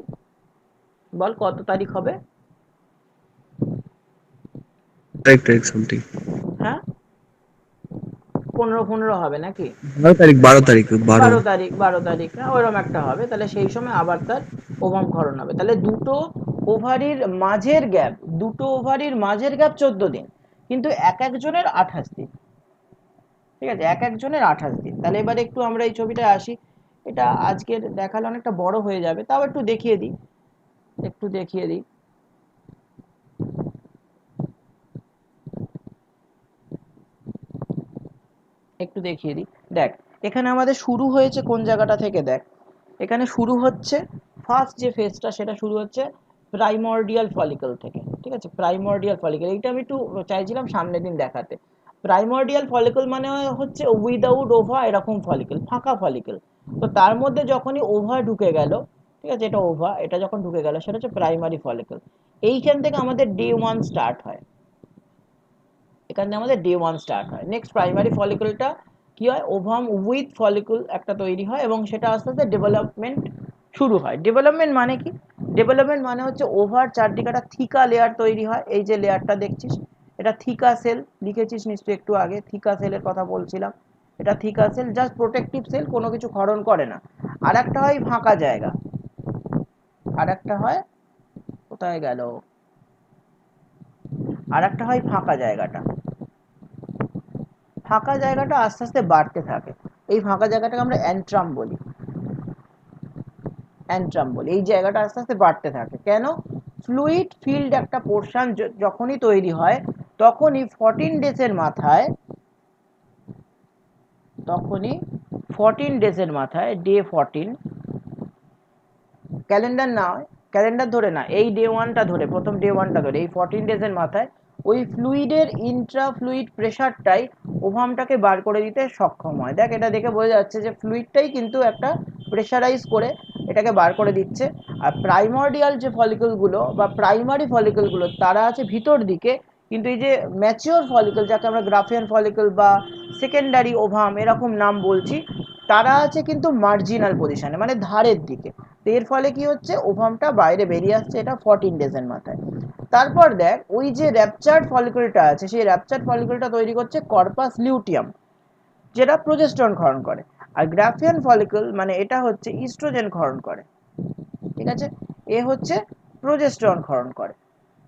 বল কত তারিখ হবে? Right, right, something. হ্যাঁ, 15 হবে নাকি? 12 তারিখ, 12 তারিখ, 12। 12 তারিখ, 12 তারিখ, হ্যাঁ ওরকম একটা হবে, তাহলে সেই সময় আবার তার ওভাম ক্ষরণ হবে। তাহলে দুটো ওভারির মাঝের গ্যাপ, দুটো ওভারির মাঝের গ্যাপ 14 দিন, কিন্তু এক একজনের 28 দিন। ঠিক আছে, এক একজনের 28 দিন। তাহলে এবারে একটু আমরা এই ছবিটায় আসি। এটা আজকের দেখালে অনেকটা বড় হয়ে যাবে, তাও একটু দেখিয়ে দিই, একটু দেখিয়ে দিই। একটু দেখিয়ে দিই। দেখ, এখানে আমাদের শুরু হয়েছে কোন জায়গাটা থেকে, দেখ এখানে শুরু হচ্ছে ফার্স্ট যে ফেজটা, সেটা শুরু হচ্ছে প্রাইমর্ডিয়াল ফলিকল থেকে। ঠিক আছে, প্রাইমর্ডিয়াল ফলিকল, এইটা আমি একটু চাইছিলাম সামনের দিন দেখাতে। প্রাইমর্ডিয়াল ফলিকল মানে হচ্ছে উইদাউট ওভা, এরকম ফলিকল, ফাঁকা ফলিকল। তো তার মধ্যে যখনই ওভা ঢুকে গেল, ঠিক আছে, এটা ওভা, এটা যখন ঢুকে গেল সেটা হচ্ছে প্রাইমারি ফলিকল। এইখান থেকে আমাদের ডে 1 স্টার্ট হয়, এখান থেকে আমাদের ডে 1 স্টার্ট হয়। নেক্সট প্রাইমারি ফলিকলটা কি হয়, ওভাম উইথ ফলিকল একটা তৈরি হয়, এবং সেটা আস্তে আস্তে ডেভেলপমেন্ট শুরু হয়। ডেভেলপমেন্ট মানে কি, ডেভেলপমেন্ট মানে হচ্ছে ওভার চারদিকে একটা থিকা লেয়ার তৈরি হয়। এই যে লেয়ারটা দেখছিস, এটা থিকা সেল, লিখেছিস নিশ্চয়ই একটু আগে, থিকা সেলের কথা বলছিলাম। এটা থিকা সেল, জাস্ট প্রোটেক্টিভ সেল, কোনো কিছু ক্ষরণ করে না। আর একটা হয় ফাঁকা জায়গা, আর একটা হয়, কোথায় গেল, আর একটা হয় ফাঁকা জায়গাটা, ফাঁকা জায়গাটা আস্তে আস্তে বাড়তে থাকে। এই ফাঁকা জায়গাটাকে আমরা অ্যান্ট্রাম বলি, এই জায়গাটা আস্তে আস্তে বাড়তে থাকে। কেন? ফ্লুইড ফিল্ড একটা পোর্শন যখনই তৈরি হয় তখনই 14 ডেজের মাথায়, ডে 14, ক্যালেন্ডার না, ক্যালেন্ডার ধরে না, এই ডে 1টা ধরে, প্রথম ডে 1টা ধরে, এই 14 ডেজের মাথায় ওই ফ্লুইডের ইন্ট্রা ফ্লুইড প্রেশারটাই ওভামটাকে বার করে দিতে সক্ষম হয়। দেখ, এটা দেখে বোঝা যাচ্ছে যে ফ্লুইডটাই কিন্তু একটা প্রেশারাইজ করে এটাকে বার করে দিচ্ছে। আর প্রাইমর্ডিয়াল যে ফলিকলগুলো বা প্রাইমারি ফলিকলগুলো তারা আছে ভিতর দিকে, কিন্তু এই যে ম্যাচিওর ফলিকল, যাকে আমরা গ্রাফিয়ান ফলিকল বা সেকেন্ডারি ওভাম এরকম নাম বলছি, তারা আছে কিন্তু মার্জিনাল পজিশনে, মানে ধারের দিকে। এর ফলে কি হচ্ছে, ওভামটা বাইরে বেরিয়ে আসছে, এটা 14 ডেজের মাথায়। তারপর দেখ, ওই যে র্যাপচার্ড ফলিকলটা আছে, সেই র্যাপচার্ড ফলিকলটা তৈরি করছে কর্পাস লিউটিয়াম, যেটা প্রোজেস্টেরন ক্ষরণ করে। আর গ্রাফিয়ান ফলিকল মানে এটা হচ্ছে ইস্ট্রোজেন ক্ষরণ করে, ঠিক আছে? এ হচ্ছে প্রোজেস্টেরন ক্ষরণ করে,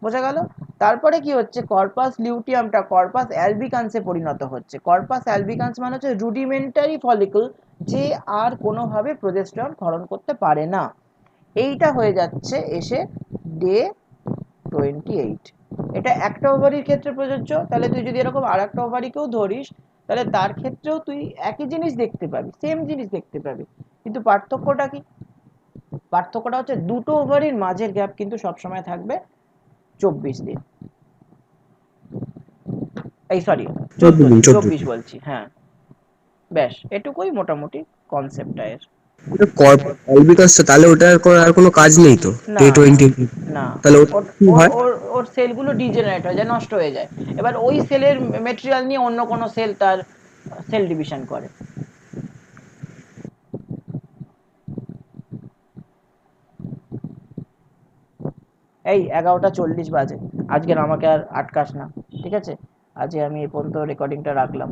বোঝা গেল? তারপরে কি হচ্ছে, কর্পাস লিউটিয়ামটা কর্পাস অ্যালবিকান্সে পরিণত হচ্ছে। কর্পাস অ্যালবিকান্স মানে হচ্ছে রুডিমেন্টারি ফলিকল, যে আর কোনোভাবে প্রোজেস্টেরন ক্ষরণ করতে পারে না। এইটা হয়ে যাচ্ছে এসে ডে 28। এটা একটা ওভারির ক্ষেত্রে প্রযোজ্য। তাহলে তুই যদি এরকম আর একটা ওভারিকেও ধরিস, তাহলে তার ক্ষেত্রেও তুই একই জিনিস দেখতে পাবি, সেম জিনিস দেখতে পাবি। কিন্তু পার্থক্যটা কি? পার্থক্যটা হচ্ছে দুটো ওভারির মাঝের গ্যাপ কিন্তু সবসময় থাকবে 24 দিন, এই সরি 14 দিন, 24 বলছি, হ্যাঁ। ব্যাস এটুকুই মোটামুটি কনসেপ্টটা এর। কর্পাস অ্যালবিকাসটা তাহলে ওটার আর কোনো কাজ নেই তো, না ডে 20? না, তাহলে ওটা ওর কি ওর হয়? ওর ওর সেলগুলো ডিজেনারেট হয়ে যায়, নষ্ট হয়ে যায়। এবার ওই সেলের মেটেরিয়াল নিয়ে অন্য কোনো সেল তার সেল ডিভিশন করে। এই 11:40 বাজে, আজকের আমাকে আর আটকাস না, ঠিক আছে? আজকে আমি এই পর্যন্ত রেকর্ডিংটা রাখলাম।